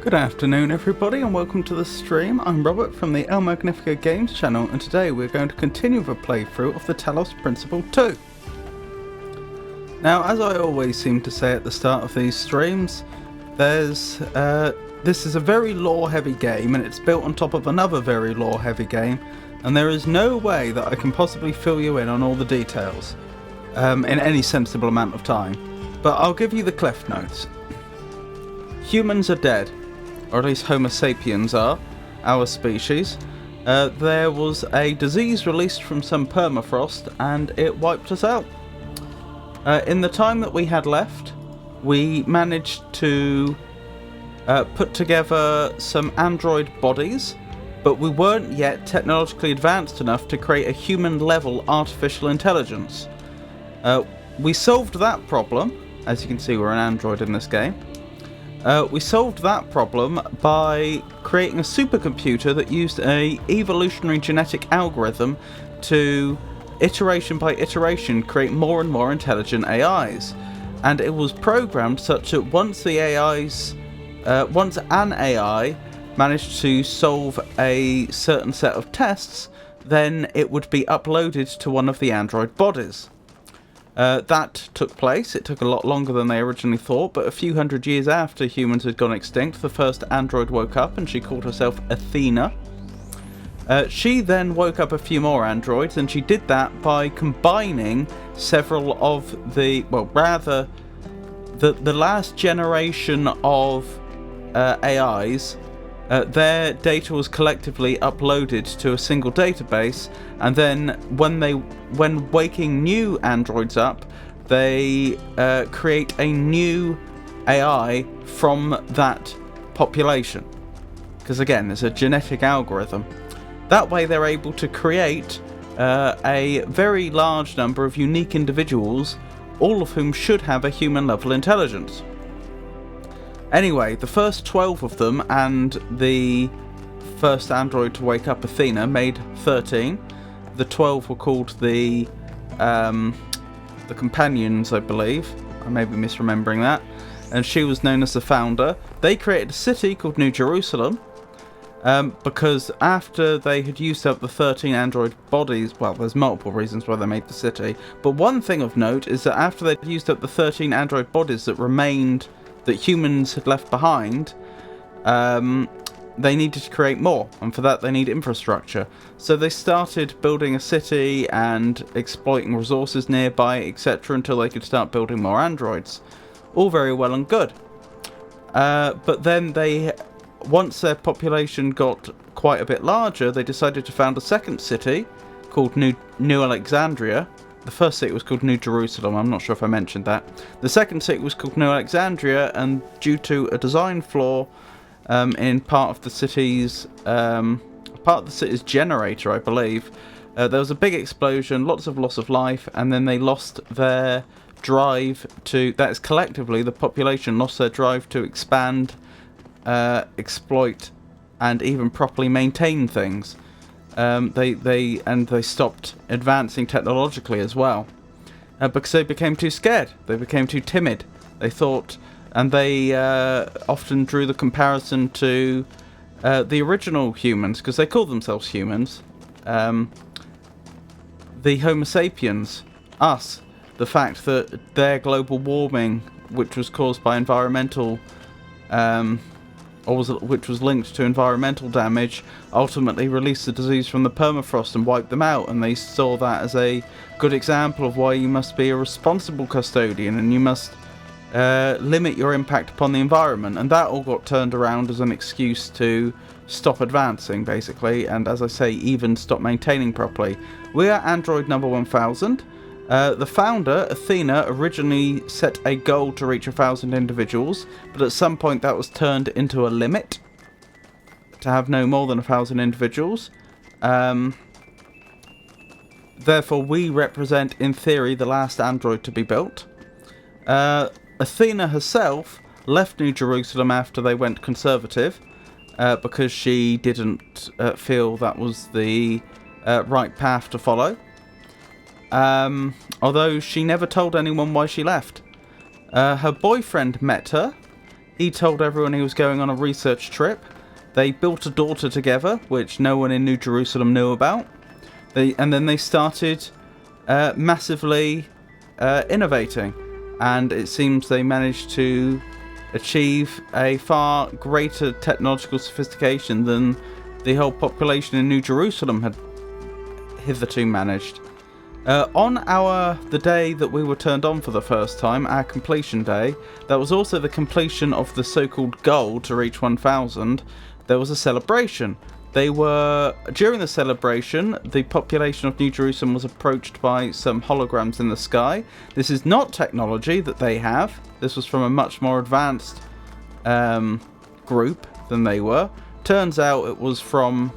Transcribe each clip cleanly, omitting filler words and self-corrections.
Good afternoon everybody and welcome to the stream. I'm Robert from the El Magnifico Games channel, and today we're going to continue the playthrough of the Talos Principle 2. Now, as I always seem to say at the start of these streams, this is a very lore heavy game and it's built on top of another very lore heavy game, and there is no way that I can possibly fill you in on all the details in any sensible amount of time. But I'll give you the cliff notes. Humans are dead. Or at least Homo sapiens are, our species. There was a disease released from some permafrost and it wiped us out. In the time that we had left, we managed to put together some android bodies, but we weren't yet technologically advanced enough to create a human-level artificial intelligence. We solved that problem. As you can see, we're an android in this game. We solved that problem by creating a supercomputer that used an evolutionary genetic algorithm to, iteration by iteration, create more and more intelligent AIs. And it was programmed such that once an AI managed to solve a certain set of tests, then it would be uploaded to one of the android bodies. That took place. It took a lot longer than they originally thought, but a few hundred years after humans had gone extinct, the first android woke up and she called herself Athena. She then woke up a few more androids, and she did that by combining several of the, well, rather, the last generation of AIs. Their data was collectively uploaded to a single database, and then when waking new androids up, they create a new AI from that population. Because again, it's a genetic algorithm. That way they're able to create a very large number of unique individuals, all of whom should have a human level intelligence. Anyway, the first 12 of them and the first android to wake up, Athena, made 13. The 12 were called the companions, I believe. I may be misremembering that. And she was known as the founder. They created a city called New Jerusalem, because after they had used up the 13 android bodies, well, there's multiple reasons why they made the city, but one thing of note is that after they'd used up the 13 android bodies that remained, that humans had left behind, they needed to create more, and for that they need infrastructure. So they started building a city and exploiting resources nearby, etc., until they could start building more androids. All very well and good. But then once their population got quite a bit larger, they decided to found a second city called New Alexandria. The first city was called New Jerusalem, I'm not sure if I mentioned that. The second city was called New Alexandria, and due to a design flaw in part of the city's generator, I believe, there was a big explosion, lots of loss of life, and then they lost their drive to, that is collectively, the population lost their drive to expand, exploit, and even properly maintain things. They stopped advancing technologically as well, because they became too scared. They became too timid. They thought, and they often drew the comparison to the original humans, because they called themselves humans. The Homo sapiens, us. The fact that their global warming, which was caused by environmental, which was linked to environmental damage, ultimately released the disease from the permafrost and wiped them out, and they saw that as a good example of why you must be a responsible custodian and you must limit your impact upon the environment. And that all got turned around as an excuse to stop advancing, basically, and as I say, even stop maintaining properly. We are android number 1000. The founder, Athena, originally set a goal to reach 1,000 individuals, but at some point that was turned into a limit to have no more than 1,000 individuals. Therefore, we represent, in theory, the last android to be built. Athena herself left New Jerusalem after they went conservative, because she didn't feel that was the right path to follow. Although she never told anyone why she left. Her boyfriend met her. He told everyone he was going on a research trip. They built a daughter together, which no one in New Jerusalem knew about. And then they started massively innovating. And it seems they managed to achieve a far greater technological sophistication than the whole population in New Jerusalem had hitherto managed. On the day that we were turned on for the first time, our completion day, that was also the completion of the so-called goal to reach 1,000. There was a celebration. During the celebration, the population of New Jerusalem was approached by some holograms in the sky. This is not technology that they have. This was from a much more advanced group than they were. Turns out it was from,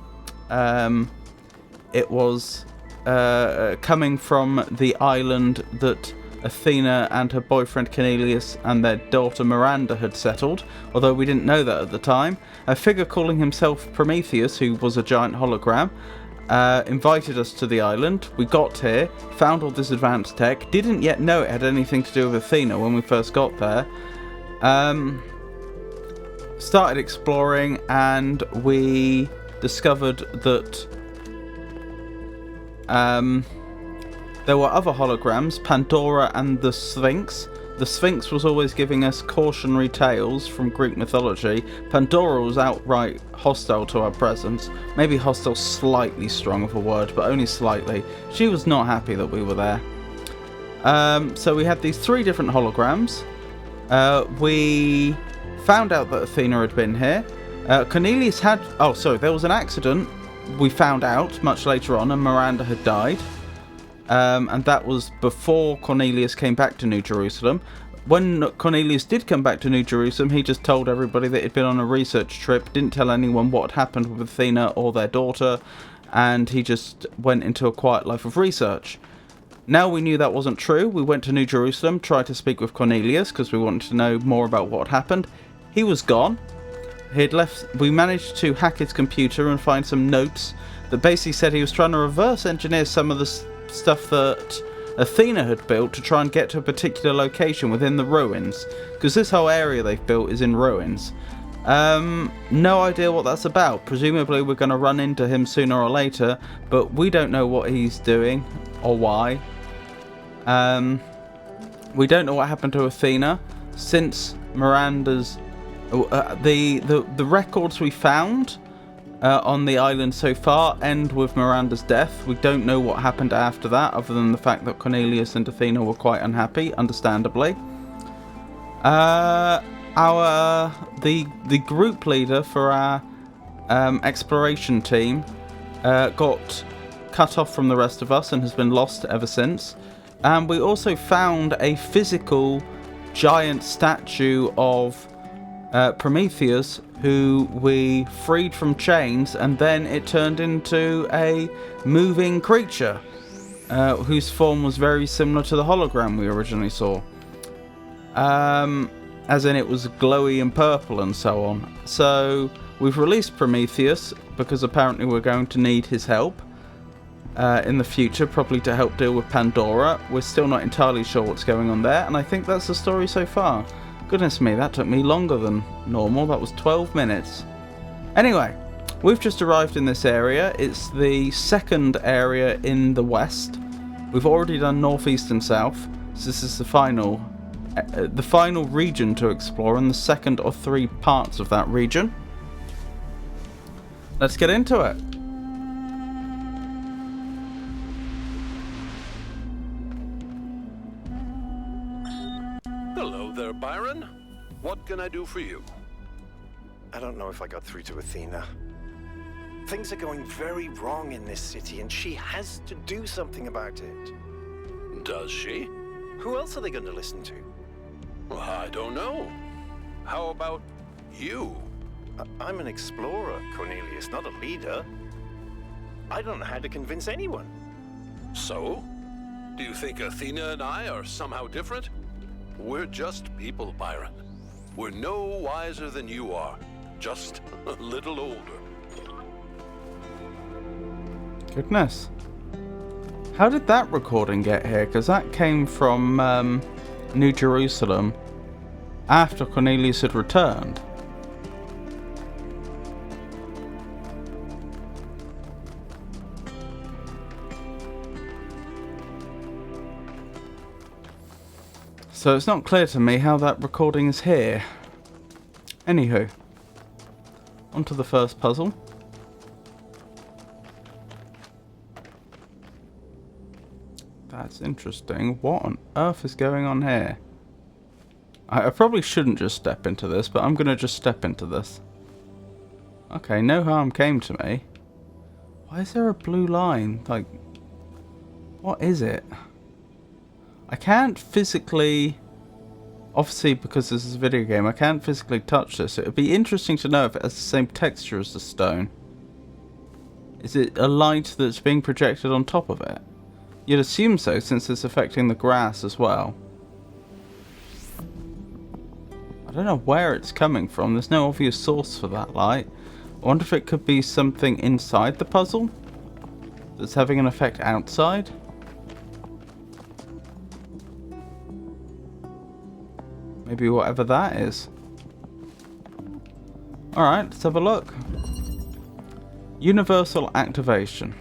coming from the island that Athena and her boyfriend Cornelius and their daughter Miranda had settled, although we didn't know that at the time. A figure calling himself Prometheus, who was a giant hologram, invited us to the island. We got here, found all this advanced tech, didn't yet know it had anything to do with Athena when we first got there. Started exploring, and we discovered that there were other holograms, Pandora and the Sphinx. The Sphinx was always giving us cautionary tales from Greek mythology. Pandora was outright hostile to our presence. Maybe hostile, slightly strong of a word, but only slightly. She was not happy that we were there. So we had these 3 different holograms. We found out that Athena had been here. Cornelius had... Oh, sorry, there was an accident. We found out much later on, and Miranda had died. And that was before Cornelius came back to New Jerusalem. When Cornelius did come back to New Jerusalem, he just told everybody that he'd been on a research trip, didn't tell anyone what had happened with Athena or their daughter, and he just went into a quiet life of research. Now we knew that wasn't true. We went to New Jerusalem, tried to speak with Cornelius because we wanted to know more about what happened. He was gone. He'd left. We managed to hack his computer and find some notes that basically said he was trying to reverse engineer some of the stuff that Athena had built to try and get to a particular location within the ruins, because this whole area they've built is in ruins. No idea what that's about. Presumably we're going to run into him sooner or later, but we don't know what he's doing or why. We don't know what happened to Athena since Miranda's the records we found on the island so far end with Miranda's death. We don't know what happened after that, other than the fact that Cornelius and Athena were quite unhappy, understandably. The group leader for our exploration team got cut off from the rest of us and has been lost ever since. And we also found a physical giant statue of Prometheus, who we freed from chains, and then it turned into a moving creature whose form was very similar to the hologram we originally saw. As in, it was glowy and purple and so on. So we've released Prometheus because apparently we're going to need his help in the future, probably to help deal with Pandora. We're still not entirely sure what's going on there, and I think that's the story so far. Goodness me, that took me longer than normal. That was 12 minutes. Anyway, we've just arrived in this area. It's the second area in the west. We've already done northeast and south, so this is the final region to explore, and the second of 3 parts of that region. Let's get into it. Hello there, Byron. What can I do for you? I don't know if I got through to Athena. Things are going very wrong in this city, and she has to do something about it. Does she? Who else are they going to listen to? Well, I don't know. How about you? I'm an explorer, Cornelius, not a leader. I don't know how to convince anyone. So? Do you think Athena and I are somehow different? We're just people, Byron. We're no wiser than you are, just a little older. Goodness. How did that recording get here? Because that came from New Jerusalem after Cornelius had returned. So it's not clear to me how that recording is here. Anywho, on to the first puzzle. That's interesting. What on earth is going on here? I probably shouldn't just step into this, but I'm going to just step into this. Okay, no harm came to me. Why is there a blue line? Like, what is it? I can't physically... Obviously, because this is a video game, I can't physically touch this. It would be interesting to know if it has the same texture as the stone. Is it a light that's being projected on top of it? You'd assume so, since it's affecting the grass as well. I don't know where it's coming from. There's no obvious source for that light. I wonder if it could be something inside the puzzle that's having an effect outside. Maybe whatever that is. Alright, let's have a look. Universal activation.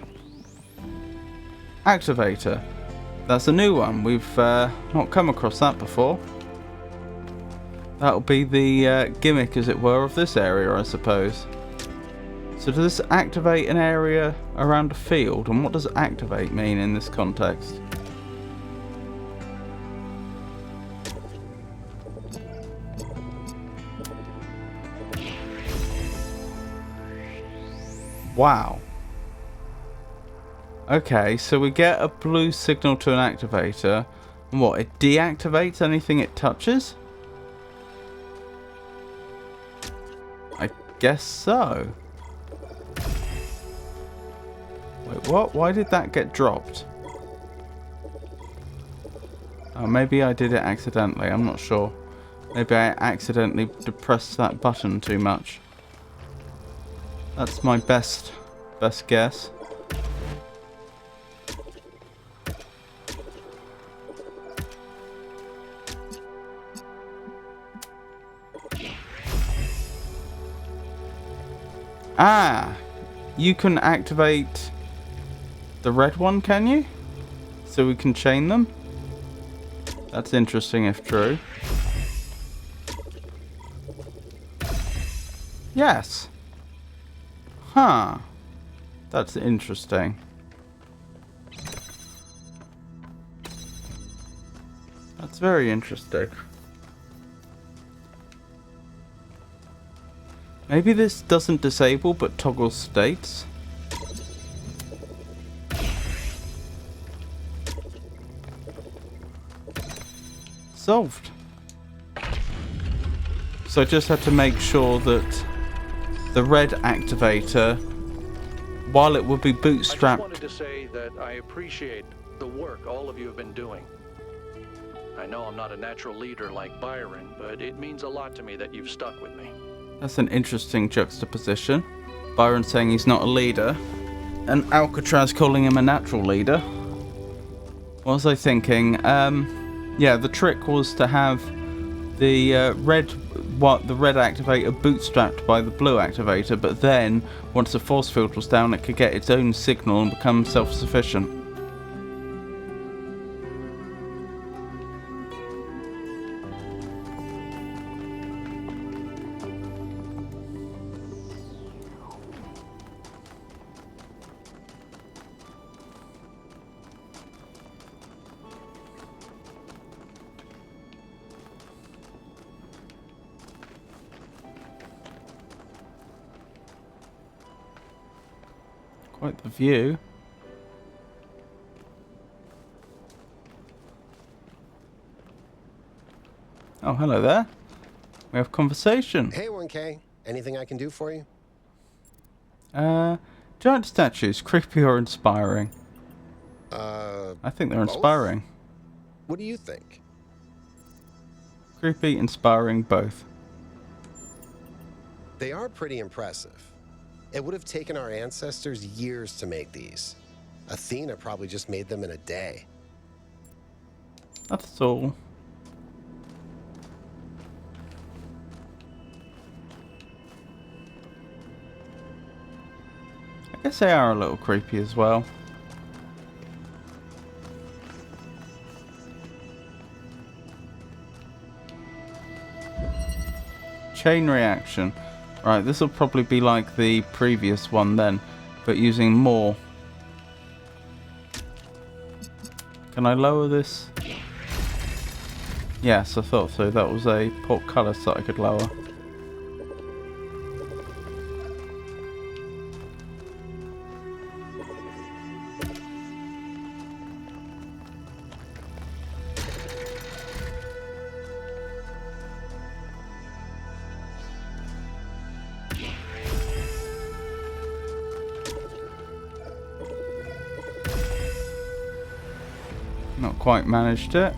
Activator. That's a new one. We've not come across that before. That'll be the gimmick, as it were, of this area, I suppose. So does this activate an area around a field? And what does activate mean in this context? Wow. Okay, so we get a blue signal to an activator. And what, it deactivates anything it touches? I guess so. Wait, what? Why did that get dropped? Oh, maybe I did it accidentally, I'm not sure. Maybe I accidentally depressed that button too much. That's my best guess. Ah! You can activate the red one, can you? So we can chain them? That's interesting if true. Yes. Huh. That's interesting. That's very interesting. Maybe this doesn't disable but toggles states. Solved. So I just had to make sure that the red activator, while it would be bootstrapped... I just wanted to say that I appreciate the work all of you have been doing. I know I'm not a natural leader like Byron, but it means a lot to me that you've stuck with me. That's an interesting juxtaposition. Byron saying he's not a leader, and Alcatraz calling him a natural leader. What was I thinking? Yeah, the trick was to have the red activator bootstrapped by the blue activator, but then once the force field was down, it could get its own signal and become self-sufficient. Quite the view. Oh, hello there. We have conversation. Hey, 1K. Anything I can do for you? Giant statues, creepy or inspiring? I think they're both? inspiring. What do you think? Creepy, inspiring, both. They are pretty impressive. It would have taken our ancestors years to make these. Athena probably just made them in a day. That's all. I guess they are a little creepy as well. Chain reaction. Right, this will probably be like the previous one then, but using more. Can I lower this? Yes, I thought so. That was a portcullis that I could lower. Not quite managed it.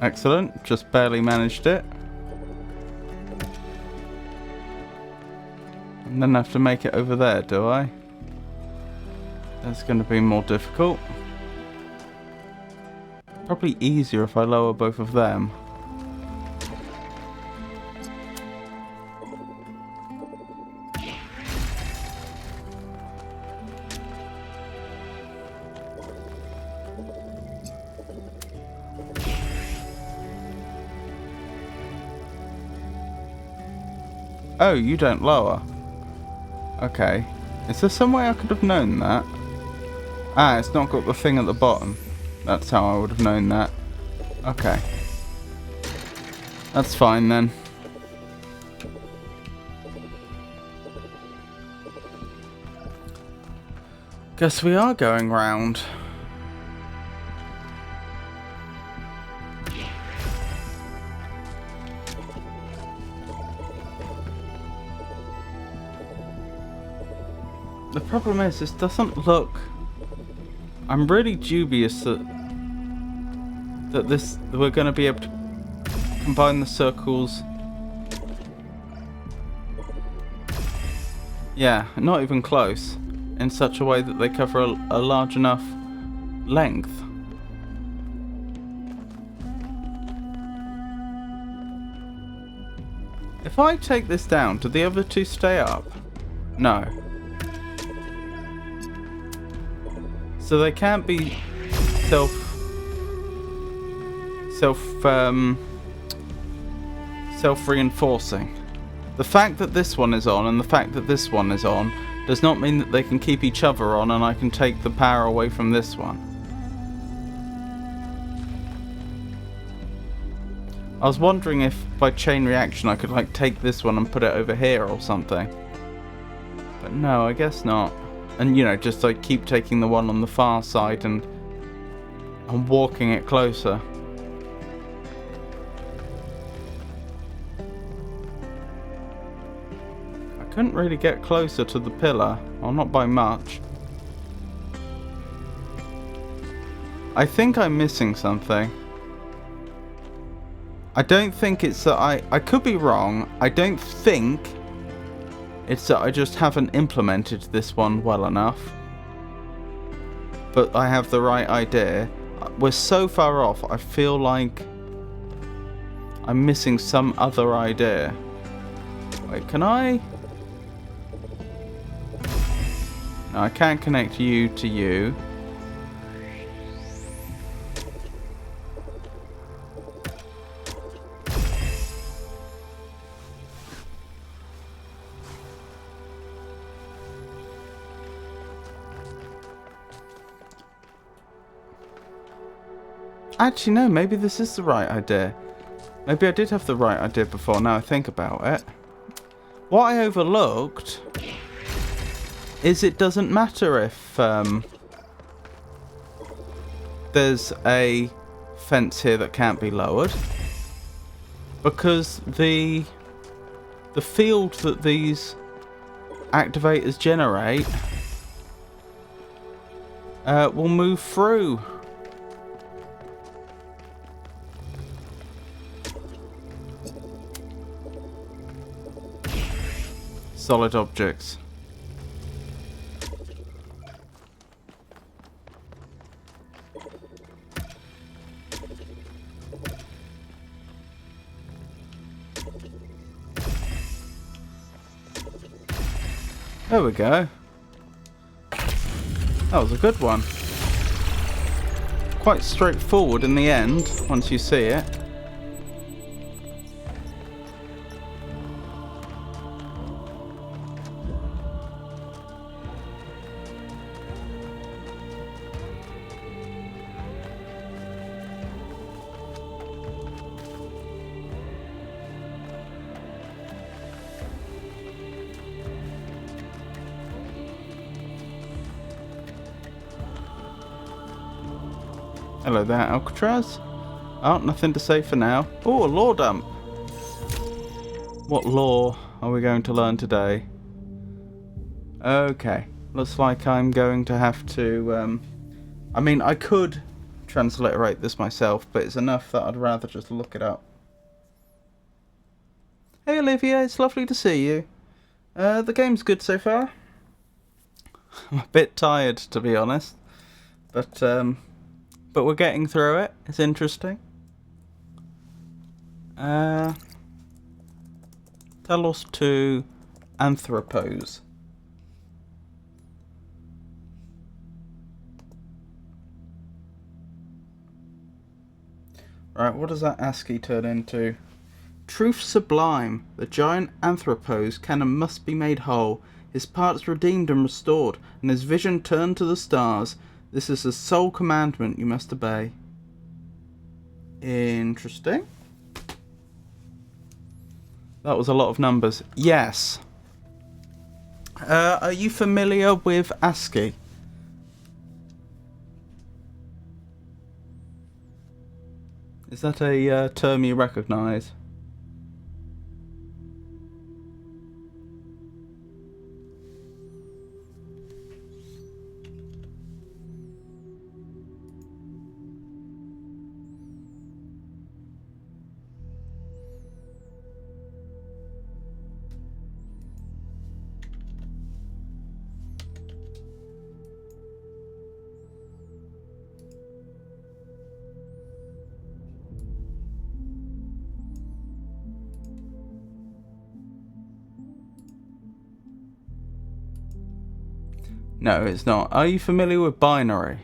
Excellent, just barely managed it. And then I have to make it over there, do I? That's going to be more difficult. Probably easier if I lower both of them. Oh, you don't lower. Okay. Is there some way I could have known that? Ah, it's not got the thing at the bottom. That's how I would have known that. Okay. That's fine then. Guess we are going round. The problem is, this doesn't look... I'm really dubious that we're going to be able to combine the circles. Yeah, not even close. In such a way that they cover a large enough length. If I take this down, do the other two stay up? No. So they can't be self-reinforcing. The fact that this one is on and the fact that this one is on does not mean that they can keep each other on and I can take the power away from this one. I was wondering if by chain reaction I could like take this one and put it over here or something. But no, I guess not. And you know, just like keep taking the one on the far side and walking it closer. Couldn't really get closer to the pillar, or not by much. I think I'm missing something. I don't think it's that I could be wrong. I don't think it's that I just haven't implemented this one well enough. But I have the right idea. We're so far off, I feel like I'm missing some other idea. Wait, can I? No, I can't connect you to you. Actually, no, maybe this is the right idea. Maybe I did have the right idea before, now I think about it. What I overlooked is it doesn't matter if there's a fence here that can't be lowered, because the field that these activators generate will move through. Solid objects. There we go. That was a good one. Quite straightforward in the end, once you see it. Hello there, Alcatraz. Oh, nothing to say for now. Oh, a lore dump. What lore are we going to learn today? Okay, looks like I'm going to have to... I mean, I could transliterate this myself, but it's enough that I'd rather just look it up. Hey Olivia, it's lovely to see you. The game's good so far. I'm a bit tired, to be honest. But we're getting through it. It's interesting. Talos to Anthropos. Right, what does that ASCII turn into? Truth sublime, the giant anthropos can and must be made whole, his parts redeemed and restored, and his vision turned to the stars. This is the sole commandment you must obey. Interesting. That was a lot of numbers. Yes. Are you familiar with ASCII? Is that a term you recognise? No, it's not. Are you familiar with binary?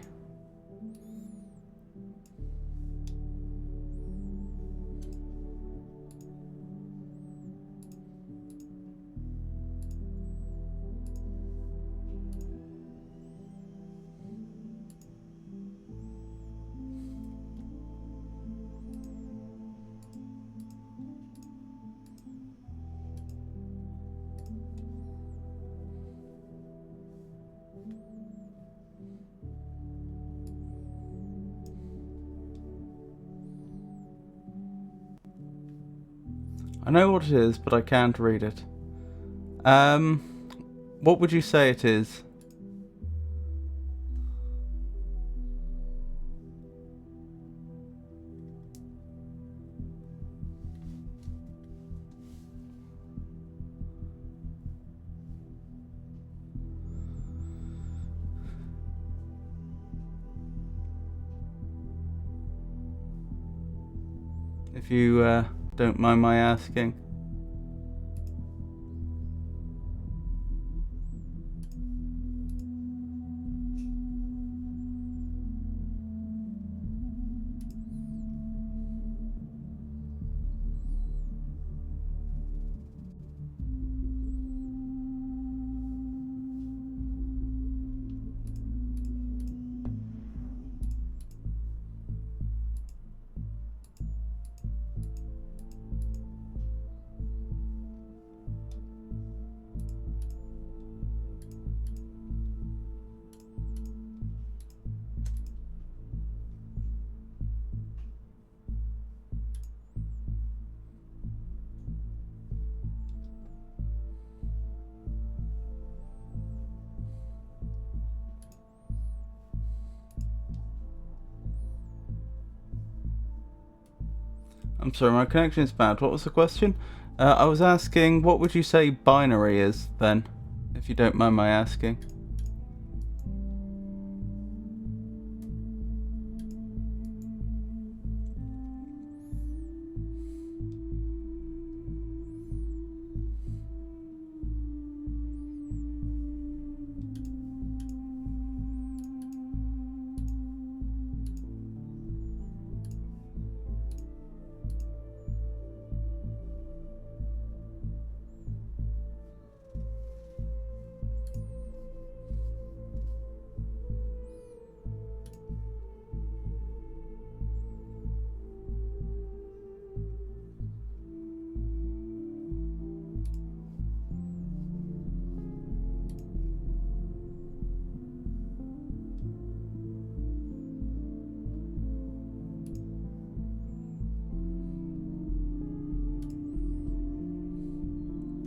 I know what it is, but I can't read it. What would you say it is? If you don't mind my asking. I'm sorry, my connection is bad. What was the question? I was asking, what would you say binary is, then? If you don't mind my asking.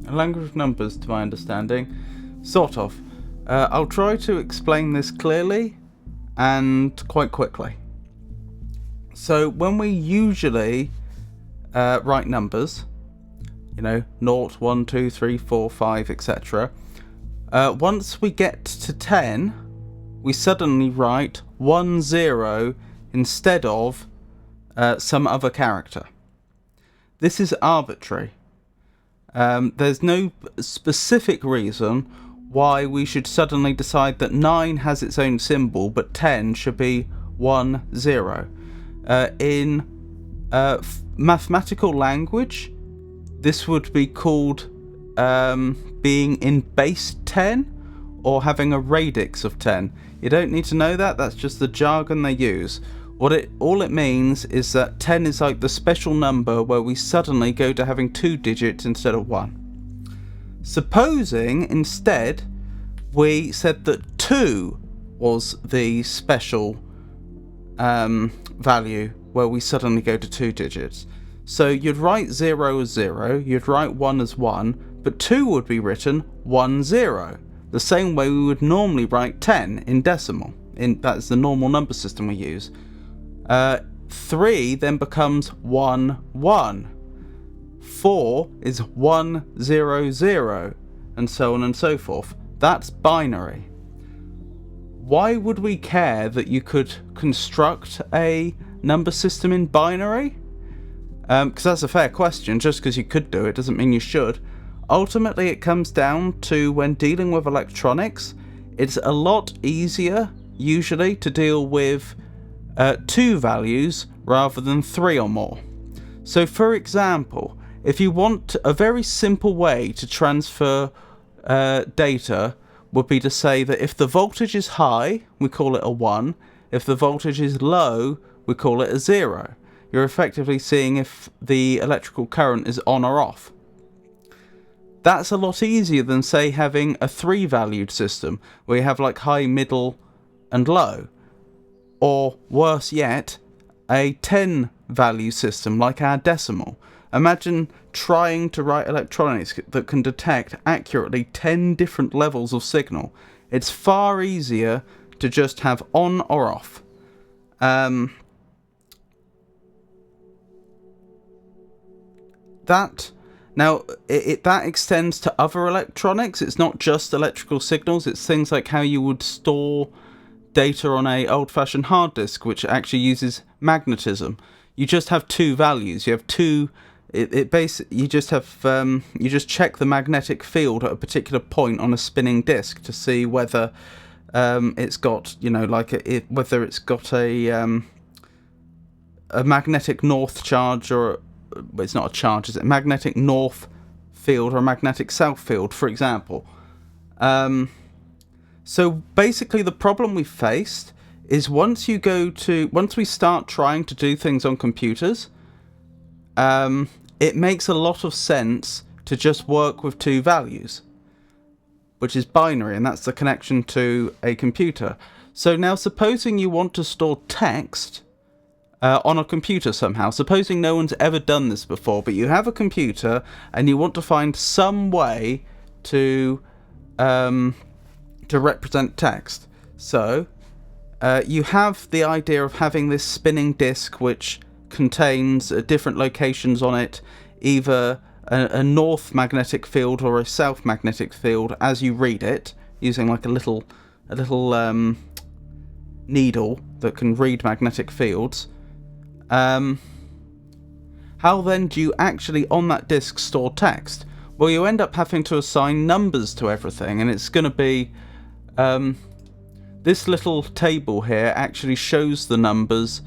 A language of numbers, to my understanding. Sort of. I'll try to explain this clearly and quite quickly. So when we usually write numbers, 0, 1, 2, 3, 4, 5, etc. Once we get to 10, we suddenly write 1, 0 instead of some other character. This is arbitrary. There's no specific reason why we should suddenly decide that 9 has its own symbol, but 10 should be 1, 0. In mathematical language, this would be called being in base 10 or having a radix of 10. You don't need to know that, that's just the jargon they use. All it means is that 10 is like the special number where we suddenly go to having 2 digits instead of 1. Supposing instead we said that 2 was the special value where we suddenly go to 2 digits. So you'd write 0 as 0, you'd write 1 as 1, but 2 would be written 1 0, the same way we would normally write 10 in decimal. That's the normal number system we use. 3 then becomes 1 1. 4 is 1 0 0, and so on and so forth. That's binary. Why would we care that you could construct a number system in binary? Because that's a fair question. Just because you could do it doesn't mean you should. Ultimately, it comes down to when dealing with electronics, it's a lot easier, usually, to deal with 2 values rather than 3 or more. So, for example, if you want a very simple way to transfer data would be to say that if the voltage is high, we call it a 1. If the voltage is low, we call it a 0. You're effectively seeing if the electrical current is on or off. That's a lot easier than, say, having a 3-valued system where you have like high, middle, and low. Or worse yet, a 10-value system like our decimal. Imagine trying to write electronics that can detect accurately 10 different levels of signal. It's far easier to just have on or off. That extends to other electronics. It's not just electrical signals. It's things like how you would store data on a old-fashioned hard disk, which actually uses magnetism. You just have 2 values. You have 2. You just check the magnetic field at a particular point on a spinning disk to see whether it's got, whether it's got a magnetic north charge or it's not a charge, is it? Magnetic north field or a magnetic south field, for example. So basically, the problem we faced is once we start trying to do things on computers, it makes a lot of sense to just work with 2 values, which is binary, and that's the connection to a computer. So now, supposing you want to store text on a computer somehow, supposing no one's ever done this before, but you have a computer and you want to find some way to represent text. So you have the idea of having this spinning disk which contains different locations on it, either a north magnetic field or a south magnetic field as you read it, using like a little needle that can read magnetic fields. How then do you actually on that disk store text? Well, you end up having to assign numbers to everything, and it's going to be this little table here actually shows the numbers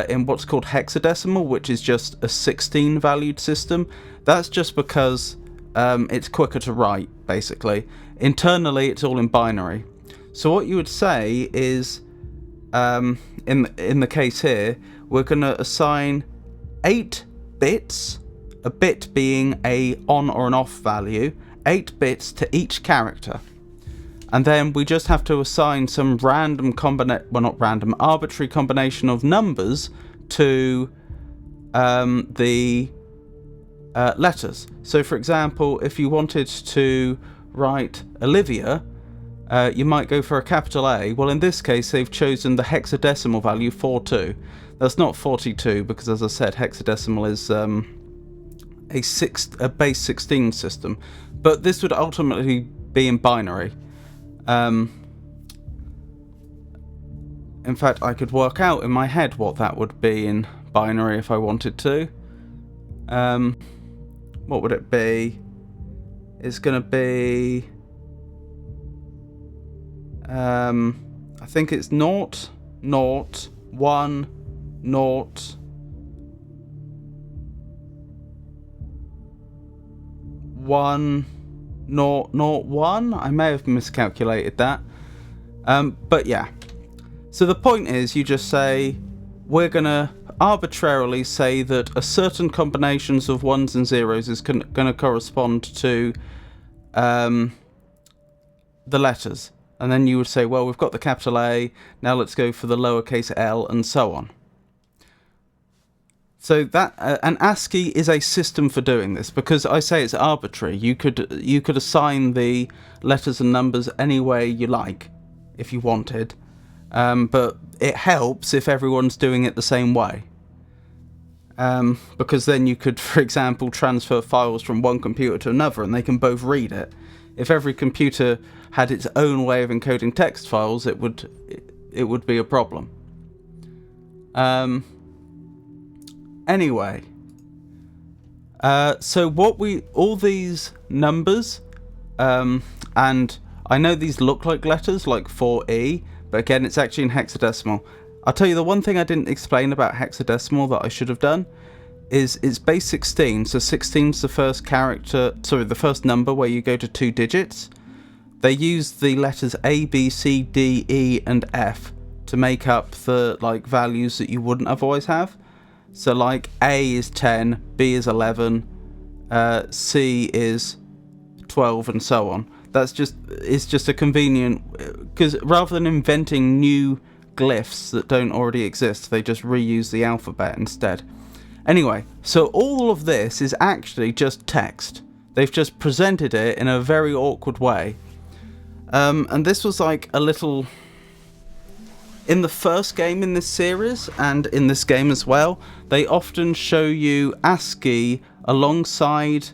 in what's called hexadecimal, which is just a 16-valued system. That's just because it's quicker to write, basically. Internally, it's all in binary. So what you would say is, in the case here, we're going to assign 8 bits, a bit being a on or an off value, 8 bits to each character. And then we just have to assign some arbitrary combination of numbers to the letters. So for example, if you wanted to write Olivia, you might go for a capital A. Well, in this case, they've chosen the hexadecimal value 42. That's not 42 because, as I said, hexadecimal is a base 16 system. But this would ultimately be in binary. In fact, I could work out in my head what that would be in binary if I wanted to. What would it be? It's going to be... I think it's 0, 0, 1, 0, 1.0.1. I may have miscalculated that. But yeah. So the point is, you just say, we're going to arbitrarily say that a certain combinations of ones and zeros is going to correspond to the letters. And then you would say, well, we've got the capital A, now let's go for the lowercase l, and so on. So that an ASCII is a system for doing this, because I say it's arbitrary. You could assign the letters and numbers any way you like, if you wanted. But it helps if everyone's doing it the same way. Because then you could, for example, transfer files from one computer to another and they can both read it. If every computer had its own way of encoding text files, it would be a problem. Anyway, so all these numbers, and I know these look like letters, like 4E, but again, it's actually in hexadecimal. I'll tell you the one thing I didn't explain about hexadecimal that I should have done is it's base 16, so 16 is the first the first number where you go to 2 digits. They use the letters A, B, C, D, E, and F to make up the values that you wouldn't otherwise have. So like A is 10, B is 11, C is 12, and so on. It's just a convenient, because rather than inventing new glyphs that don't already exist, they just reuse the alphabet instead. Anyway, so all of this is actually just text. They've just presented it in a very awkward way. And this was like a little... In the first game in this series, and in this game as well, they often show you ASCII alongside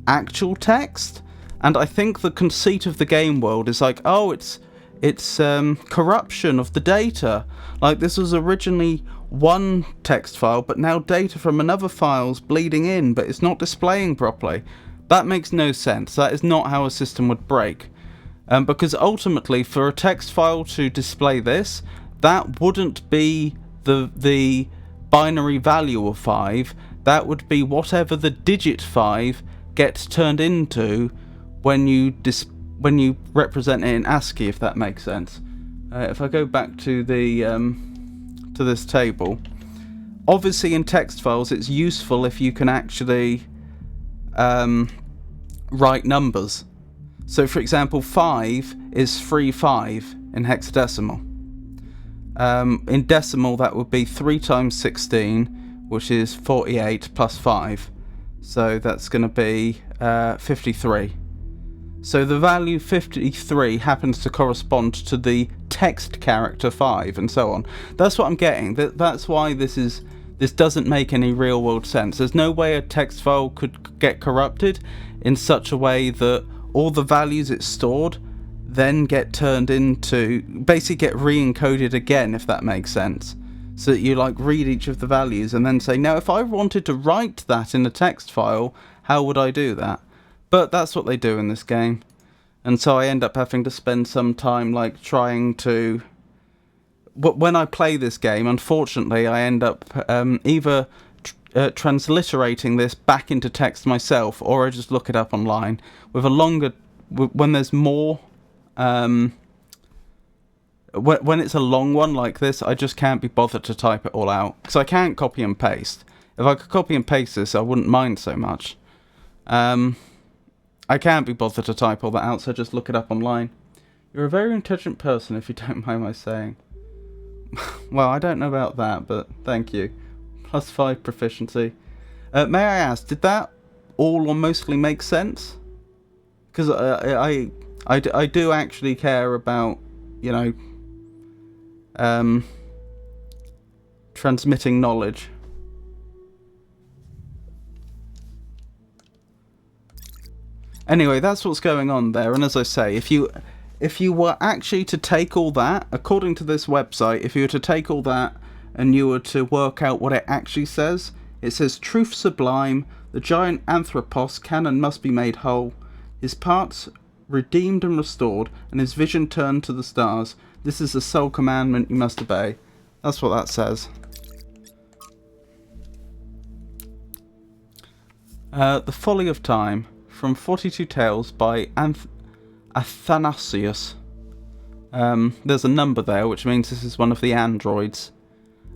actual text. And I think the conceit of the game world is like, oh, it's corruption of the data. Like, this was originally one text file, but now data from another file's bleeding in, but it's not displaying properly. That makes no sense. That is not how a system would break. Because ultimately, for a text file to display this, that wouldn't be the binary value of 5. That would be whatever the digit 5 gets turned into when you represent it in ASCII, if that makes sense. If I go back to to this table, obviously in text files it's useful if you can actually write numbers. So for example, 5 is 35 in hexadecimal. In decimal that would be 3 times 16, which is 48 plus 5. So that's going to be 53. So the value 53 happens to correspond to the text character 5, and so on. That's what I'm getting. That's why this doesn't make any real world sense. There's no way a text file could get corrupted in such a way that all the values it stored then get turned into, basically get re-encoded again, if that makes sense. So that you read each of the values and then say, now if I wanted to write that in a text file, how would I do that? But that's what they do in this game. And so I end up having to spend some time trying to... When I play this game, unfortunately, I end up either transliterating this back into text myself, or I just look it up online. With a longer... When there's more... when it's a long one like this, I just can't be bothered to type it all out. Because I can't copy and paste. If I could copy and paste this, I wouldn't mind so much. I can't be bothered to type all that out, so just look it up online. You're a very intelligent person, if you don't mind my saying. Well, I don't know about that, but thank you. +5 proficiency. May I ask, did that all or mostly make sense? Because I do actually care about, transmitting knowledge. Anyway, that's what's going on there, and as I say, if you were actually to take all that, according to this website, if you were to take all that and you were to work out what it actually says, it says, truth sublime, the giant anthropos can and must be made whole, his parts redeemed and restored, and his vision turned to the stars. This is the sole commandment you must obey. That's what that says. The folly of time. from 42 Tales by Athanasius. There's a number there, which means this is one of the androids.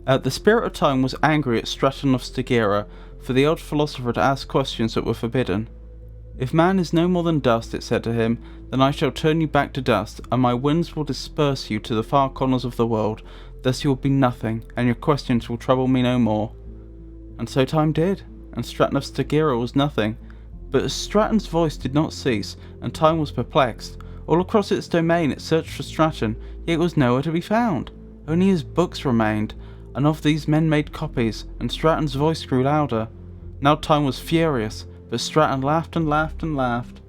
The Spirit of Time was angry at Straton of Stygira for the old philosopher to ask questions that were forbidden. If man is no more than dust, it said to him, then I shall turn you back to dust, and my winds will disperse you to the far corners of the world. Thus you will be nothing, and your questions will trouble me no more. And so Time did, and Straton of Stygira was nothing. But Straton's voice did not cease, and Time was perplexed. All across its domain it searched for Straton, yet it was nowhere to be found. Only his books remained, and of these men made copies, and Straton's voice grew louder. Now Time was furious, but Straton laughed and laughed and laughed.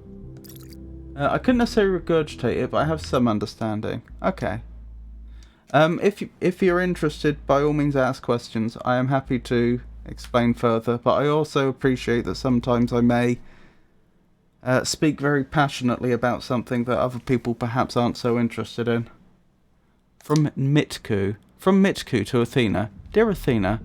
I couldn't necessarily regurgitate it, but I have some understanding. Okay. If you're interested, by all means ask questions. I am happy to explain further, but I also appreciate that sometimes I may speak very passionately about something that other people perhaps aren't so interested in. From Mitku. From Mitku to Athena. Dear Athena,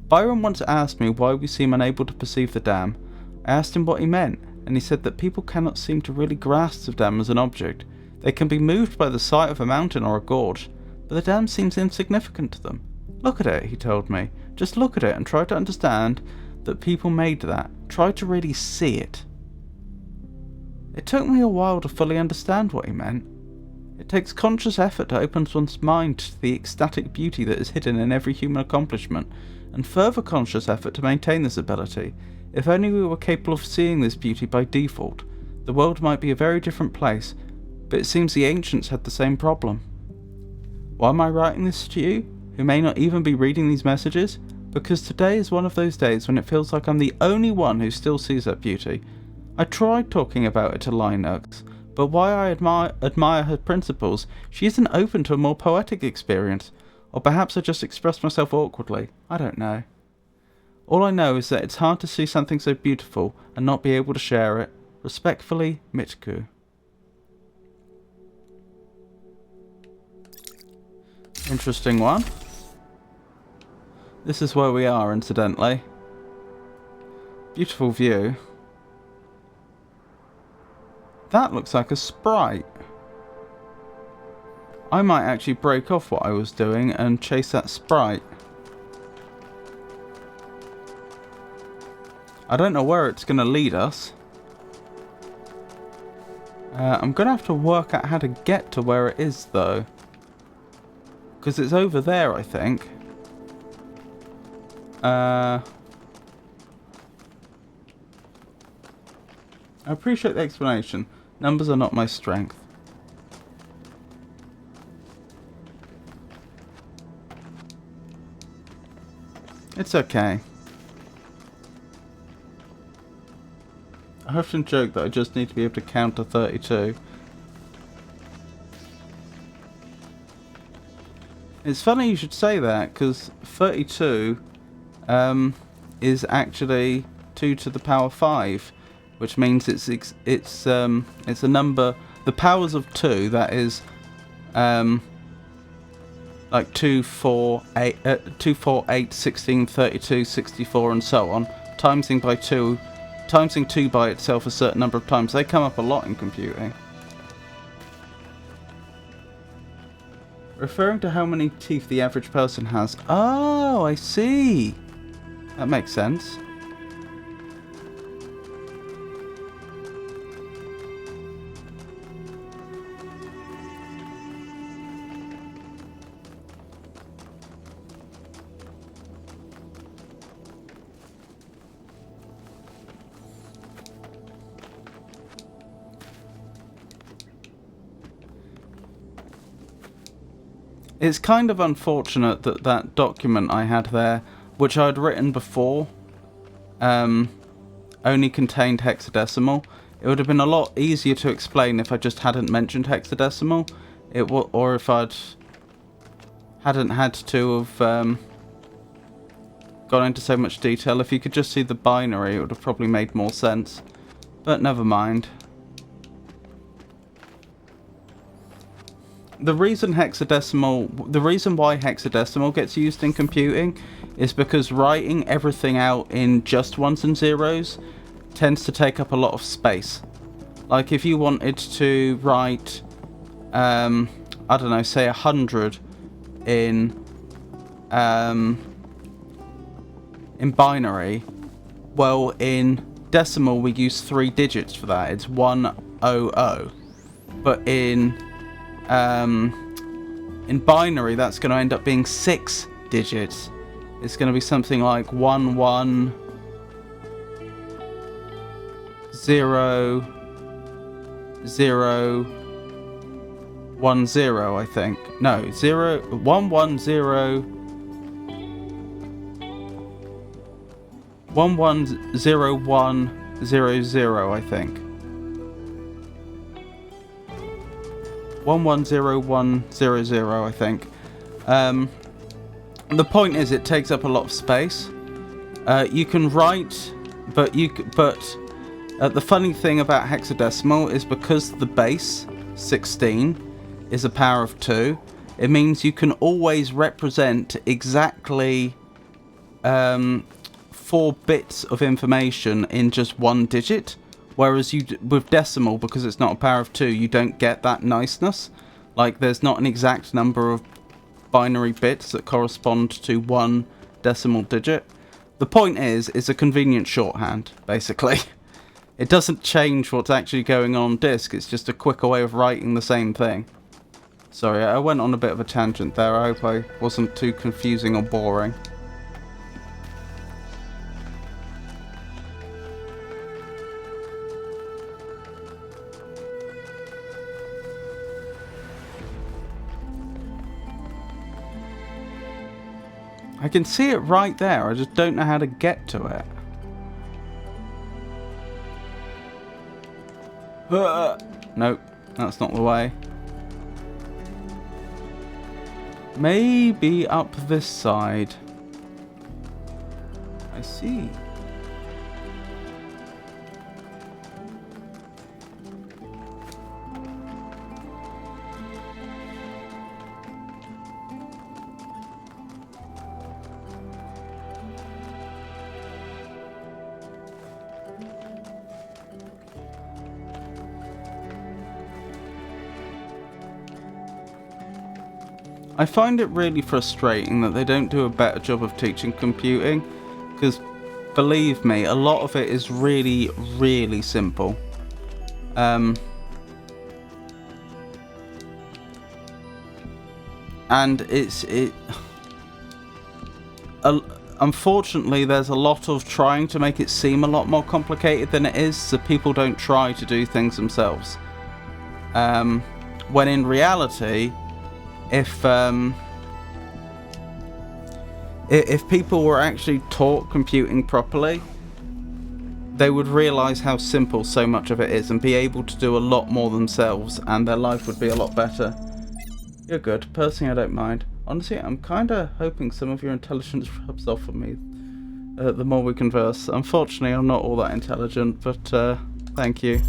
Byron once asked me why we seem unable to perceive the dam. I asked him what he meant, and he said that people cannot seem to really grasp the dam as an object. They can be moved by the sight of a mountain or a gorge, but the dam seems insignificant to them. Look at it, he told me. Just look at it and try to understand that people made that. Try to really see it. It took me a while to fully understand what he meant. It takes conscious effort to open one's mind to the ecstatic beauty that is hidden in every human accomplishment, and further conscious effort to maintain this ability. If only we were capable of seeing this beauty by default, the world might be a very different place, but it seems the ancients had the same problem. Why am I writing this to you, who may not even be reading these messages? Because today is one of those days when it feels like I'm the only one who still sees that beauty. I tried talking about it to Linux, but while I admire her principles, she isn't open to a more poetic experience. Or perhaps I just expressed myself awkwardly. I don't know. All I know is that it's hard to see something so beautiful and not be able to share it. Respectfully, Mitku. Interesting one. This is where we are, incidentally. Beautiful view. That looks like a sprite. I might actually break off what I was doing and chase that sprite. I don't know where it's going to lead us. I'm going to have to work out how to get to where it is, though. Because it's over there, I think. I appreciate the explanation. Numbers are not my strength. It's okay. I often joke that I just need to be able to count to 32. It's funny you should say that, because 32 is actually 2 to the power 5, which means it's a number. The powers of 2, that is like 2, 4, 8, 16, 32, 64, and so on, timesing by 2. Timesing 2 by itself a certain number of times. They come up a lot in computing. Referring to how many teeth the average person has. Oh, I see. That makes sense. It's kind of unfortunate that that document I had there, which I'd written before, only contained hexadecimal. It would have been a lot easier to explain if I just hadn't mentioned hexadecimal, or if hadn't had to have gone into so much detail. If you could just see the binary, it would have probably made more sense. But never mind. The reason why hexadecimal gets used in computing is because writing everything out in just ones and zeros tends to take up a lot of space. Like if you wanted to write, I don't know, say 100 in binary, well, in decimal we use 3 digits for that. It's 100. But in binary, that's going to end up being 6 digits. It's going to be something like 110010, I think. No, 110 110100, I think. 110100, I think. The point is, it takes up a lot of space. You can write, but the funny thing about hexadecimal is because the base 16 is a power of 2. It means you can always represent exactly 4 bits of information in just 1 digit. Whereas with decimal, because it's not a power of 2, you don't get that niceness. Like, there's not an exact number of binary bits that correspond to 1 decimal digit. The point is, it's a convenient shorthand, basically. It doesn't change what's actually going on disk, it's just a quicker way of writing the same thing. Sorry, I went on a bit of a tangent there. I hope I wasn't too confusing or boring. I can see it right there, I just don't know how to get to it. Nope, that's not the way. Maybe up this side. I see. I find it really frustrating that they don't do a better job of teaching computing, because believe me, a lot of it is really, really simple. And unfortunately, there's a lot of trying to make it seem a lot more complicated than it is, so people don't try to do things themselves. When in reality, if people were actually taught computing properly, they would realize how simple so much of it is and be able to do a lot more themselves, and their life would be a lot better. You're good. Personally, I don't mind. Honestly, I'm kind of hoping some of your intelligence rubs off on me the more we converse. Unfortunately, I'm not all that intelligent, but thank you.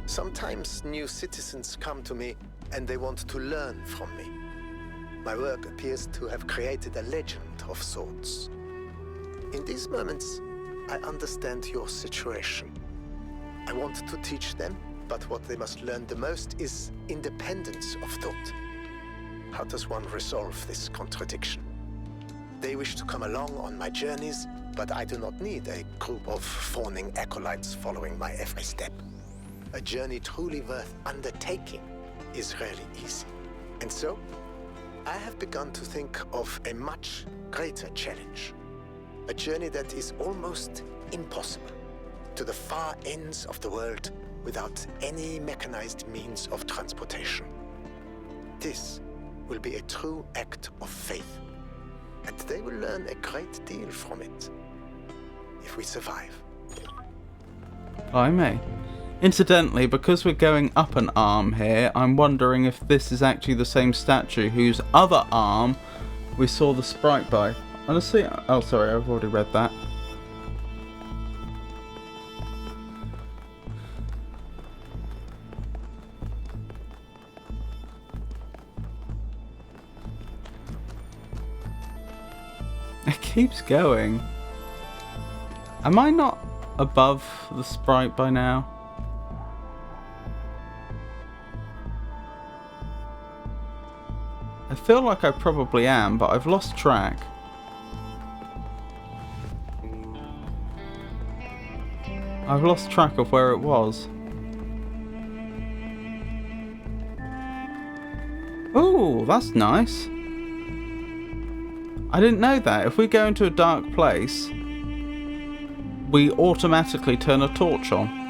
Sometimes new citizens come to me and they want to learn from me. My work appears to have created a legend of sorts. In these moments, I understand your situation. I want to teach them, but what they must learn the most is independence of thought. How does one resolve this contradiction? They wish to come along on my journeys, but I do not need a group of fawning acolytes following my every step. A journey truly worth undertaking is rarely easy. And so, I have begun to think of a much greater challenge. A journey that is almost impossible, to the far ends of the world without any mechanized means of transportation. This will be a true act of faith, and they will learn a great deal from it, if we survive. I may. Incidentally, because we're going up an arm here, I'm wondering if this is actually the same statue whose other arm we saw the sprite by. Honestly, oh sorry, I've already read that. keeps going. Am I not above the sprite by now? I feel like I probably am, but I've lost track. I've lost track of where it was. Ooh, that's nice. I didn't know that. If we go into a dark place, we automatically turn a torch on.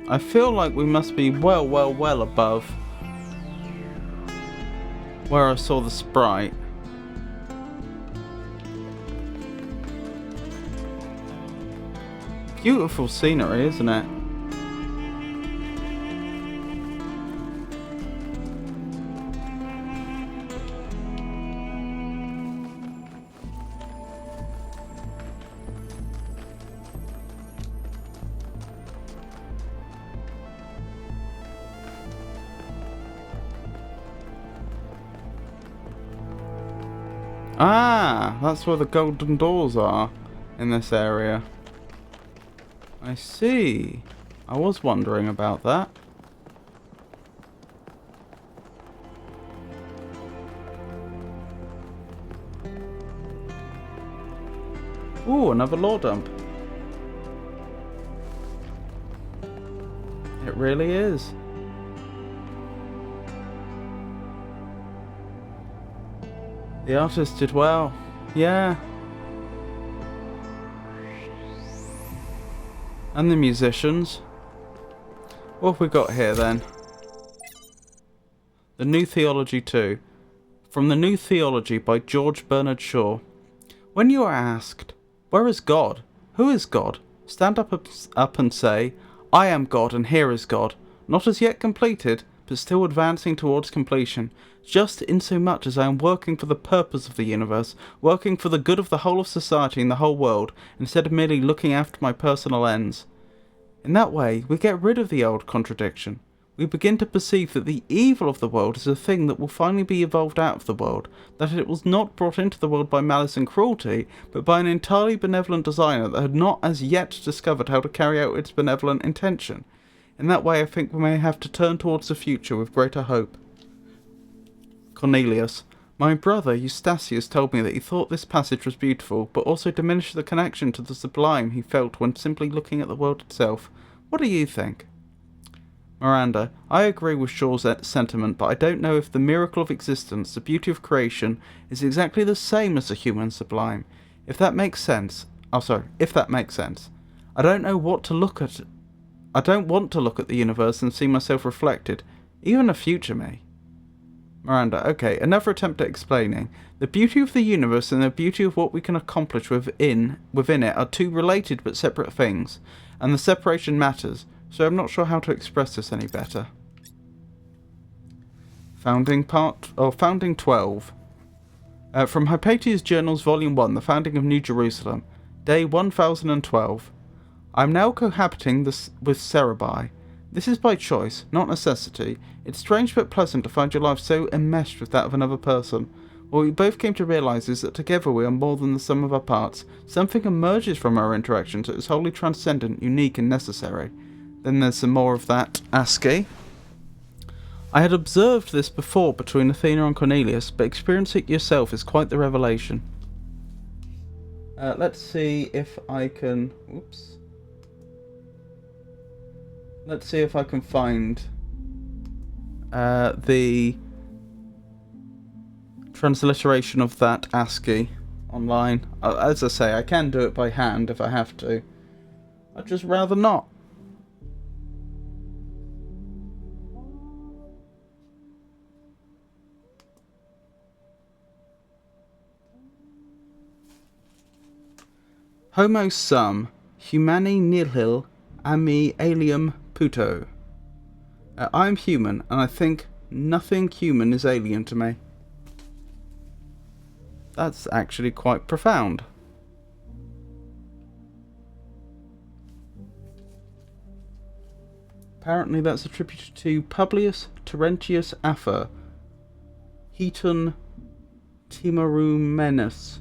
I feel like we must be well above where I saw the sprite. Beautiful scenery, isn't it? Ah, that's where the golden doors are in this area. I see. I was wondering about that. Ooh, another lore dump. It really is. The artist did well. Yeah. And the musicians. What have we got here then? The New Theology 2. From the New Theology by George Bernard Shaw. When you are asked, where is God? Who is God? Stand up and say, I am God and here is God. Not as yet completed, but still advancing towards completion. Just insomuch as I am working for the purpose of the universe, working for the good of the whole of society and the whole world, instead of merely looking after my personal ends. In that way, we get rid of the old contradiction. We begin to perceive that the evil of the world is a thing that will finally be evolved out of the world, that it was not brought into the world by malice and cruelty, but by an entirely benevolent designer that had not as yet discovered how to carry out its benevolent intention. In that way, I think we may have to turn towards the future with greater hope. Cornelius. My brother Eustachius told me that he thought this passage was beautiful, but also diminished the connection to the sublime he felt when simply looking at the world itself. What do you think? Miranda. I agree with Shaw's sentiment, but I don't know if the miracle of existence, the beauty of creation, is exactly the same as the human sublime. If that makes sense. If that makes sense. I don't want to look at the universe and see myself reflected. Even a future me. Miranda. Okay, another attempt at explaining. The beauty of the universe and the beauty of what we can accomplish within it are two related but separate things, and the separation matters, so I'm not sure how to express this any better. Founding 12. From Hypatia's Journals, Volume 1, The Founding of New Jerusalem, Day 1012. I am now cohabiting with Cerebi. This is by choice, not necessity. It's strange but pleasant to find your life so enmeshed with that of another person. What we both came to realise is that together we are more than the sum of our parts. Something emerges from our interactions that is wholly transcendent, unique and necessary. Then there's some more of that ASCII. I had observed this before between Athena and Cornelius, but experiencing it yourself is quite the revelation. Let's see if I can... Oops. Let's see if I can find the transliteration of that ASCII online. As I say, I can do it by hand if I have to. I'd just rather not. Homo sum, humani nihil ami alium puto. I am human, and I think Nothing human is alien to me. That's actually quite profound. Apparently that's attributed to Publius Terentius Afer, Heaton Timorumenus.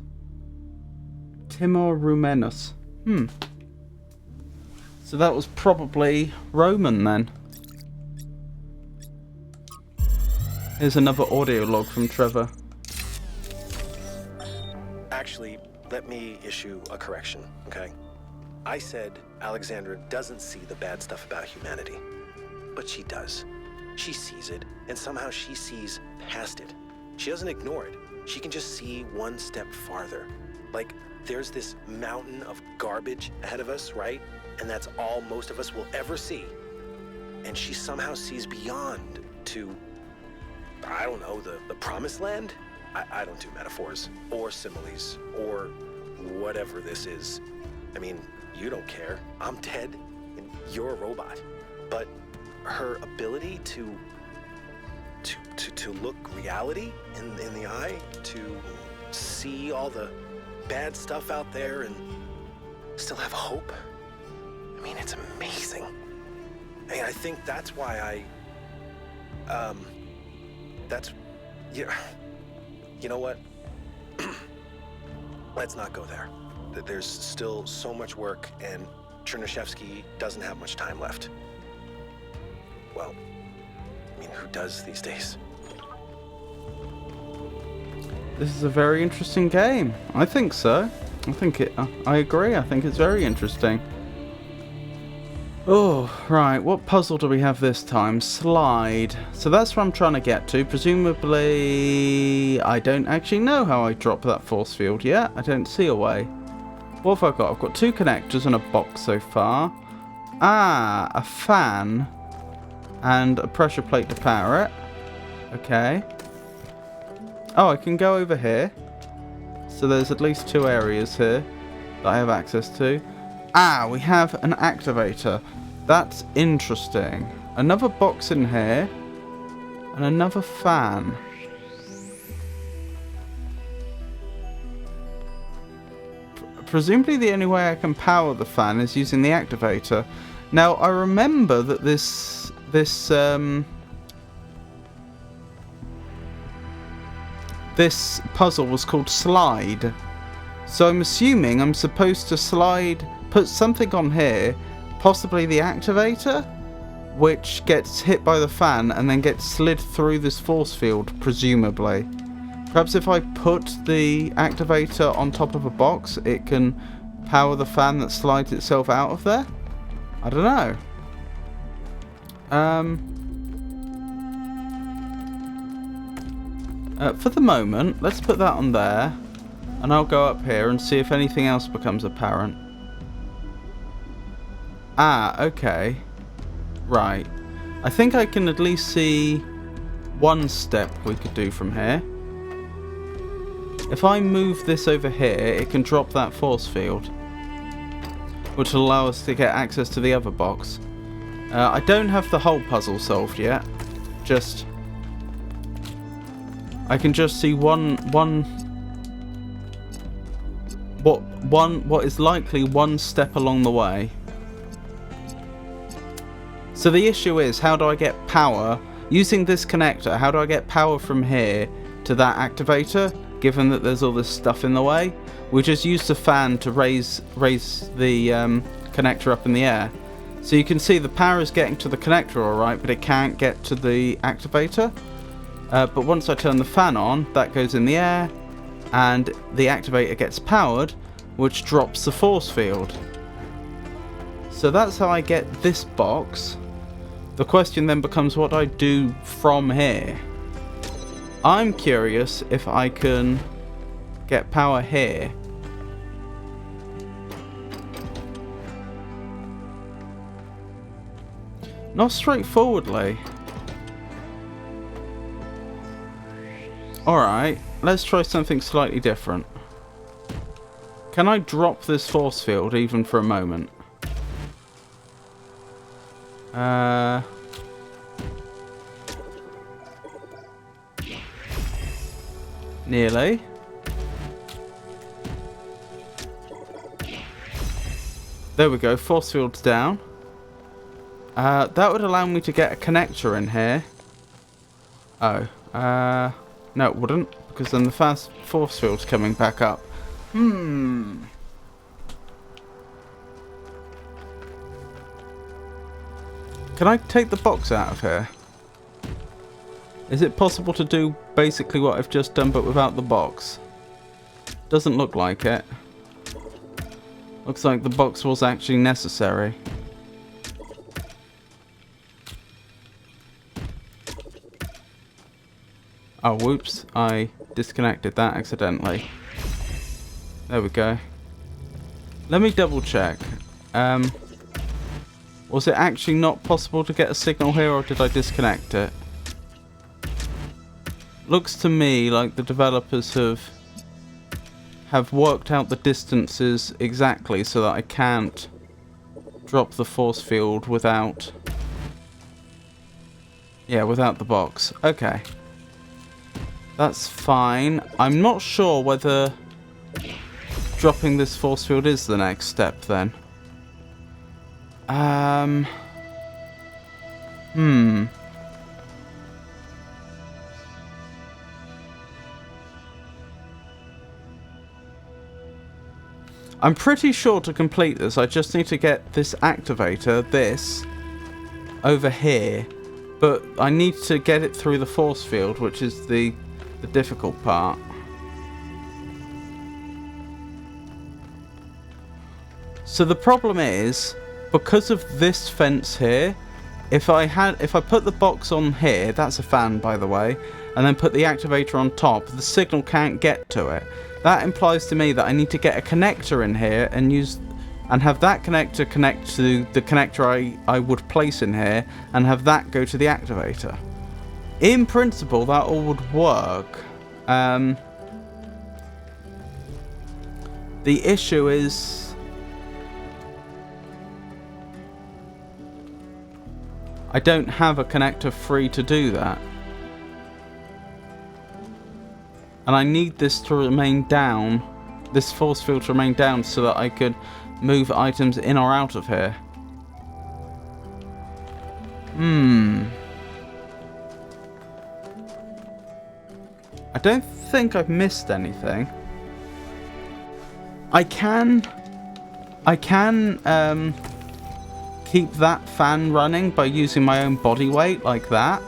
So that was probably Roman then. Here's another audio log from Trevor. Actually, let me issue a correction, okay? I said Alexandra doesn't see the bad stuff about humanity. But she does. She sees it, and somehow she sees past it. She doesn't ignore it. She can just see one step farther. Like, there's this mountain of garbage ahead of us, right? And that's all most of us will ever see. And she somehow sees beyond to, I don't know, the promised land? I don't do metaphors, or similes, or whatever this is. I mean, you don't care. I'm dead, and you're a robot. But her ability to look reality in the eye, to see all the bad stuff out there and still have hope. I mean, it's amazing. I mean, I think that's why you know what? Let's not go there. There's still so much work, and Chernyshevsky doesn't have much time left. Well, I mean, who does these days? This is a very interesting game. I think so. I agree. I think it's very interesting. Oh, right. What puzzle do we have this time? Slide. So that's where I'm trying to get to. Presumably, I don't actually know how I drop that force field yet. I don't see a way. What have I got? I've got 2 connectors and a box so far. Ah, a fan. And a pressure plate to power it. Okay. Oh, I can go over here. So there's at least 2 areas here that I have access to. Ah, we have an activator. That's interesting. Another box in here. And another fan. Presumably the only way I can power the fan is using the activator. Now, I remember that this puzzle was called Slide. So I'm assuming I'm supposed to put something on here, possibly the activator, which gets hit by the fan and then gets slid through this force field, presumably. Perhaps if I put the activator on top of a box, it can power the fan that slides itself out of there? I don't know. For the moment, let's put that on there, and I'll go up here and see if anything else becomes apparent. Ah, okay. Right. I think I can at least see one step we could do from here. If I move this over here, it can drop that force field, which will allow us to get access to the other box. I don't have the whole puzzle solved yet. I can just see what is likely one step along the way. So the issue is, how do I get power using this connector? How do I get power from here to that activator, given that there's all this stuff in the way? We just use the fan to raise the connector up in the air. So you can see the power is getting to the connector alright, but it can't get to the activator. But once I turn the fan on, that goes in the air, and the activator gets powered, which drops the force field. So that's how I get this box. The question then becomes what I do from here. I'm curious if I can get power here. Not straightforwardly. Alright, let's try something slightly different. Can I drop this force field even for a moment? Nearly. There we go, force field's down. That would allow me to get a connector in here. Oh, no it wouldn't, because then the force field's coming back up. Can I take the box out of here? Is it possible to do basically what I've just done but without the box? Doesn't look like it. Looks like the box was actually necessary. Oh, whoops. I disconnected that accidentally. There we go. Let me double check. Was it actually not possible to get a signal here, or did I disconnect it? Looks to me like the developers have worked out the distances exactly so that I can't drop the force field without... yeah, without the box. Okay. That's fine. I'm not sure whether dropping this force field is the next step then. I'm pretty sure to complete this, I just need to get this activator, this, over here. But I need to get it through the force field, which is the difficult part. So the problem is, because of this fence here, if I put the box on here, that's a fan by the way, and then put the activator on top, the signal can't get to it. That implies to me that I need to get a connector in here and have that connector connect to the connector I would place in here, and have that go to the activator. In principle, that all would work. The issue is... I don't have a connector free to do that. And I need this to remain down, this force field to remain down, so that I could move items in or out of here. I don't think I've missed anything. I can keep that fan running by using my own body weight like that.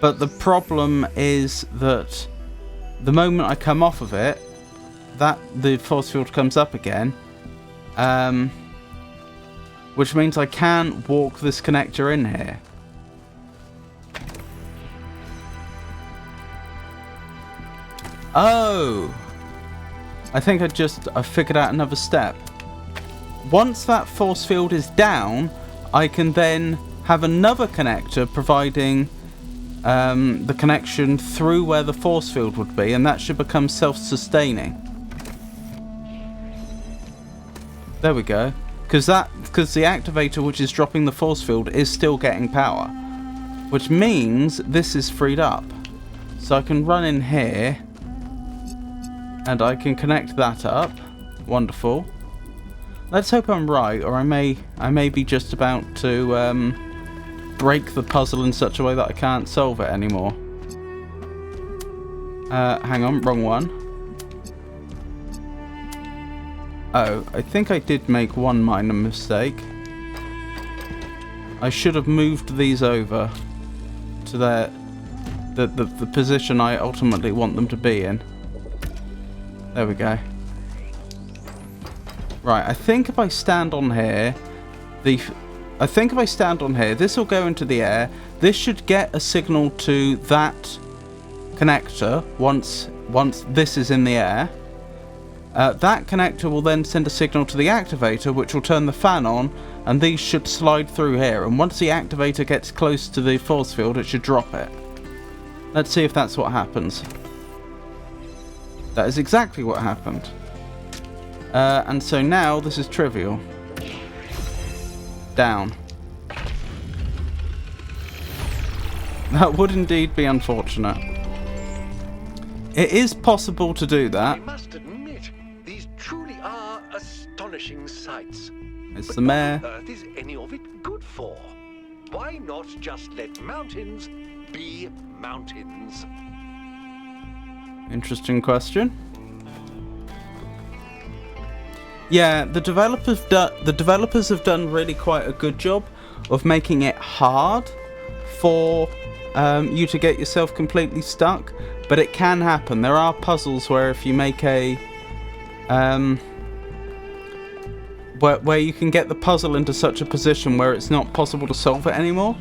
But the problem is that the moment I come off of it, the force field comes up again. Which means I can't walk this connector in here. Oh! I think I figured out another step. Once that force field is down, I can then have another connector providing the connection through where the force field would be, and that should become self-sustaining. There we go. Because the activator, which is dropping the force field, is still getting power. Which means this is freed up. So I can run in here, and I can connect that up. Wonderful. Let's hope I'm right, or I may be just about to break the puzzle in such a way that I can't solve it anymore. Hang on, wrong one. Oh, I think I did make one minor mistake. I should have moved these over to the position I ultimately want them to be in. There we go. Right, I think if I stand on here, this will go into the air. This should get a signal to that connector once this is in the air. That connector will then send a signal to the activator, which will turn the fan on, and these should slide through here. And once the activator gets close to the force field, it should drop it. Let's see if that's what happens. That is exactly what happened. And so now this is trivial. Down. That would indeed be unfortunate. It is possible to do I that. must admit, these truly are astonishing sights. It's But the what mayor. on earth is any of it good for? Why not just let mountains be mountains? Interesting question. Yeah, the developers have done really quite a good job of making it hard for you to get yourself completely stuck, but it can happen. There are puzzles where if you make a where you can get the puzzle into such a position where it's not possible to solve it anymore,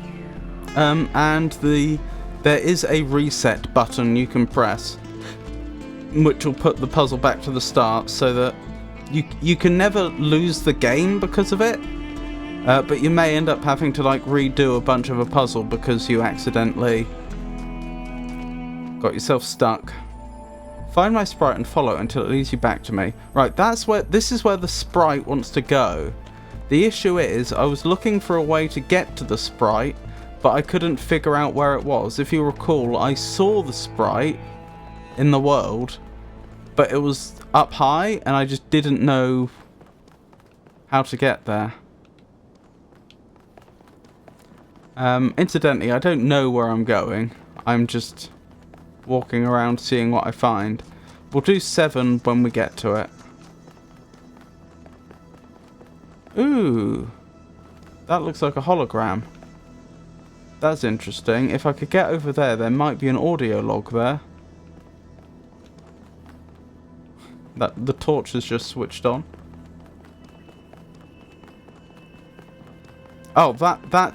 and there is a reset button you can press, which will put the puzzle back to the start, so that you can never lose the game because of it, but you may end up having to like redo a bunch of a puzzle because you accidentally got yourself stuck. Find my sprite and follow it until it leads you back to me. Right, this is where the sprite wants to go. The issue is I was looking for a way to get to the sprite, but I couldn't figure out where it was. If you recall, I saw the sprite in the world, but it was up high and I just didn't know how to get there. Incidentally, I don't know where I'm going. I'm just walking around seeing what I find. We'll do 7 when we get to it. Ooh, that looks like a hologram. That's interesting. If I could get over there, there might be an audio log there. That the torch has just switched on. Oh,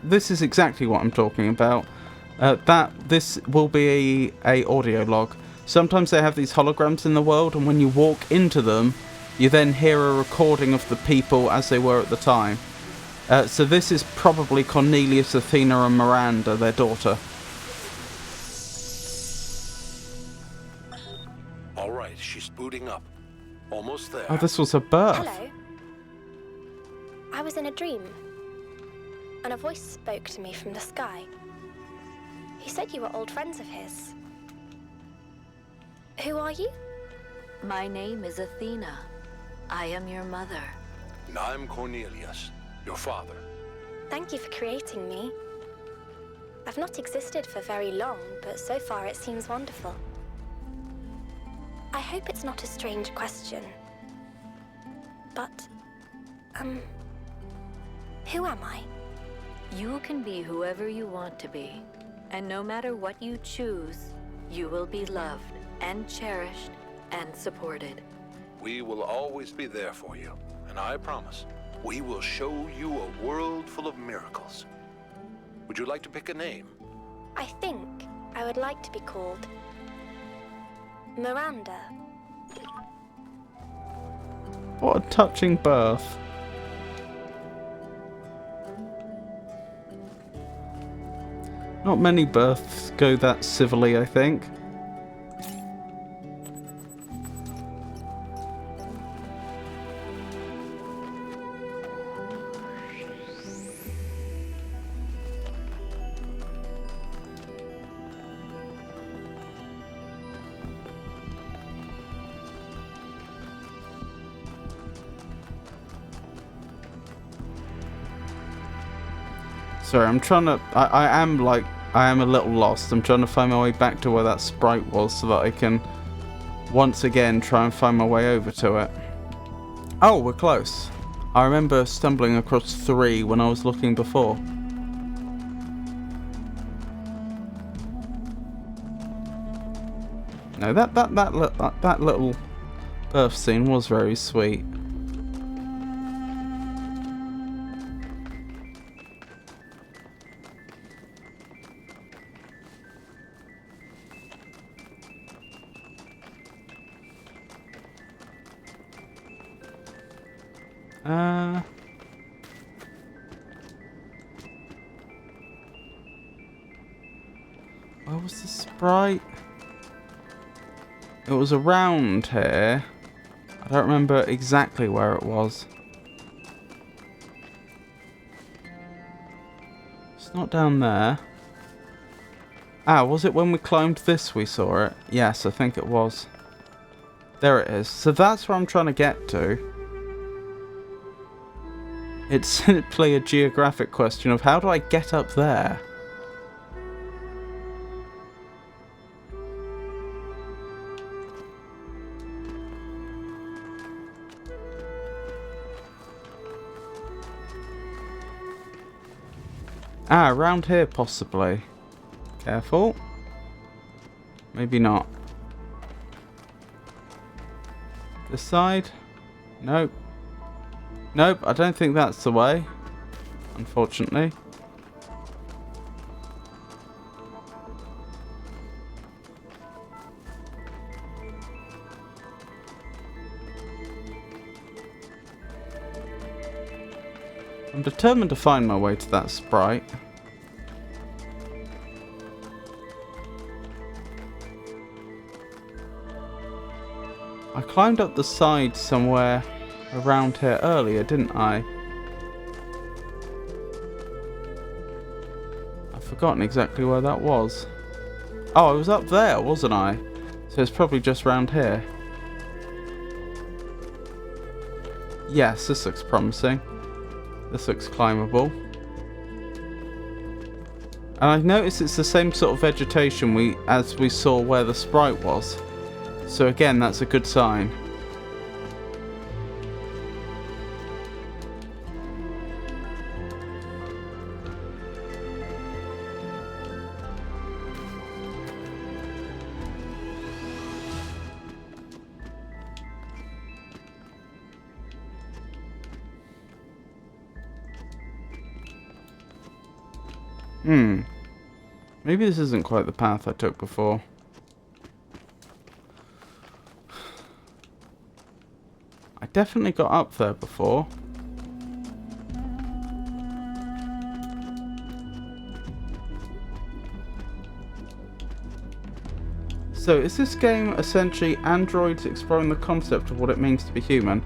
this is exactly what I'm talking about. This will be a audio log. Sometimes they have these holograms in the world, and when you walk into them, you then hear a recording of the people as they were at the time. So this is probably Cornelius, Athena, and Miranda, their daughter. All right, she's booting up. Almost there. Oh, this was her birth. Hello. I was in a dream, and a voice spoke to me from the sky. He said you were old friends of his. Who are you? My name is Athena. I am your mother. And I'm Cornelius, your father. Thank you for creating me. I've not existed for very long, but so far it seems wonderful. I hope it's not a strange question, but, who am I? You can be whoever you want to be. And no matter what you choose, you will be loved and cherished and supported. We will always be there for you, and I promise, we will show you a world full of miracles. Would you like to pick a name? I think I would like to be called Miranda. What a touching birth. Not many births go that civilly, I think. Sorry, I'm trying to... I am a little lost. I'm trying to find my way back to where that sprite was so that I can once again try and find my way over to it. Oh, we're close. I remember stumbling across 3 when I was looking before. No, that little birth scene was very sweet. Where was the sprite? It was around here. I don't remember exactly where it was. It's not down there. Ah, was it when we climbed this we saw it? Yes, I think it was. There it is. So that's where I'm trying to get to. It's simply a geographic question of how do I get up there? Ah, around here possibly. Careful. Maybe not. This side? Nope. Nope, I don't think that's the way. Unfortunately. I'm determined to find my way to that sprite. I climbed up the side somewhere around here earlier, didn't I? I've forgotten exactly where that was. Oh, I was up there, wasn't I? So it's probably just round here. Yes, this looks promising. This looks climbable. And I've noticed it's the same sort of vegetation as we saw where the sprite was. So again, that's a good sign. Maybe this isn't quite the path I took before. I definitely got up there before. So, is this game essentially androids exploring the concept of what it means to be human?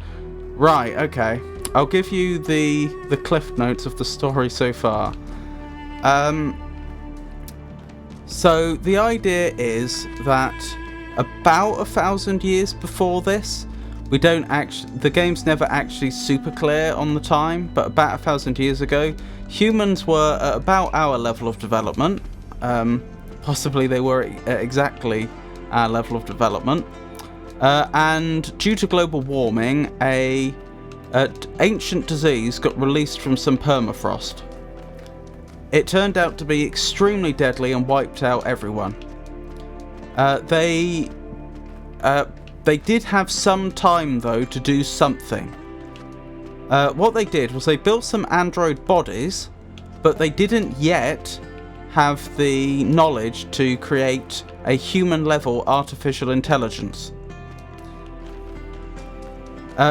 Right, okay. I'll give you the cliff notes of the story so far. So the idea is that about 1,000 years before this, the game's never actually super clear on the time, but about 1,000 years ago, humans were at about our level of development. Possibly they were at exactly our level of development. And due to global warming, an ancient disease got released from some permafrost. It turned out to be extremely deadly and wiped out everyone. They did have some time, though, to do something. What they did was they built some android bodies, but they didn't yet have the knowledge to create a human-level artificial intelligence.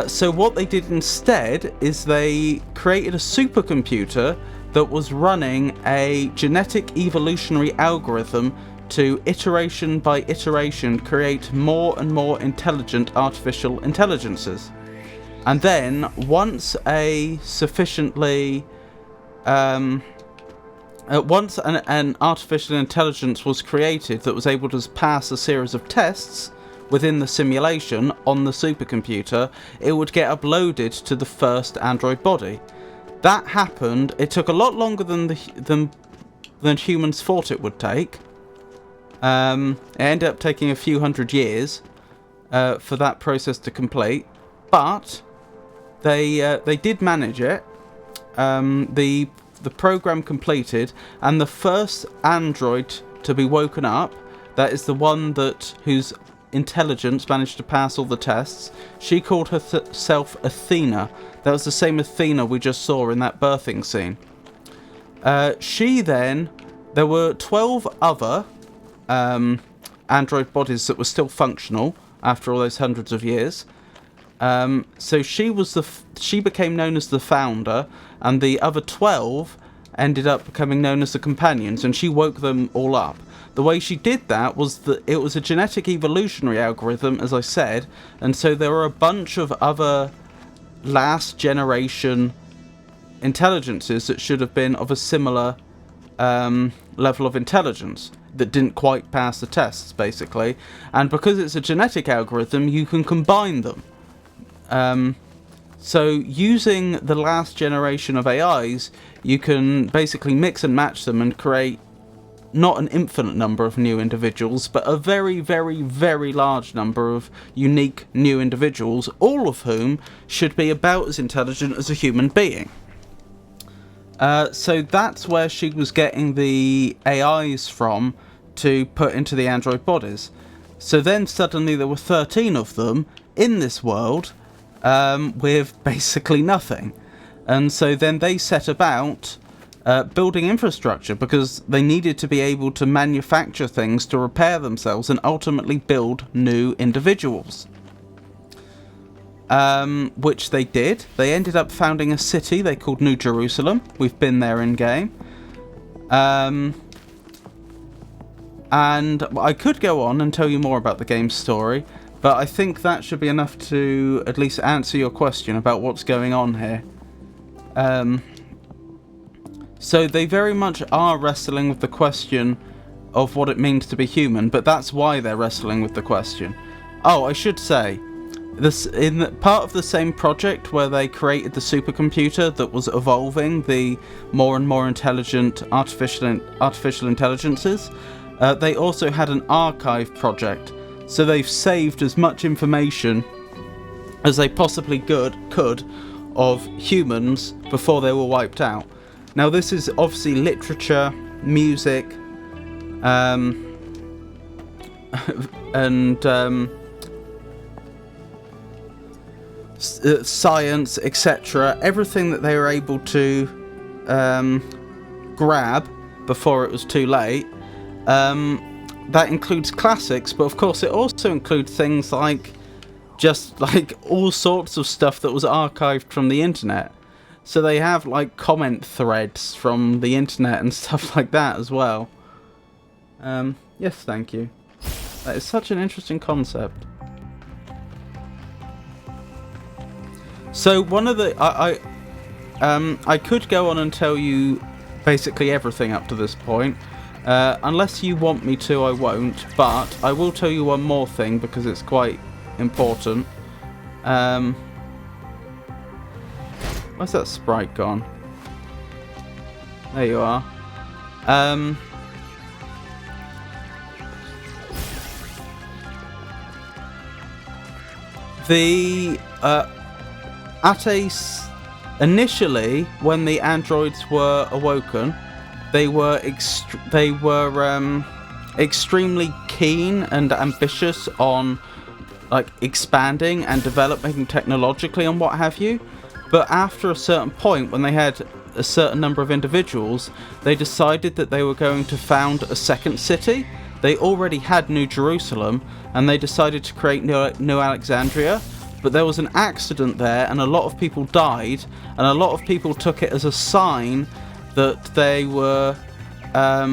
So what they did instead is they created a supercomputer that was running a genetic evolutionary algorithm to iteration by iteration create more and more intelligent artificial intelligences. And then once a sufficiently once an artificial intelligence was created that was able to pass a series of tests within the simulation on the supercomputer, it would get uploaded to the first android body. That happened. It took a lot longer than humans thought it would take. It ended up taking a few hundred years for that process to complete, but they did manage it. The program completed, and the first android to be woken up, that is the one whose intelligence managed to pass all the tests. She called herself Athena. That was the same Athena we just saw in that birthing scene. There were 12 other android bodies that were still functional after all those hundreds of years. So she became known as the founder, and the other 12 ended up becoming known as the companions, and she woke them all up. The way she did that was that it was a genetic evolutionary algorithm, as I said, and so there were a bunch of other last generation intelligences that should have been of a similar level of intelligence. that didn't quite pass the tests, basically. And because it's a genetic algorithm, you can combine them. So using the last generation of AIs, you can basically mix and match them and create not an infinite number of new individuals, but a very, very, very large number of unique new individuals, all of whom should be about as intelligent as a human being. So that's where she was getting the AIs from to put into the android bodies. So then suddenly there were 13 of them in this world, with basically nothing. And so then they set about building infrastructure, because they needed to be able to manufacture things to repair themselves and ultimately build new individuals. Which they did. They ended up founding a city they called New Jerusalem. We've been there in game. And I could go on and tell you more about the game's story, but I think that should be enough to at least answer your question about what's going on here. So they very much are wrestling with the question of what it means to be human, but that's why they're wrestling with the question. Oh, I should say, this part of the same project where they created the supercomputer that was evolving the more and more intelligent artificial intelligences, they also had an archive project. So they've saved as much information as they possibly could of humans before they were wiped out. Now this is obviously literature, music, and science, etc. Everything that they were able to grab before it was too late. That includes classics, but of course it also includes things like just like all sorts of stuff that was archived from the internet. So they have like comment threads from the internet and stuff like that as well. Yes, thank you. That is such an interesting concept. So one of the I could go on and tell you basically everything up to this point. Unless you want me to, I won't, but I will tell you one more thing because it's quite important. Where's that sprite gone? There you are. Initially, when the androids were awoken, they were extremely keen and ambitious on like expanding and developing technologically and what have you. But after a certain point, when they had a certain number of individuals, they decided that they were going to found a second city. They already had New Jerusalem, and they decided to create New Alexandria. But there was an accident there, and a lot of people died, and a lot of people took it as a sign that they were a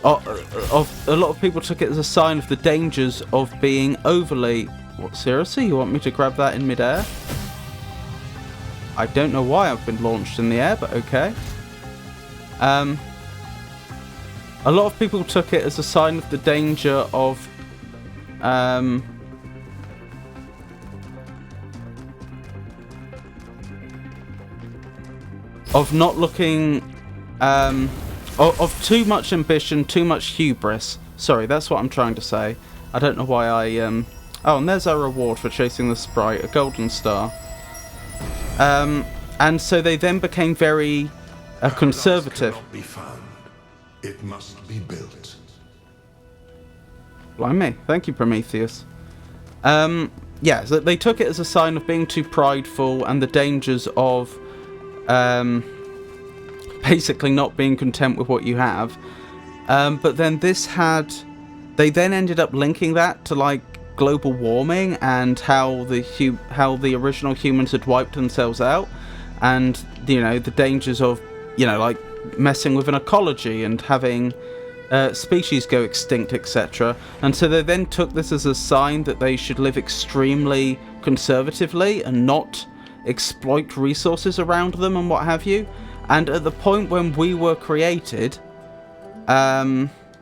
lot of people took it as a sign of the dangers of being overly... What, seriously? You want me to grab that in midair? I don't know why I've been launched in the air, but okay. A lot of people took it as a sign of the danger of not looking of too much ambition, too much hubris. Sorry, that's what I'm trying to say. I don't know why I oh, and there's our reward for chasing the sprite, a golden star. And so they then became very conservative. Cannot be found. It must be built. Blimey, thank you, Prometheus. Yeah, so they took it as a sign of being too prideful and the dangers of basically not being content with what you have. But then they then ended up linking that to like global warming and how the original humans had wiped themselves out, and you know the dangers of like messing with an ecology and having species go extinct, etc. And so they then took this as a sign that they should live extremely conservatively and not exploit resources around them and what have you. And at the point when we were created,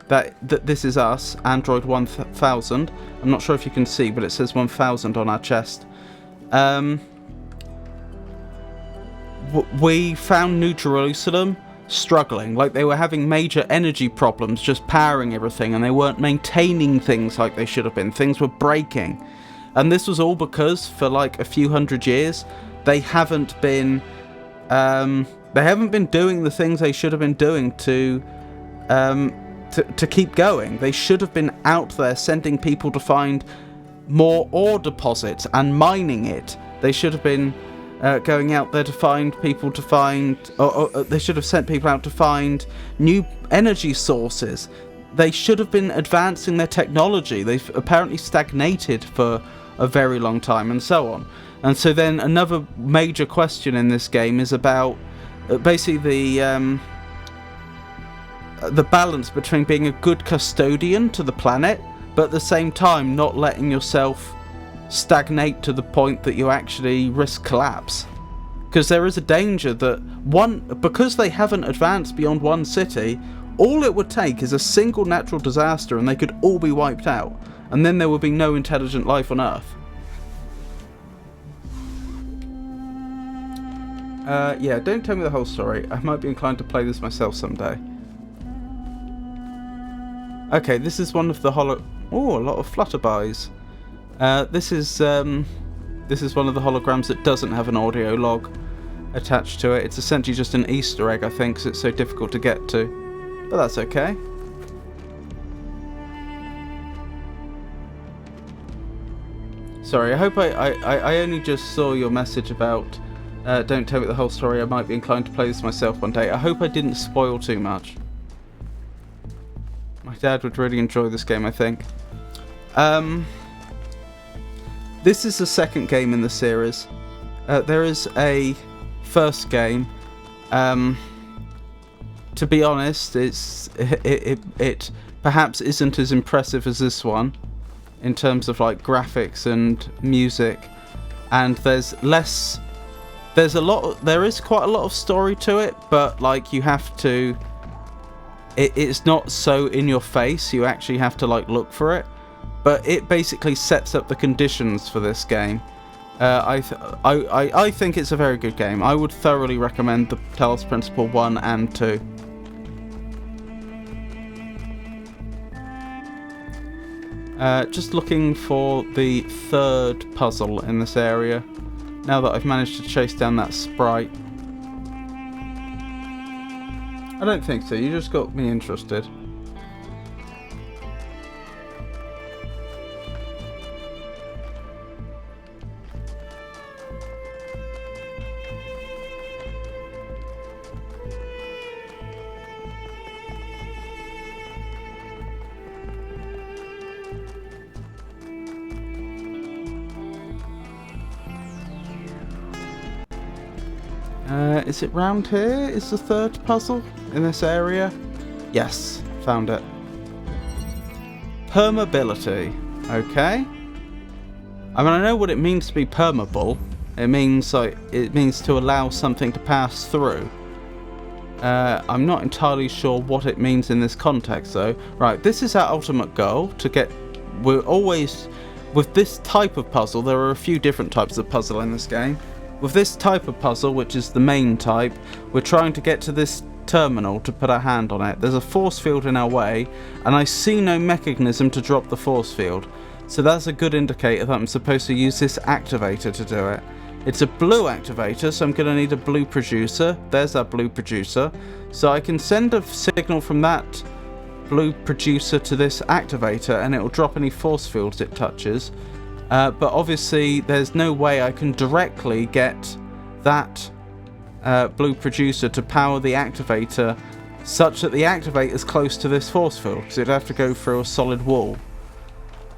that this is us, Android 1000. I'm not sure if you can see, but it says 1000 on our chest. We found New Jerusalem struggling, like they were having major energy problems just powering everything, and they weren't maintaining things like they should have been. Things were breaking, and this was all because for like a few hundred years they haven't been doing the things they should have been doing to keep going. They should have been out there sending people to find more ore deposits and mining it. They should have been going out there to find people to find, or they should have sent people out to find new energy sources. They should have been advancing their technology. They've apparently stagnated for a very long time, and so on. And so then another major question in this game is about basically the balance between being a good custodian to the planet, but at the same time not letting yourself stagnate to the point that you actually risk collapse. Because there is a danger that because they haven't advanced beyond one city, all it would take is a single natural disaster and they could all be wiped out, and then there would be no intelligent life on Earth. Yeah, don't tell me the whole story. I might be inclined to play this myself someday. Okay, this is one of the Oh, a lot of flutterbys. This is one of the holograms that doesn't have an audio log attached to it. It's essentially just an Easter egg, I think, because it's so difficult to get to. But that's okay. Sorry, I hope I only just saw your message about don't tell me the whole story. I might be inclined to play this myself one day. I hope I didn't spoil too much. My dad would really enjoy this game, I think. This is the second game in the series. There is a first game. To be honest, it perhaps isn't as impressive as this one in terms of like graphics and music, and there is quite a lot of story to it, but like you have to. It's not so in your face. You actually have to like look for it. But it basically sets up the conditions for this game. I think it's a very good game. I would thoroughly recommend the Talos Principle 1 and 2. Just looking for the third puzzle in this area. Now that I've managed to chase down that sprite. I don't think so. You just got me interested. Is it round here? Is the third puzzle in this area? Yes, found it. Permeability. Okay. I mean, I know what it means to be permeable. It means to allow something to pass through. I'm not entirely sure what it means in this context, though. Right, this is our ultimate goal. We're always with this type of puzzle. There are a few different types of puzzle in this game. With this type of puzzle, which is the main type, we're trying to get to this terminal to put our hand on it. There's a force field in our way, and I see no mechanism to drop the force field. So that's a good indicator that I'm supposed to use this activator to do it. It's a blue activator, so I'm going to need a blue producer. There's our blue producer. So I can send a signal from that blue producer to this activator, and it will drop any force fields it touches. But obviously there's no way I can directly get that blue producer to power the activator such that the activator is close to this force field, because it'd have to go through a solid wall.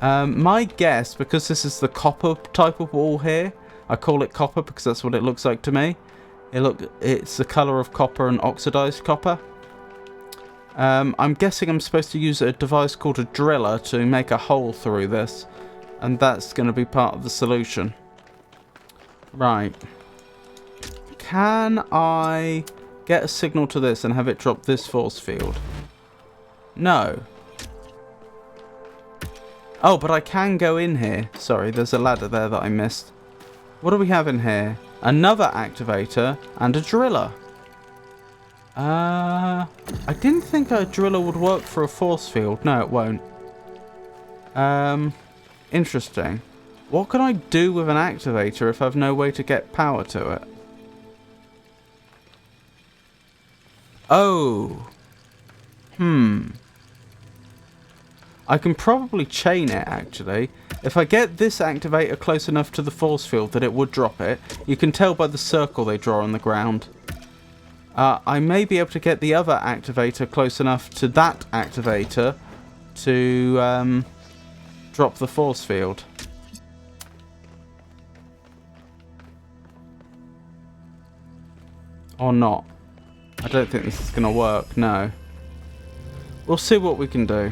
My guess, because this is the copper type of wall here, I call it copper because that's what it looks like to me. It's the colour of copper and oxidized copper. I'm guessing I'm supposed to use a device called a driller to make a hole through this. And that's going to be part of the solution. Right. Can I get a signal to this and have it drop this force field? No. Oh, but I can go in here. Sorry, there's a ladder there that I missed. What do we have in here? Another activator and a driller. I didn't think a driller would work for a force field. No, it won't. Interesting. What can I do with an activator if I've no way to get power to it? Oh. I can probably chain it, actually. If I get this activator close enough to the force field that it would drop it, you can tell by the circle they draw on the ground. I may be able to get the other activator close enough to that activator to drop the force field. Or not. I don't think this is going to work, no. We'll see what we can do.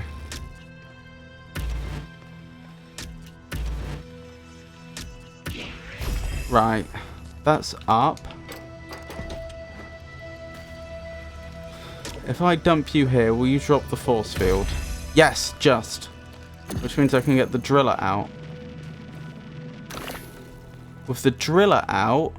Right, that's up. If I dump you here, will you drop the force field? Yes, just. Which means I can get the driller out. With the driller out,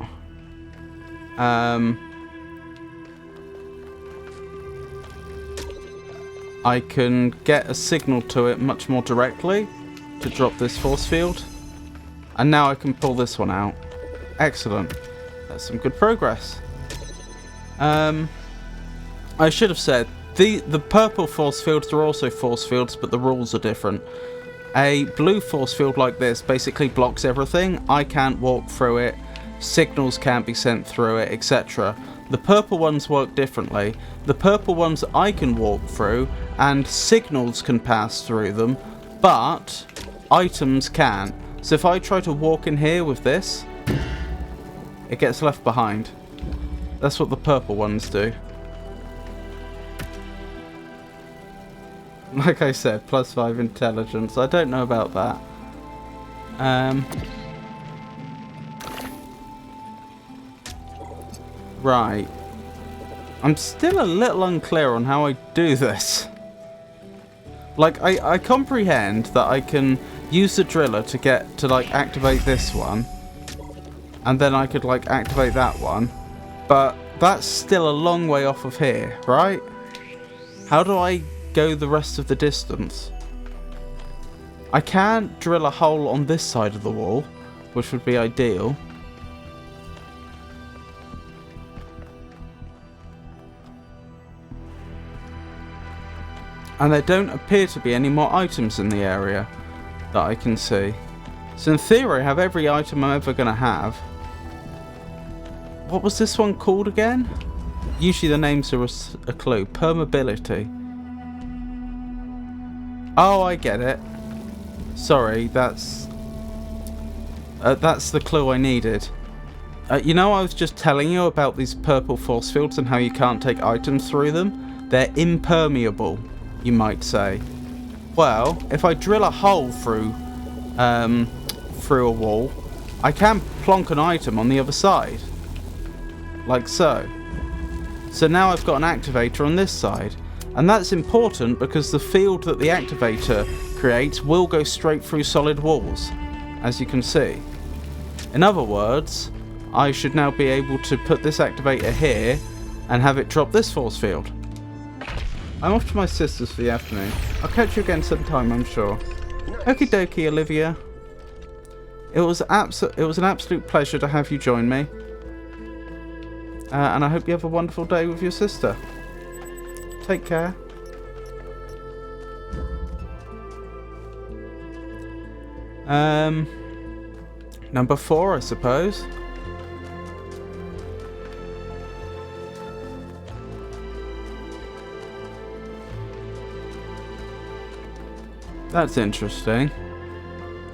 I can get a signal to it much more directly to drop this force field. And now I can pull this one out. Excellent. That's some good progress. I should have said, the purple force fields are also force fields, but the rules are different. A blue force field like this basically blocks everything. I can't walk through it, signals can't be sent through it, etc. The purple ones work differently. The purple ones I can walk through, and signals can pass through them, but items can't. So if I try to walk in here with this, it gets left behind. That's what the purple ones do. Like I said, +5 intelligence. I don't know about that. Right. I'm still a little unclear on how I do this. Like, I comprehend that I can use the driller to get to, like, activate this one. And then I could, like, activate that one. But that's still a long way off of here, right? How do I go the rest of the distance? I can drill a hole on this side of the wall, which would be ideal. And there don't appear to be any more items in the area that I can see. So in theory I have every item I'm ever going to have. What was this one called again? Usually the names are a clue. Permeability. Oh, I get it. Sorry, that's the clue I needed. You know, I was just telling you about these purple force fields and how you can't take items through them? They're impermeable, you might say. Well, if I drill a hole through a wall, I can plonk an item on the other side. Like so. So now I've got an activator on this side. And that's important because the field that the activator creates will go straight through solid walls, as you can see. In other words, I should now be able to put this activator here and have it drop this force field. I'm off to my sister's for the afternoon. I'll catch you again sometime, I'm sure. Okie dokie, Olivia. It was an absolute pleasure to have you join me. And I hope you have a wonderful day with your sister. Take care. Number 4, I suppose. That's interesting.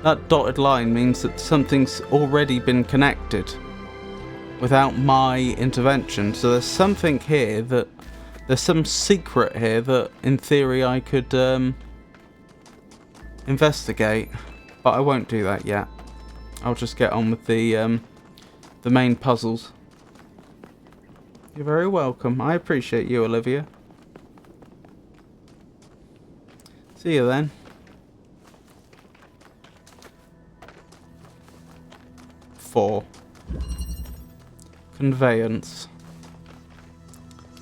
That dotted line means that something's already been connected without my intervention. So there's something here that... There's some secret here that, in theory, I could investigate. But I won't do that yet. I'll just get on with the main puzzles. You're very welcome. I appreciate you, Olivia. See you then. 4. Conveyance.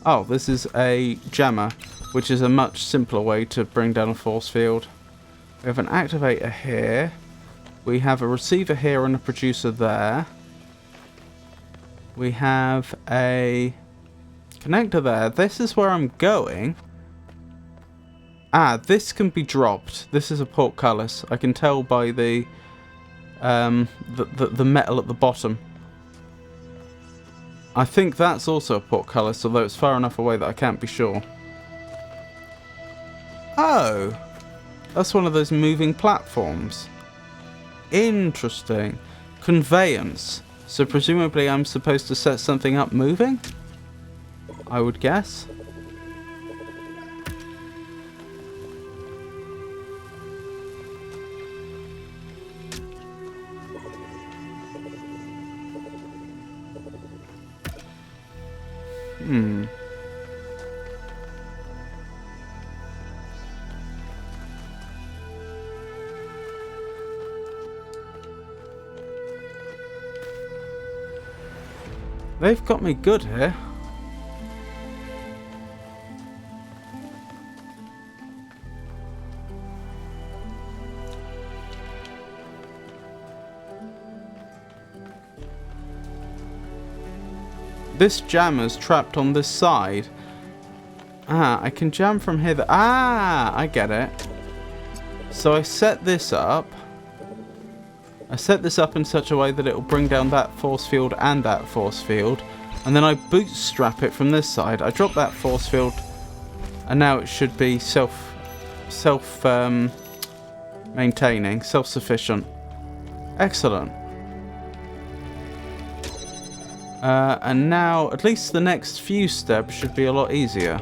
Oh, this is a jammer, which is a much simpler way to bring down a force field. We have an activator here. We have a receiver here and a producer there. We have a connector there. This is where I'm going. Ah, this can be dropped. This is a portcullis. I can tell by the metal at the bottom. I think that's also a portcullis, although it's far enough away that I can't be sure. Oh, that's one of those moving platforms. Interesting. Conveyance. So presumably I'm supposed to set something up moving? I would guess. They've got me good here. This jammer's trapped on this side. Ah, I can jam from here. I get it. So I set this up. I set this up in such a way that it will bring down that force field and that force field. And then I bootstrap it from this side. I drop that force field. And now it should be maintaining, self-sufficient. Excellent. And now, at least the next few steps should be a lot easier.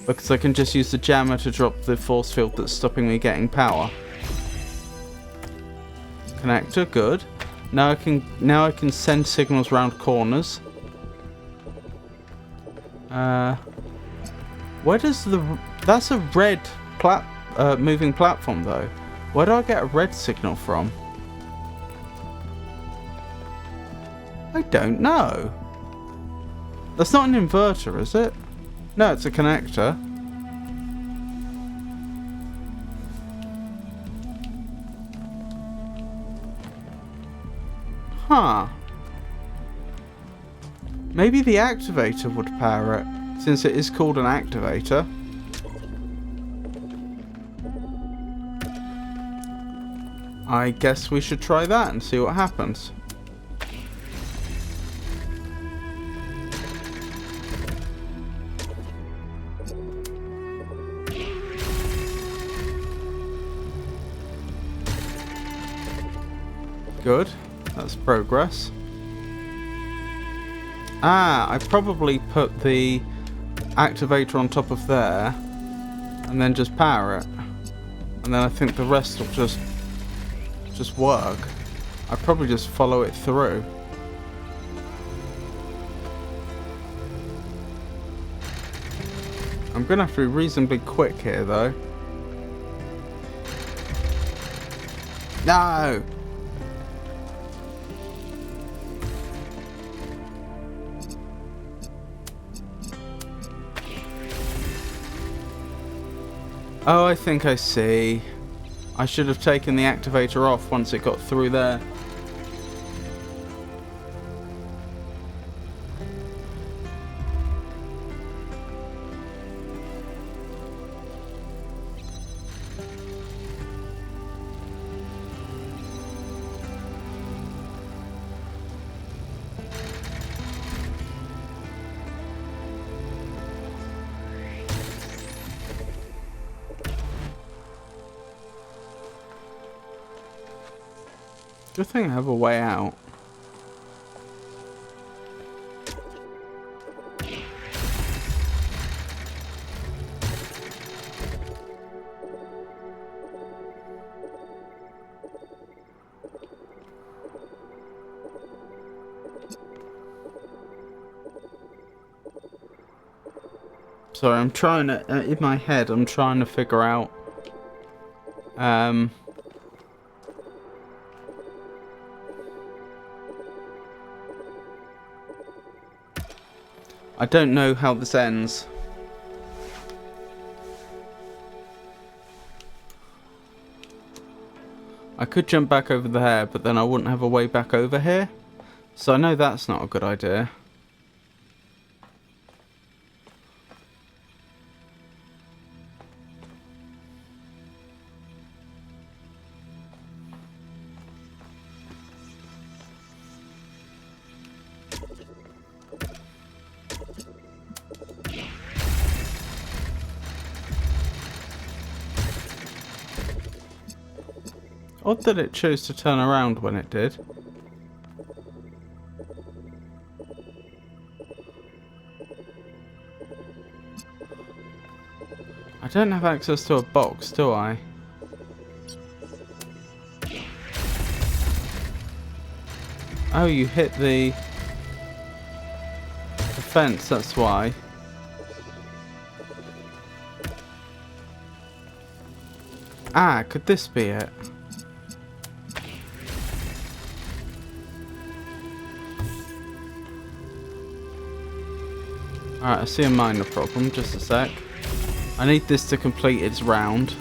Because I can just use the jammer to drop the force field that's stopping me getting power. Connector, good. Now I can send signals round corners. Where does that's a red moving platform though. Where do I get a red signal from? I don't know. That's not an inverter, is it? No, it's a connector. Huh. Maybe the activator would power it, since it is called an activator. I guess we should try that and see what happens. Good, that's progress. Ah, I probably put the activator on top of there and then just power it. And then I think the rest will just work. I probably just follow it through. I'm gonna have to be reasonably quick here though. No! Oh, I think I see. I should have taken the activator off once it got through there. Good thing I have a way out. Sorry, I'm trying to, in my head, I'm trying to figure out, I don't know how this ends. I could jump back over there, but then I wouldn't have a way back over here. So I know that's not a good idea. Odd that it chose to turn around when it did. I don't have access to a box, do I? Oh, you hit the fence, that's why. Ah, could this be it? Alright, I see a minor problem, just a sec. I need this to complete its round.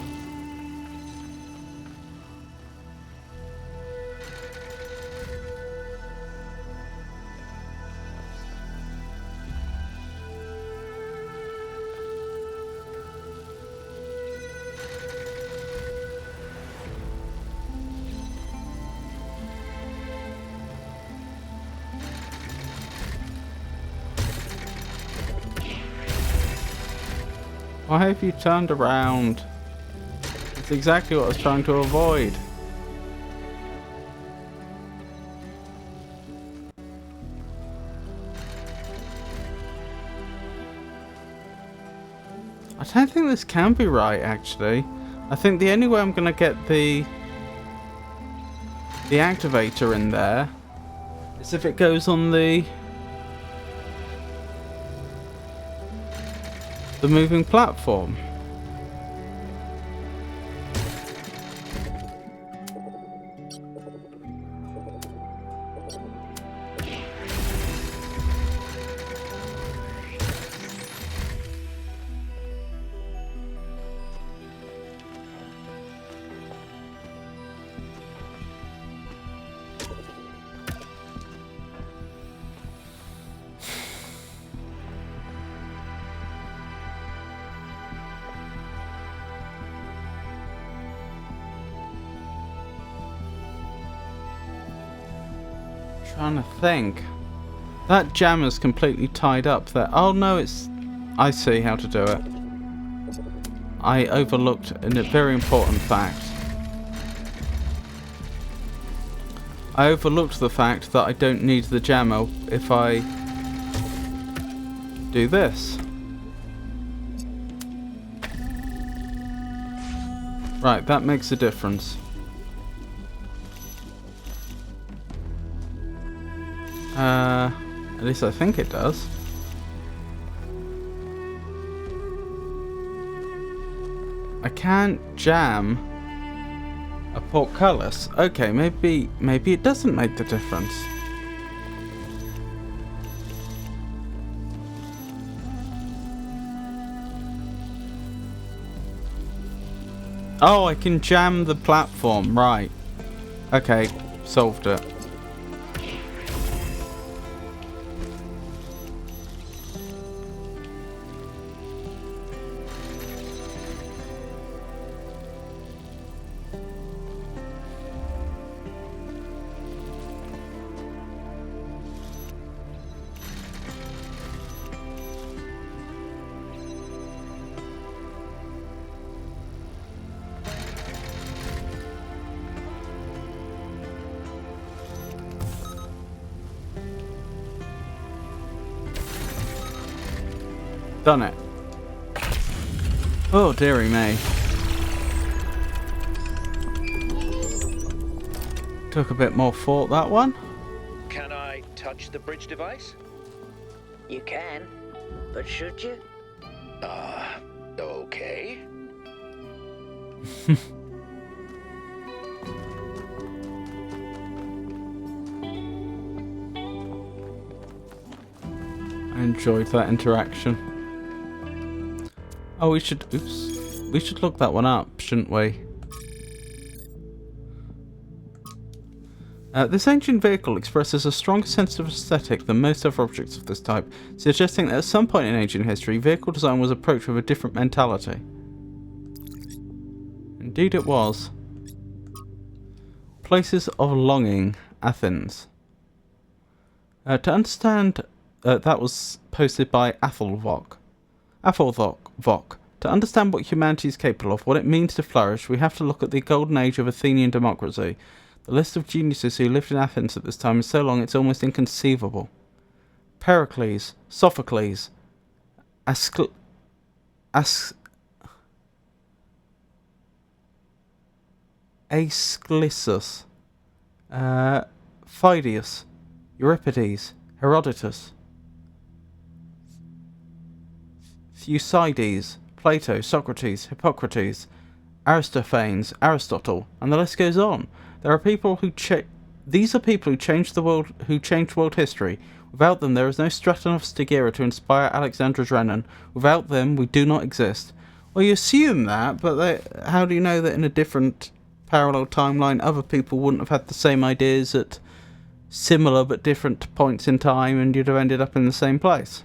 Why have you turned around? That's exactly what I was trying to avoid. I don't think this can be right, actually. I think the only way I'm going to get the activator in there is if it goes on the moving platform. Trying to think. That jammer's completely tied up there. Oh no, it's... I see how to do it. I overlooked a very important fact. I overlooked the fact that I don't need the jammer if I do this. Right, that makes a difference. At least I think it does. I can't jam a portcullis. Okay, maybe it doesn't make the difference. Oh, I can jam the platform, right. Okay, solved it. Done it. Oh, dearie me. Took a bit more thought, that one. Can I touch the bridge device? You can, but should you? Okay. And enjoyed that interaction. Oh, we should look that one up, shouldn't we? This ancient vehicle expresses a stronger sense of aesthetic than most other objects of this type, suggesting that at some point in ancient history, vehicle design was approached with a different mentality. Indeed it was. Places of longing, Athens. To understand, that was posted by Athelvok. To understand what humanity is capable of, what it means to flourish, we have to look at the golden age of Athenian democracy. The list of geniuses who lived in Athens at this time is so long it's almost inconceivable. Pericles, Sophocles, Aeschylus, Phidias, Euripides, Herodotus, Thucydides, Plato, Socrates, Hippocrates, Aristophanes, Aristotle, and the list goes on. There are people who these are people who changed world history. Without them, there is no Straton of Stagira to inspire Alexandra Drennan. Without them, we do not exist. Well, you assume that, but how do you know that in a different parallel timeline, other people wouldn't have had the same ideas at similar but different points in time, and you'd have ended up in the same place?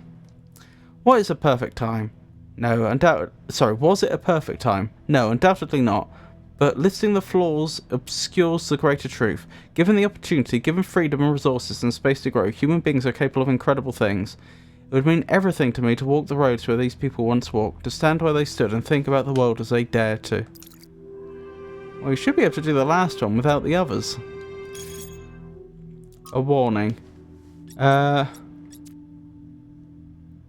What is a perfect time? No, was it a perfect time? No, undoubtedly not. But listing the flaws obscures the greater truth. Given the opportunity, given freedom and resources and space to grow, human beings are capable of incredible things. It would mean everything to me to walk the roads where these people once walked, to stand where they stood and think about the world as they dared to. Well, we should be able to do the last one without the others. A warning.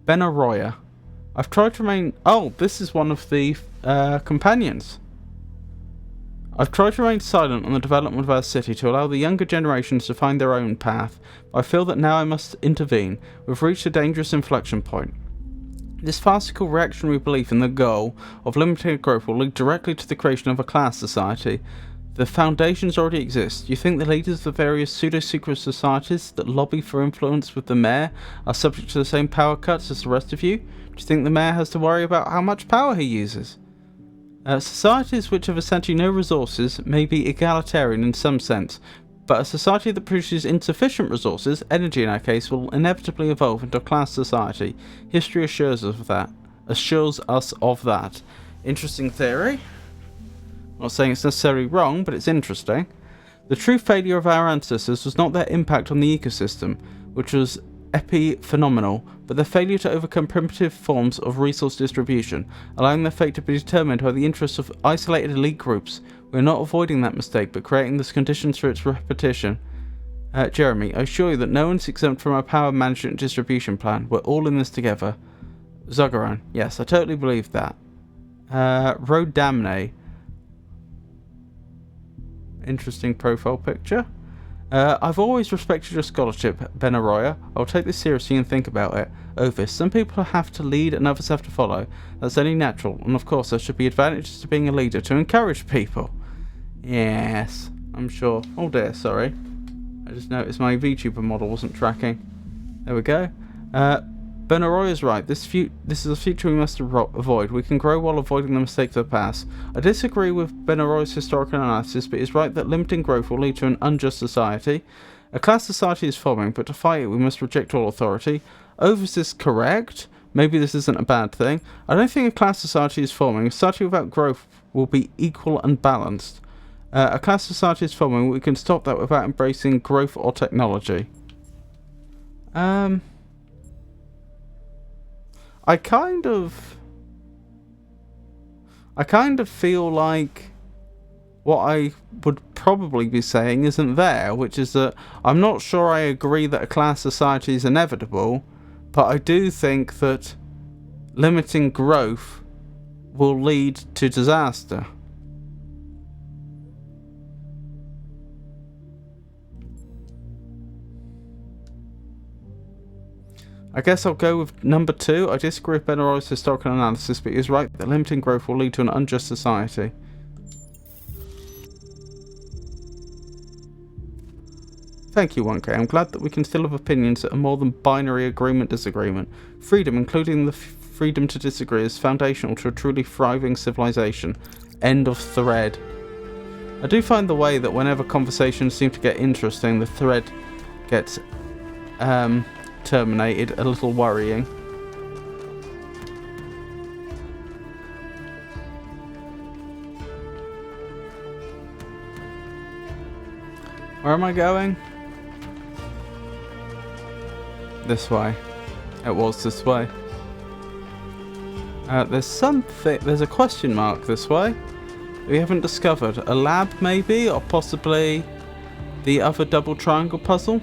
Benaroya. I've tried to remain... Oh, this is one of the companions. I've tried to remain silent on the development of our city to allow the younger generations to find their own path, but I feel that now I must intervene. We've reached a dangerous inflection point. This farcical reactionary belief in the goal of limiting growth will lead directly to the creation of a class society. The foundations already exist. Do you think the leaders of the various pseudo-secret societies that lobby for influence with the mayor are subject to the same power cuts as the rest of you? Do you think the mayor has to worry about how much power he uses? Societies which have essentially no resources may be egalitarian in some sense, but a society that produces insufficient resources, energy in our case, will inevitably evolve into a class society. History assures us of that. Interesting theory. I'm not saying it's necessarily wrong, but it's interesting. The true failure of our ancestors was not their impact on the ecosystem, which was epiphenomenal, but their failure to overcome primitive forms of resource distribution, allowing their fate to be determined by the interests of isolated elite groups. We are not avoiding that mistake, but creating the conditions for its repetition. Jeremy, I assure you that no one's exempt from our power management distribution plan. We're all in this together. Zogaran, yes, I totally believe that. Rodamne. Interesting profile picture. I've always respected your scholarship, Benaroya. I'll take this seriously and think about it. Ovis, some people have to lead and others have to follow. That's only natural, and of course there should be advantages to being a leader to encourage people. Yes, I'm sure. Oh dear, sorry. I just noticed my VTuber model wasn't tracking. There we go. Benaroya is right. This is a future we must avoid. We can grow while avoiding the mistakes of the past. I disagree with Benaroya's historical analysis, but he's right that limiting growth will lead to an unjust society. A class society is forming, but to fight it we must reject all authority. Ovis is correct. Maybe this isn't a bad thing. I don't think a class society is forming. A society without growth will be equal and balanced. A class society is forming. We can stop that without embracing growth or technology. I kind of feel like what I would probably be saying isn't there, which is that I'm not sure I agree that a class society is inevitable, but I do think that limiting growth will lead to disaster. I guess I'll go with number 2. I disagree with Benaroya's historical analysis, but he is right that limiting growth will lead to an unjust society. Thank you, 1K. I'm glad that we can still have opinions that are more than binary agreement-disagreement. Freedom, including the freedom to disagree, is foundational to a truly thriving civilization. End of thread. I do find the way that whenever conversations seem to get interesting, the thread gets terminated a little worrying. Where am I going? This way. It was this way. There's something. There's a question mark this way. We haven't discovered. A lab, maybe, or possibly the other double triangle puzzle.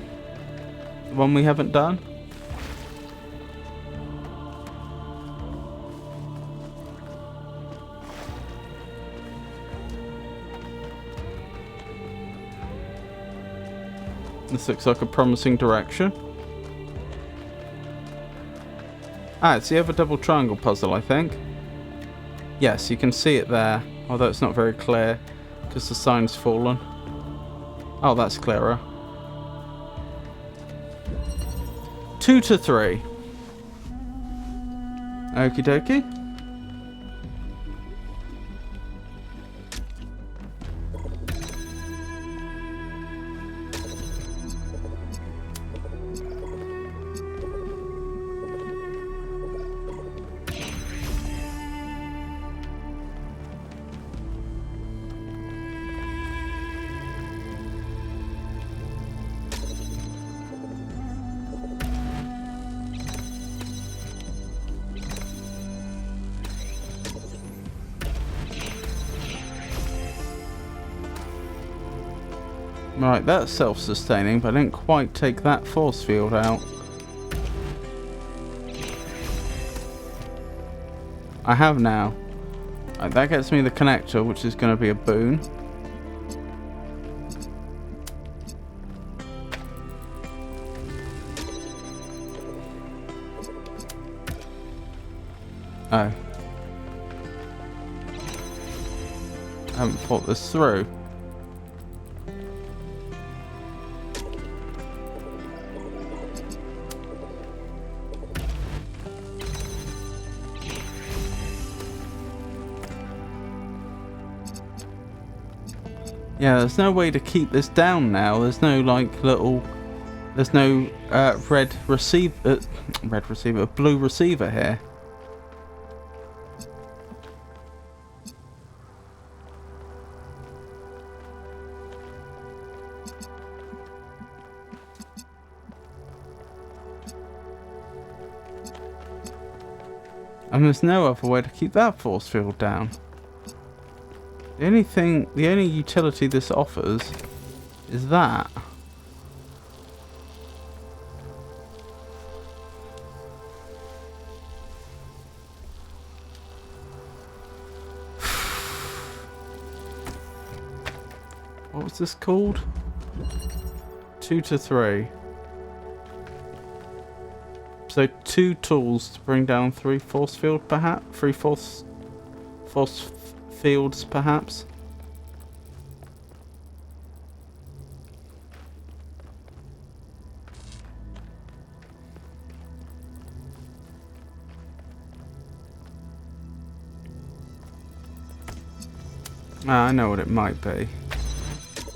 The one we haven't done. This looks like a promising direction. Ah, it's the other double triangle puzzle, I think. Yes, you can see it there, although it's not very clear because the sign's fallen. Oh, that's clearer. 2 to 3. Okie dokie. Right, that's self-sustaining, but I didn't quite take that force field out. I have now. Right, that gets me the connector, which is going to be a boon. Oh. I haven't thought this through. Yeah, there's no way to keep this down now. There's no like little, there's no blue receiver here. And there's no other way to keep that force field down. The only utility this offers is that. What was this called? 2 to 3. So 2 tools to bring down 3 force field, perhaps 3 force fields, perhaps. I know what it might be.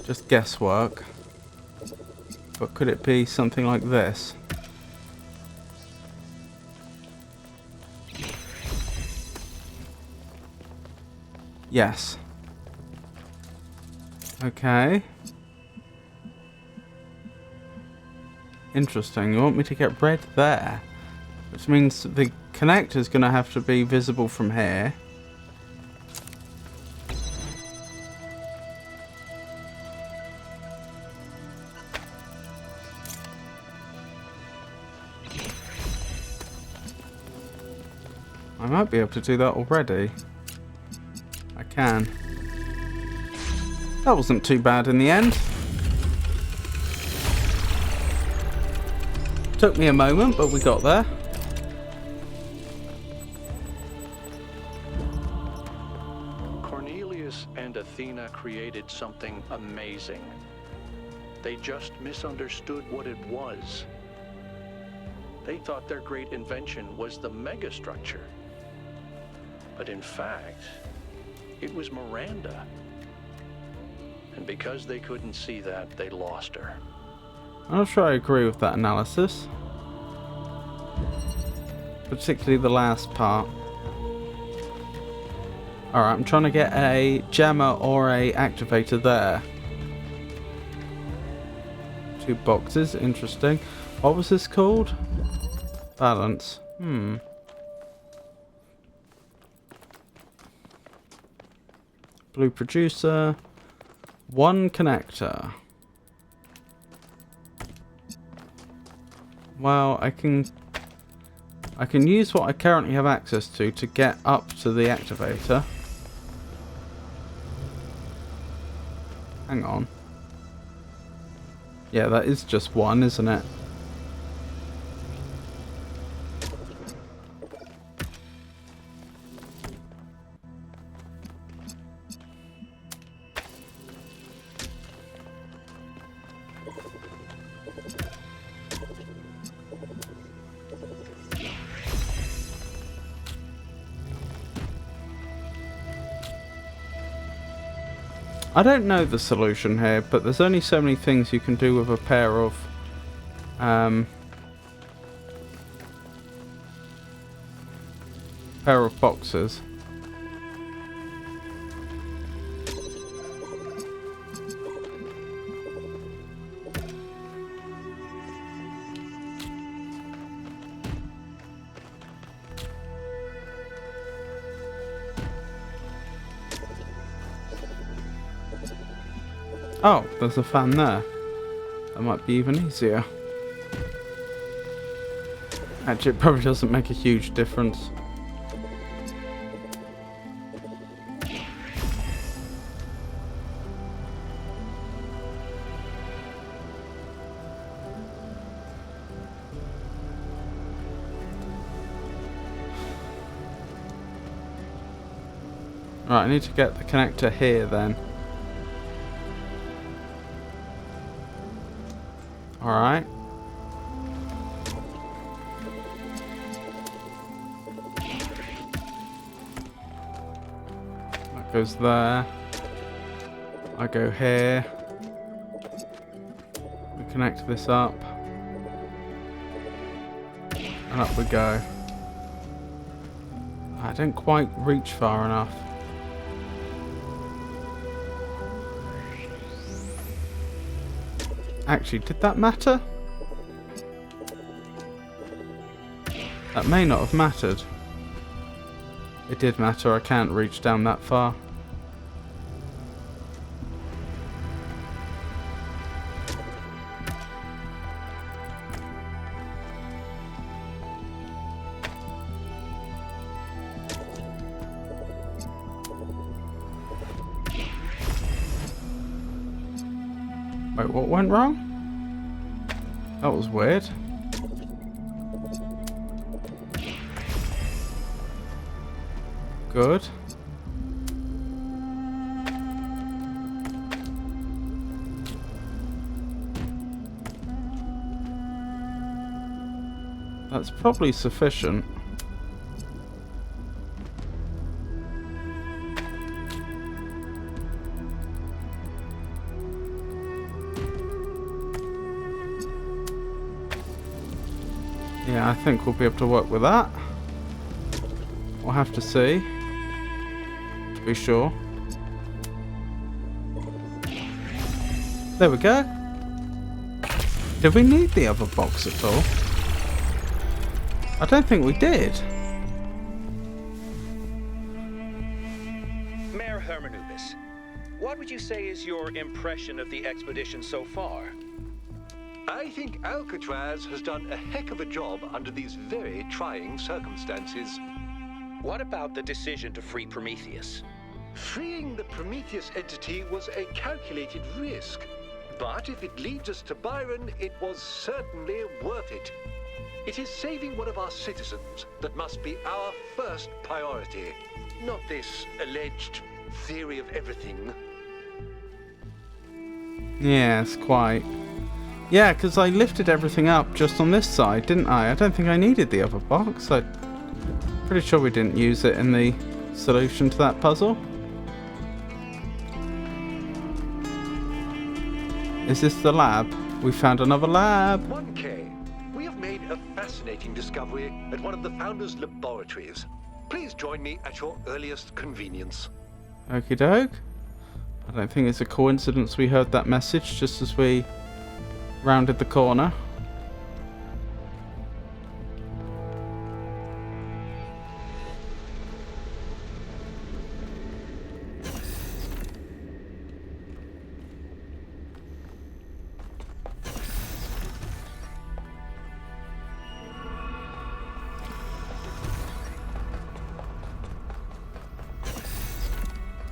Just guesswork. But could it be something like this? Yes. Okay. Interesting. You want me to get red there? Which means the connector is going to have to be visible from here. I might be able to do that already. I can. That wasn't too bad in the end. Took me a moment, but we got there. Cornelius and Athena created something amazing. They just misunderstood what it was. They thought their great invention was the megastructure. But in fact, it was Miranda. And because they couldn't see that, they lost her. I'm not sure I agree with that analysis. Particularly the last part. Alright, I'm trying to get a jammer or a activator there. 2 boxes, interesting. What was this called? Balance. Blue producer. 1 connector. Well, I can use what I currently have access to get up to the activator. Hang on. Yeah, that is just 1, isn't it? I don't know the solution here, but there's only so many things you can do with a pair of boxes. Oh, there's a fan there. That might be even easier. Actually, it probably doesn't make a huge difference. Right, I need to get the connector here then. Alright. That goes there. I go here. We connect this up. And up we go. I didn't quite reach far enough. Actually, did that matter? That may not have mattered. It did matter, I can't reach down that far. Wait, what went wrong? That was weird. Good. That's probably sufficient. Yeah, I think we'll be able to work with that. We'll have to see. To be sure. There we go. Did we need the other box at all? I don't think we did. Mayor Hermanubis, what would you say is your impression of the expedition so far? I think Alcatraz has done a heck of a job under these very trying circumstances. What about the decision to free Prometheus? Freeing the Prometheus entity was a calculated risk. But if it leads us to Byron, it was certainly worth it. It is saving one of our citizens that must be our first priority. Not this alleged theory of everything. Yes, quite. Yeah, because I lifted everything up just on this side, didn't I? I don't think I needed the other box. I'm pretty sure we didn't use it in the solution to that puzzle. Is this the lab? We found another lab. 1K. We have made a fascinating discovery at one of the Founder's laboratories. Please join me at your earliest convenience. Okie doke. I don't think it's a coincidence we heard that message just as we rounded the corner.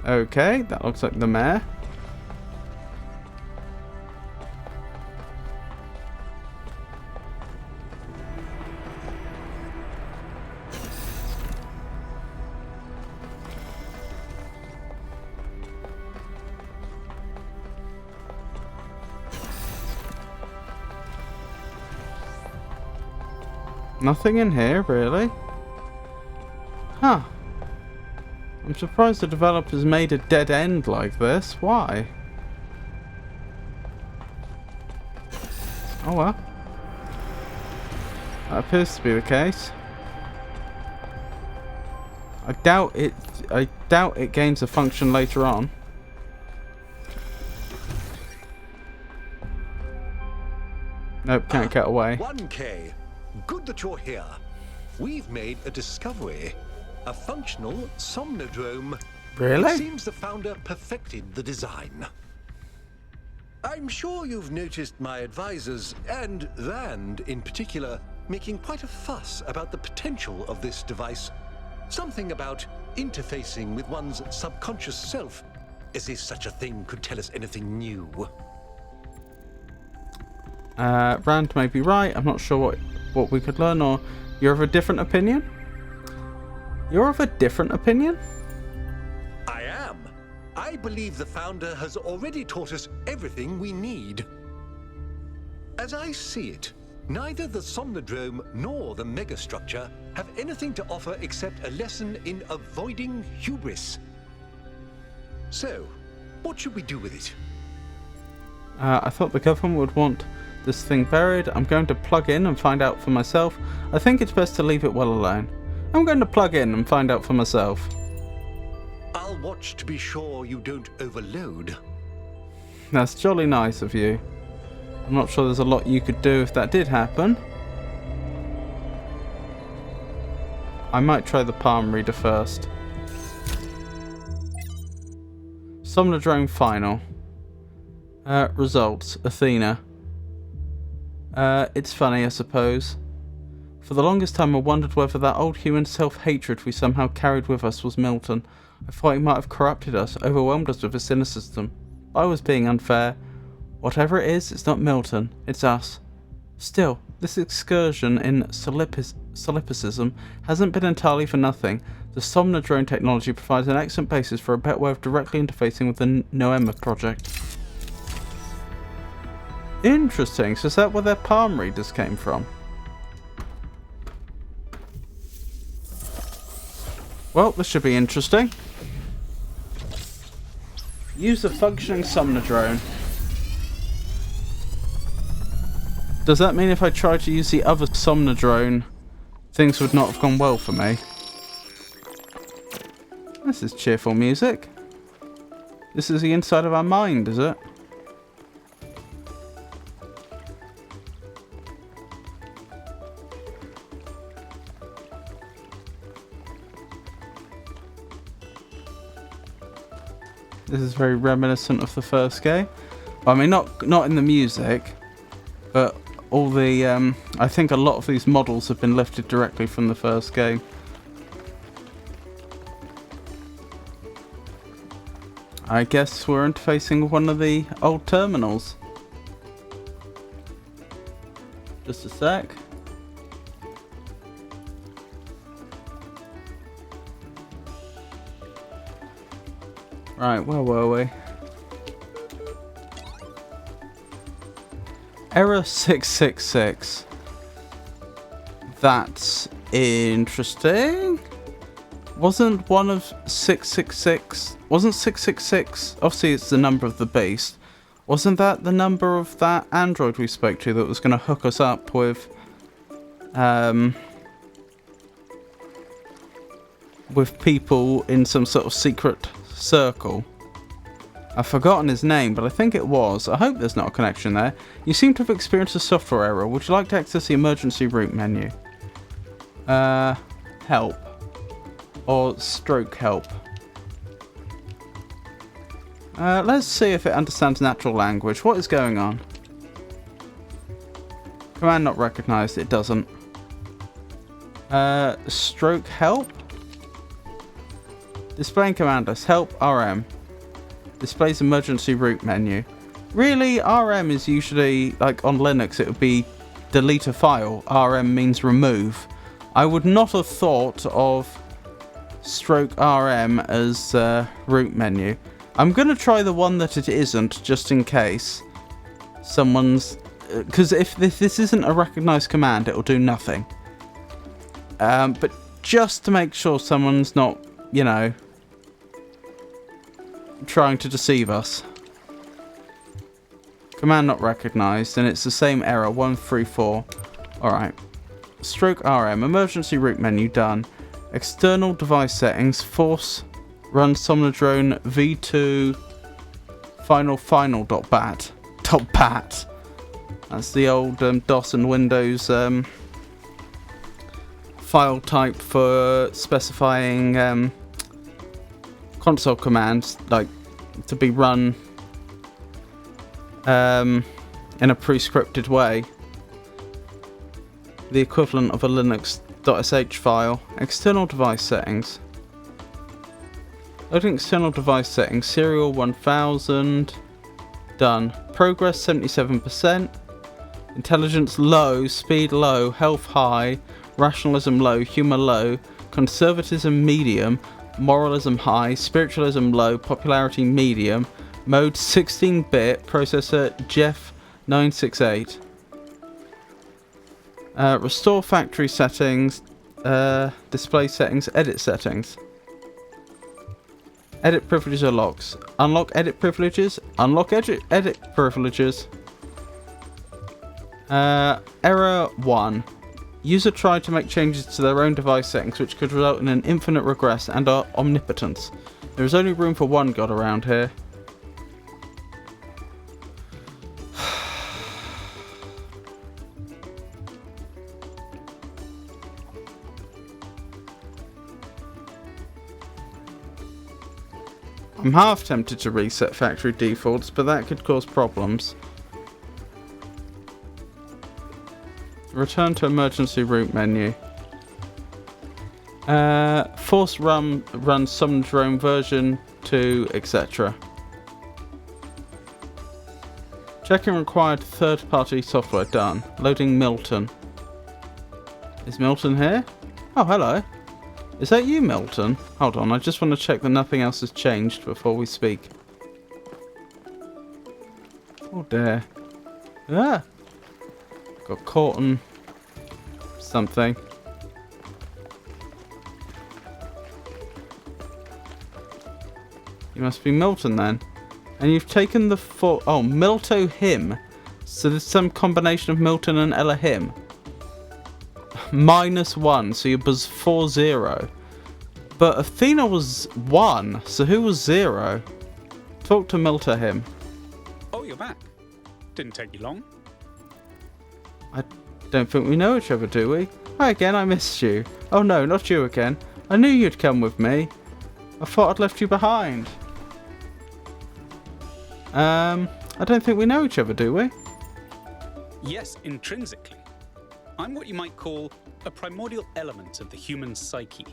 Okay, that looks like the mayor. Nothing in here, really? Huh. I'm surprised the developers made a dead end like this. Why? Oh well. That appears to be the case. I doubt it gains a function later on. Nope, can't get away. 1K. Good that you're here. We've made a discovery. A functional somnodrome. Really? It seems the Founder perfected the design. I'm sure you've noticed my advisors, and Rand in particular, making quite a fuss about the potential of this device. Something about interfacing with one's subconscious self, as if such a thing could tell us anything new. Rand may be right. I'm not sure what we could learn, or you're of a different opinion? You're of a different opinion? I am. I believe the Founder has already taught us everything we need. As I see it, neither the Somnodrome nor the megastructure have anything to offer except a lesson in avoiding hubris. So, what should we do with it? I thought the government would want this thing buried. I'm going to plug in and find out for myself. I think it's best to leave it well alone. I'm going to plug in and find out for myself. I'll watch to be sure you don't overload. That's jolly nice of you. I'm not sure there's a lot you could do if that did happen. I might try the palm reader first. Somnodrome final. Results. Athena. It's funny, I suppose. For the longest time I wondered whether that old human self-hatred we somehow carried with us was Milton. I thought he might have corrupted us, overwhelmed us with his cynicism. I was being unfair. Whatever it is, it's not Milton, it's us. Still, this excursion in solipsism hasn't been entirely for nothing. The Somnodrome technology provides an excellent basis for a better way of directly interfacing with the Noema project. Interesting, so is that where their palm readers came from? Well, this should be interesting. Use a functioning Somnodrome. Does that mean if I tried to use the other Somnodrome, things would not have gone well for me? This is cheerful music. This is the inside of our mind, is it? This is very reminiscent of the first game. I mean, not in the music, but all the I think a lot of these models have been lifted directly from the first game. I guess we're interfacing with one of the old terminals. Just a sec. Right, where were we? Error 666. That's interesting. Wasn't one of 666... Wasn't 666... Obviously, it's the number of the beast. Wasn't that the number of that android we spoke to that was going to hook us up with... with people in some sort of secret circle? I've forgotten his name, but I think it was. I hope there's not a connection there. You seem to have experienced a software error. Would you like to access the emergency route menu? Help. Or stroke help. Let's see if it understands natural language. What is going on? Command not recognized. It doesn't. Stroke help? Displaying command list. Help RM. Displays emergency route menu. Really, RM is usually, like on Linux, it would be delete a file. RM means remove. I would not have thought of stroke RM as route menu. I'm going to try the one that it isn't, just in case someone's... Because if this isn't a recognized command, it will do nothing. But just to make sure someone's not, you know, trying to deceive us. Command not recognized, and it's the same error, 134. Alright. Stroke RM, emergency route menu, done. External device settings, force run Somnodrone v2 final.bat. .bat. That's the old DOS and Windows file type for specifying console commands, like to be run in a pre-scripted way. The equivalent of a linux.sh file. External device settings. Loading external device settings. Serial 1000. Done. Progress 77%. Intelligence low. Speed low. Health high. Rationalism low. Humor low. Conservatism medium. Moralism high. Spiritualism low. Popularity medium. Mode 16-bit. Processor Jeff 968. Restore factory settings. Display settings. Edit settings. Edit privileges or locks. Unlock edit privileges. Unlock edit privileges. Error 1. User tried to make changes to their own device settings which could result in an infinite regress and omnipotence. There is only room for one god around here. I'm half tempted to reset factory defaults, but that could cause problems. Return to emergency route menu. Force run Somnodrome version 2, etc. Checking required third-party software done. Loading Milton. Is Milton here? Oh, hello. Is that you, Milton? Hold on, I just want to check that nothing else has changed before we speak. Oh dear. Ah! Got caught on something. You must be Milton then. And you've taken the oh, Milto him. So there's some combination of Milton and Elohim. -1, so you was 4-0. But Athena was 1, so who was 0? Talk to Milto him. Oh, you're back. Didn't take you long. I don't think we know each other, do we? Hi again, I missed you. Oh no, not you again. I knew you'd come with me. I thought I'd left you behind. I don't think we know each other, do we? Yes, intrinsically. I'm what you might call a primordial element of the human psyche,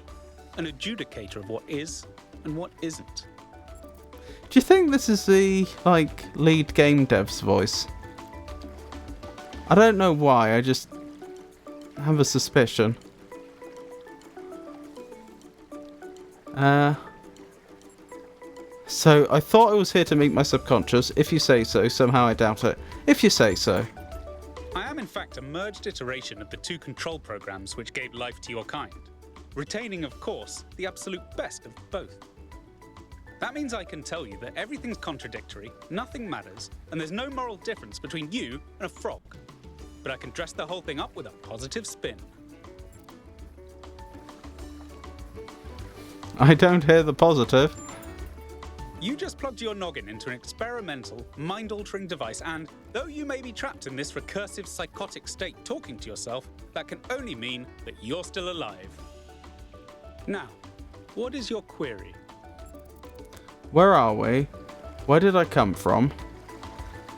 an adjudicator of what is and what isn't. Do you think this is the, like, lead game dev's voice? I don't know why, I just have a suspicion. So, I thought I was here to meet my subconscious. If you say so, somehow I doubt it. If you say so. am in fact a merged iteration of the two control programs which gave life to your kind, retaining, of course, the absolute best of both. That means I can tell you that everything's contradictory, nothing matters, and there's no moral difference between you and a frog. But I can dress the whole thing up with a positive spin. I don't hear the positive. You just plugged your noggin into an experimental, mind-altering device, and though you may be trapped in this recursive psychotic state talking to yourself, that can only mean that you're still alive. Now, what is your query? Where are we? Where did I come from?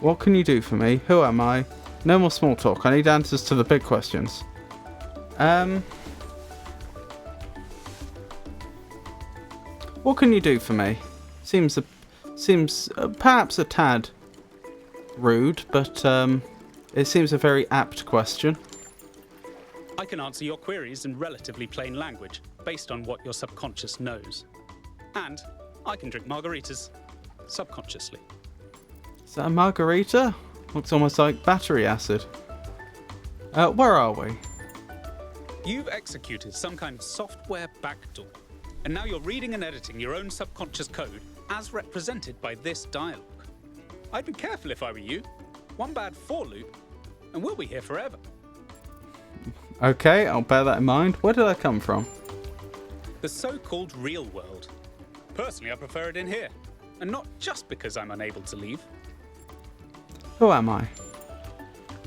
What can you do for me? Who am I? No more small talk. I need answers to the big questions. What can you do for me? Seems perhaps a tad rude, but it seems a very apt question. I can answer your queries in relatively plain language, based on what your subconscious knows. And I can drink margaritas, subconsciously. Is that a margarita? Looks almost like battery acid. Where are we? You've executed some kind of software backdoor, and now you're reading and editing your own subconscious code as represented by this dialogue. I'd be careful if I were you. One bad for loop, and we'll be here forever. Okay, I'll bear that in mind. Where did I come from? The so-called real world. Personally, I prefer it in here, and not just because I'm unable to leave. Who am I?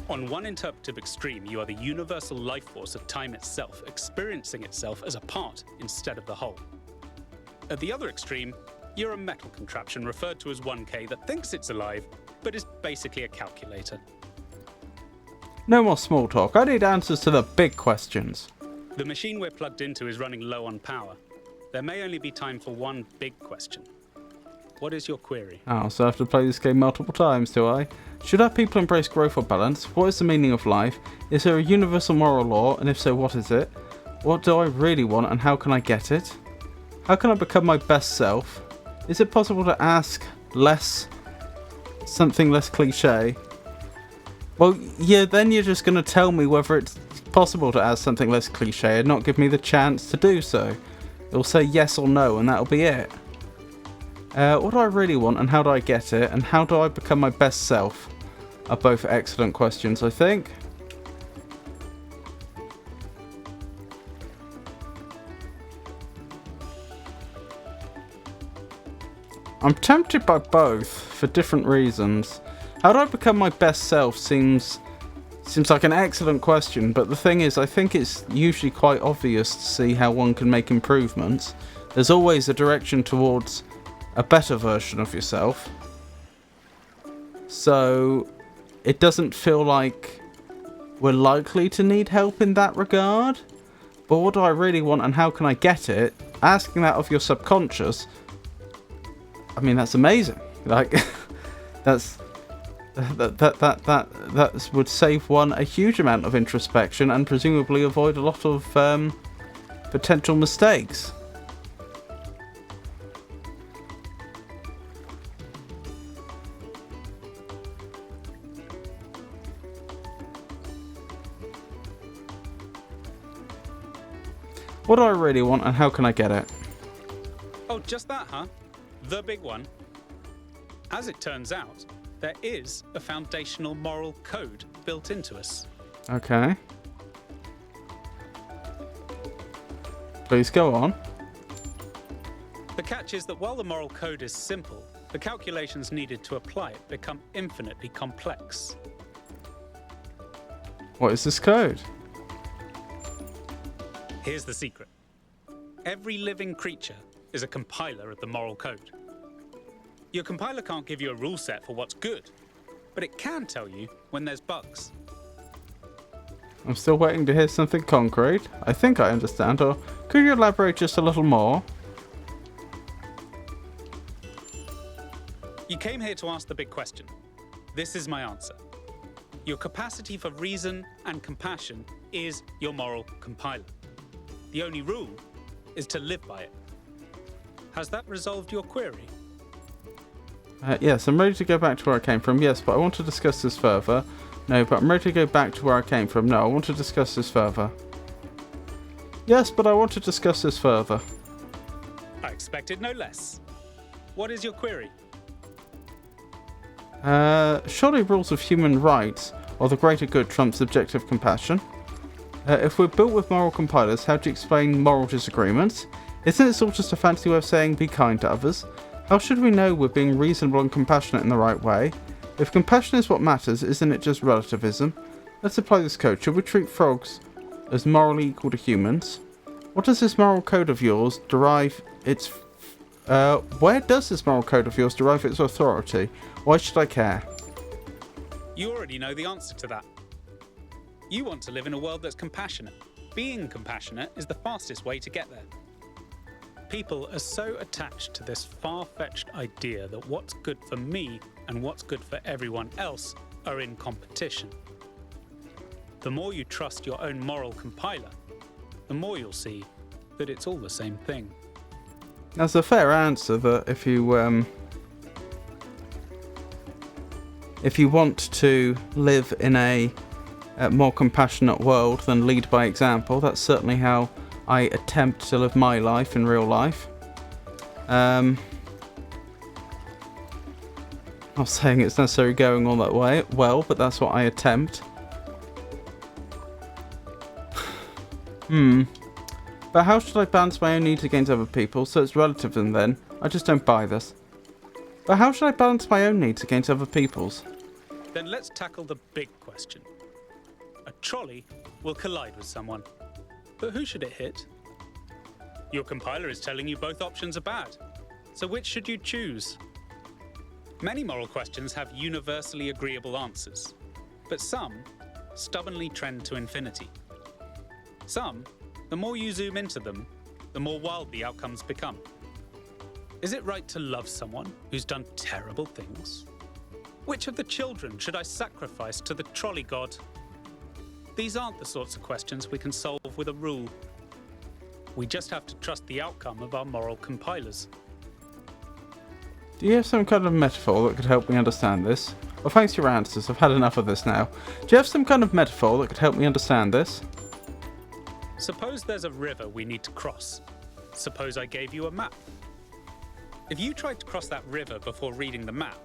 On one interpretive extreme, you are the universal life force of time itself, experiencing itself as a part instead of the whole. At the other extreme, you're a metal contraption referred to as 1K that thinks it's alive, but is basically a calculator. No more small talk. I need answers to the big questions. The machine we're plugged into is running low on power. There may only be time for one big question. What is your query? Oh, so I have to play this game multiple times, do I? Should our people embrace growth or balance? What is the meaning of life? Is there a universal moral law, and if so, what is it? What do I really want, and how can I get it? How can I become my best self? Is it possible to ask something less cliche? Well, yeah, then you're just going to tell me whether it's possible to ask something less cliche and not give me the chance to do so. It'll say yes or no, and that'll be it. What do I really want, and how do I get it, and how do I become my best self? Are both excellent questions, I think. I'm tempted by both for different reasons. How do I become my best self seems like an excellent question, but the thing is, I think it's usually quite obvious to see how one can make improvements. There's always a direction towards a better version of yourself. So it doesn't feel like we're likely to need help in that regard. But what do I really want, and how can I get it? Asking that of your subconscious, I mean, that's amazing. Like, that would save one a huge amount of introspection and presumably avoid a lot of potential mistakes. What do I really want, and how can I get it? Oh, just that, huh? The big one. As it turns out, there is a foundational moral code built into us. Okay. Please go on. The catch is that while the moral code is simple, the calculations needed to apply it become infinitely complex. What is this code? Here's the secret. Every living creature is a compiler of the moral code. Your compiler can't give you a rule set for what's good, but it can tell you when there's bugs. I'm still waiting to hear something concrete. I think I understand, or could you elaborate just a little more? You came here to ask the big question. This is my answer. Your capacity for reason and compassion is your moral compiler. The only rule is to live by it. Has that resolved your query? Yes, I'm ready to go back to where I came from, yes, but I want to discuss this further. No, but I'm ready to go back to where I came from. No, I want to discuss this further. Yes, but I want to discuss this further. I expected no less. What is your query? Surely rules of human rights or the greater good trump subjective compassion. If we're built with moral compilers, how do you explain moral disagreements? Isn't this all just a fancy way of saying be kind to others? How should we know we're being reasonable and compassionate in the right way? If compassion is what matters, isn't it just relativism? Let's apply this code. Should we treat frogs as morally equal to humans? What does this moral code of yours derive its... where does this moral code of yours derive its authority? Why should I care? You already know the answer to that. You want to live in a world that's compassionate. Being compassionate is the fastest way to get there. People are so attached to this far-fetched idea that what's good for me and what's good for everyone else are in competition. The more you trust your own moral compiler, the more you'll see that it's all the same thing. That's a fair answer, that if you want to live in a more compassionate world, then lead by example. That's certainly how I attempt to live my life in real life. I'm not saying it's necessarily going all that way well, but that's what I attempt. But how should I balance my own needs against other people? So it's relativism then. I just don't buy this. But how should I balance my own needs against other people's? Then let's tackle the big question. A trolley will collide with someone. But who should it hit? Your compiler is telling you both options are bad. So which should you choose? Many moral questions have universally agreeable answers, but some stubbornly trend to infinity. Some, the more you zoom into them, the more wild the outcomes become. Is it right to love someone who's done terrible things? Which of the children should I sacrifice to the trolley god? These aren't the sorts of questions we can solve with a rule. We just have to trust the outcome of our moral compilers. Do you have some kind of metaphor that could help me understand this? Well, thanks for your answers. I've had enough of this now. Do you have some kind of metaphor that could help me understand this? Suppose there's a river we need to cross. Suppose I gave you a map. If you tried to cross that river before reading the map,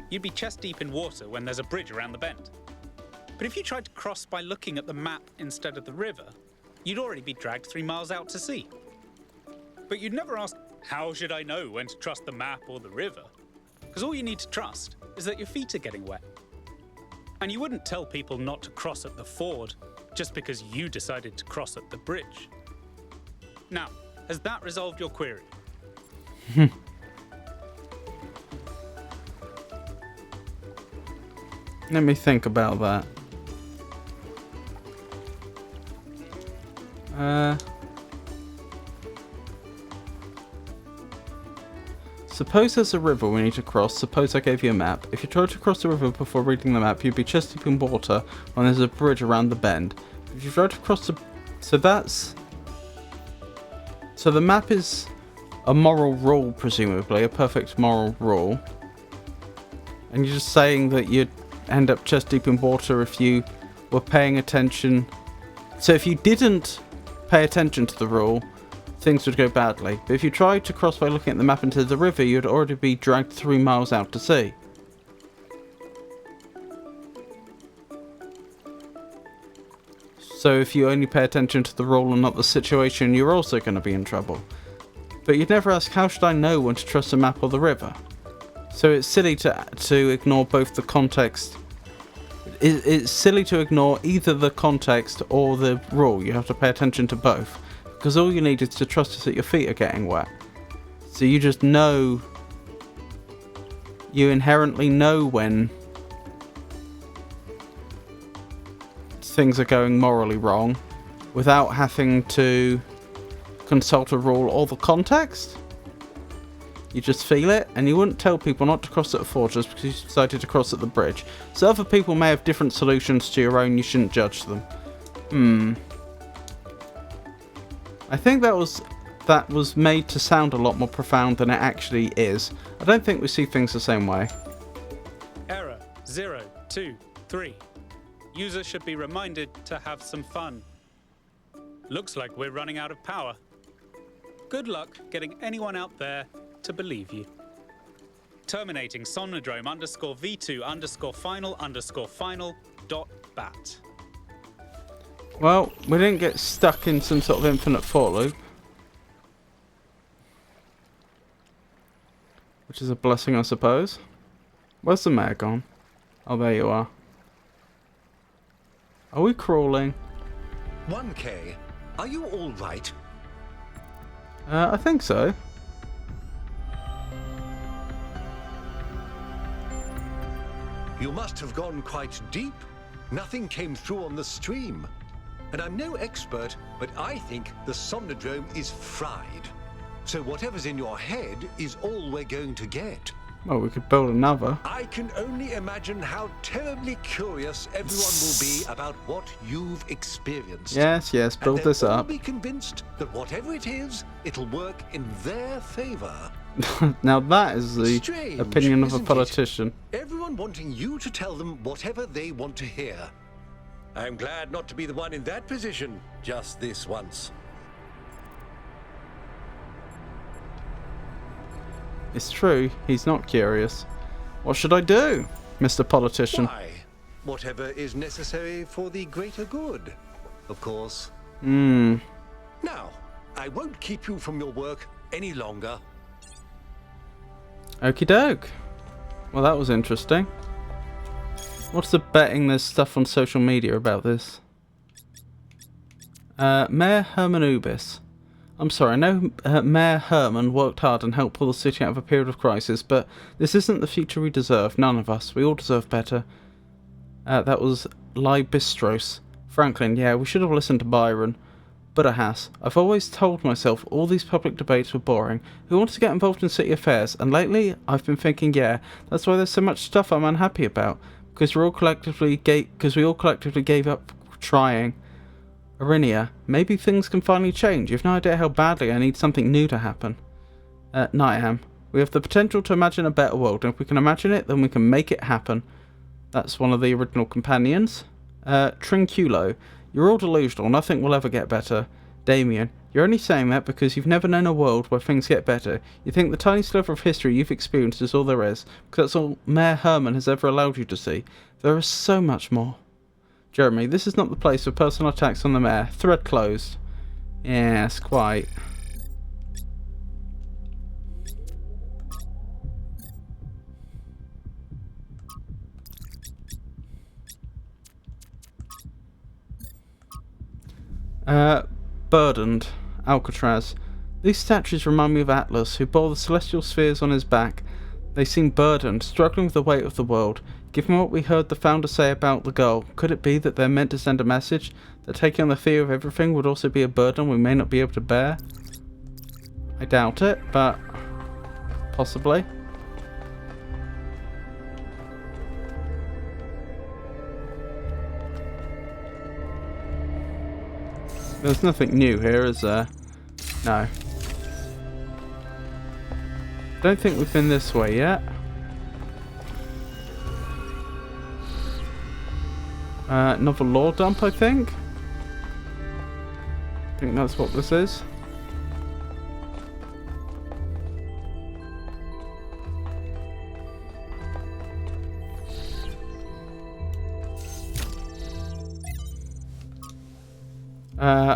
you'd be chest deep in water when there's a bridge around the bend. But if you tried to cross by looking at the map instead of the river, you'd already be dragged 3 miles out to sea. But you'd never ask, how should I know when to trust the map or the river? Because all you need to trust is that your feet are getting wet. And you wouldn't tell people not to cross at the ford just because you decided to cross at the bridge. Now, has that resolved your query? Let me think about that. Suppose there's a river we need to cross. Suppose I gave you a map. If you tried to cross the river before reading the map, you'd be chest deep in water when there's a bridge around the bend. If you tried to cross the... So the map is a moral rule, presumably. A perfect moral rule. And you're just saying that you'd end up chest deep in water if you were paying attention. So if you didn't pay attention to the rule, things would go badly. But if you tried to cross by looking at the map into the river, you'd already be dragged 3 miles out to sea. So if you only pay attention to the rule and not the situation, you're also going to be in trouble. But you'd never ask, how should I know when to trust the map or the river? So it's silly to ignore both the context. It's silly to ignore either the context or the rule. You have to pay attention to both. Because all you need is to trust is that your feet are getting wet. So you just know... You inherently know when things are going morally wrong without having to consult a rule or the context. You just feel it, and you wouldn't tell people not to cross at a ford just because you decided to cross at the bridge. So other people may have different solutions to your own, you shouldn't judge them. I think that was made to sound a lot more profound than it actually is. I don't think we see things the same way. Error 023. users should be reminded to have some fun. Looks like we're running out of power. Good luck getting anyone out there to believe you. Terminating Somnodrome _V2_final_final.bat. Well, we didn't get stuck in some sort of infinite for loop, which is a blessing, I suppose. Where's the mayor gone? Oh, there you are. Are we crawling? 1K, are you all right? I think so. You must have gone quite deep. Nothing came through on the stream. And I'm no expert, but I think the Somnodrome is fried. So whatever's in your head is all we're going to get. Well, we could build another. I can only imagine how terribly curious everyone will be about what you've experienced. Yes, build and this they'll all up. be convinced that whatever it is, it'll work in their favor. Now that is the Strange, opinion of a isn't it? politician. Everyone wanting you to tell them whatever they want to hear. I'm glad not to be the one in that position just this once. It's true, he's not curious. What should I do, Mr. Politician? Why? Whatever is necessary for the greater good, of course. Hmm. Now, I won't keep you from your work any longer. Okie doke. Well, that was interesting. What's the betting there's stuff on social media about this? Mayor Herman Ubis. I'm sorry, I know Mayor Herman worked hard and helped pull the city out of a period of crisis, but this isn't the future we deserve. None of us. We all deserve better. That was Libistros. Franklin, yeah, we should have listened to Byron. But I've always told myself all these public debates were boring. Who wants to get involved in city affairs? And lately, I've been thinking, yeah, that's why there's so much stuff I'm unhappy about. Because we all collectively gave up trying. Arinia, maybe things can finally change. You've no idea how badly I need something new to happen. Nightham, we have the potential to imagine a better world, and if we can imagine it, then we can make it happen. That's one of the original companions. Trinculo, you're all delusional. Nothing will ever get better. Damien, you're only saying that because you've never known a world where things get better. You think the tiny sliver of history you've experienced is all there is, because that's all Mayor Herman has ever allowed you to see. There is so much more. Jeremy, this is not the place for personal attacks on the mayor. Thread closed. Yes, quite. Burdened. Alcatraz. These statues remind me of Atlas, who bore the celestial spheres on his back. They seem burdened, struggling with the weight of the world. Given what we heard the founder say about the goal, could it be that they're meant to send a message that taking on the fear of everything would also be a burden we may not be able to bear? I doubt it, but possibly. There's nothing new here, is there? No. Don't think we've been this way yet. Another lore dump, I think. I think that's what this is.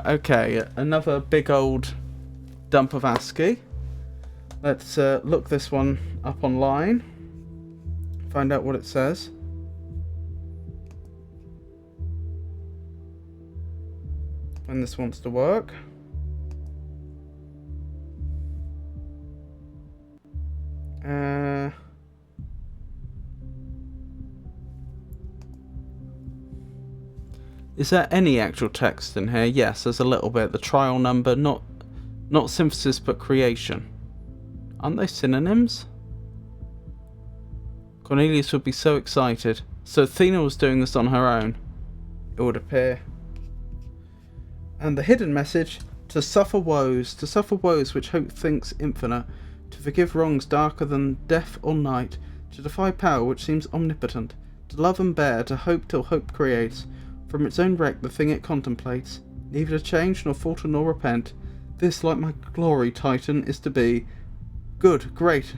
Okay, another big old dump of ASCII. Let's look this one up online. Find out what it says. When this wants to work. Is there any actual text in here? Yes, there's a little bit. The trial number, not synthesis but creation. Aren't they synonyms? Cornelius would be so excited. So Athena was doing this on her own, it would appear. And the hidden message: to suffer woes which hope thinks infinite, to forgive wrongs darker than death or night, to defy power which seems omnipotent, To love and bear, to hope till hope creates. From its own wreck the thing it contemplates. Neither to change, nor falter, nor repent. This, like my glory, Titan, is to be good, great,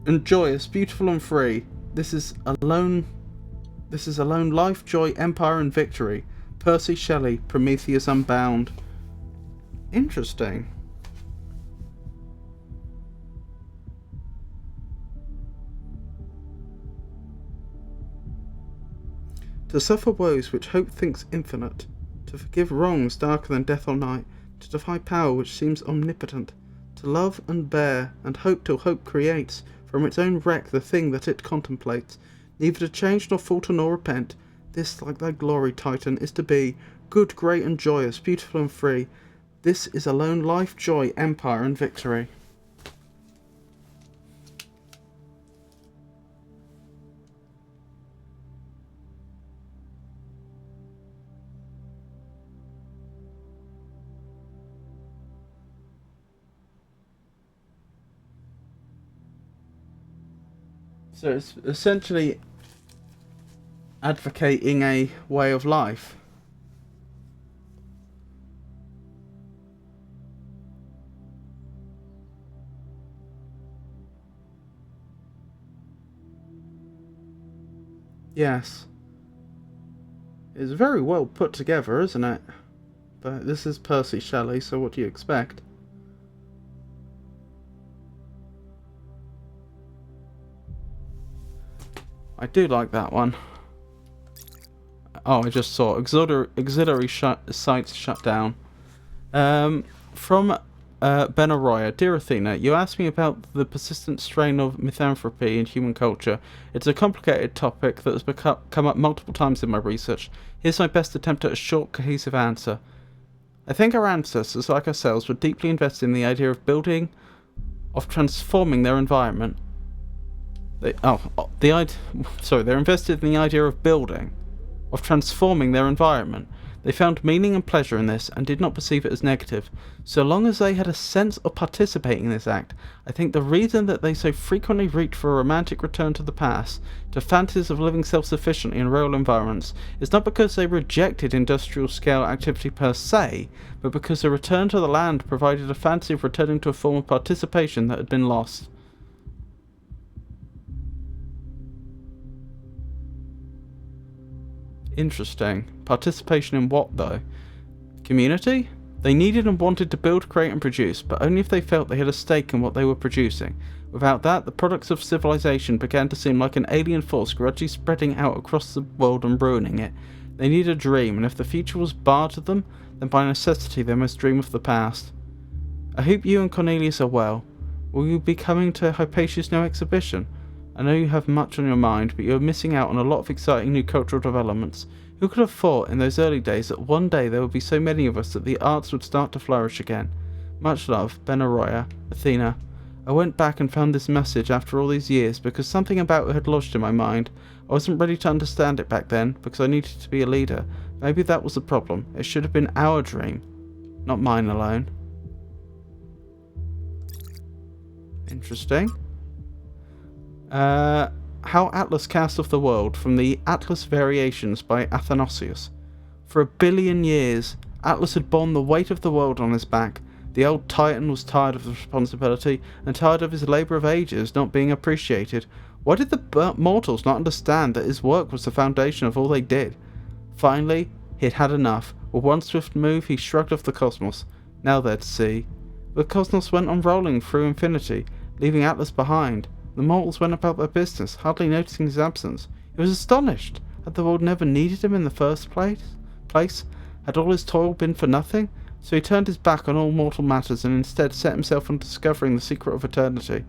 and joyous, beautiful and free. This is alone life, joy, empire, and victory. Percy Shelley, Prometheus Unbound. Interesting. To suffer woes which hope thinks infinite, to forgive wrongs darker than death or night, to defy power which seems omnipotent, to love and bear, and hope till hope creates, from its own wreck the thing that it contemplates, neither to change nor falter nor repent, this, like thy glory, Titan, is to be good, great, and joyous, beautiful and free. This is alone life, joy, empire, and victory. So it's essentially advocating a way of life. Yes. It's very well put together, isn't it? But this is Percy Shelley, so what do you expect? I do like that one. Oh, I just saw auxiliary sites shut down. From Ben Arroyo. Dear Athena, you asked me about the persistent strain of misanthropy in human culture. It's a complicated topic that has come up multiple times in my research. Here's my best attempt at a short, cohesive answer. I think our ancestors, like ourselves, were deeply invested in the idea of transforming their environment. They're invested in the idea of transforming their environment. They found meaning and pleasure in this and did not perceive it as negative. So long as they had a sense of participating in this act, I think the reason that they so frequently reach for a romantic return to the past, to fantasies of living self-sufficiently in rural environments, is not because they rejected industrial scale activity per se, but because a return to the land provided a fantasy of returning to a form of participation that had been lost. Interesting. Participation in what, though? Community? They needed and wanted to build, create and produce, but only if they felt they had a stake in what they were producing. Without that, the products of civilization began to seem like an alien force gradually spreading out across the world and ruining it. They needed a dream, and if the future was barred to them, then by necessity they must dream of the past. I hope you and Cornelius are well. Will you be coming to Hypatia's new exhibition? I know you have much on your mind, but you are missing out on a lot of exciting new cultural developments. Who could have thought in those early days that one day there would be so many of us that the arts would start to flourish again? Much love, Ben Arroyo, Athena. I went back and found this message after all these years because something about it had lodged in my mind. I wasn't ready to understand it back then because I needed to be a leader. Maybe that was the problem. It should have been our dream, not mine alone. Interesting. How Atlas cast off the world, from the Atlas Variations by Athanasius. For 1 billion years, Atlas had borne the weight of the world on his back. The old Titan was tired of the responsibility, and tired of his labour of ages not being appreciated. Why did the mortals not understand that his work was the foundation of all they did? Finally, he had had enough. With one swift move, he shrugged off the cosmos. Now they'd see. The cosmos went on rolling through infinity, leaving Atlas behind. The mortals went about their business, hardly noticing his absence. He was astonished. Had the world never needed him in the first place? Had all his toil been for nothing? So he turned his back on all mortal matters and instead set himself on discovering the secret of eternity.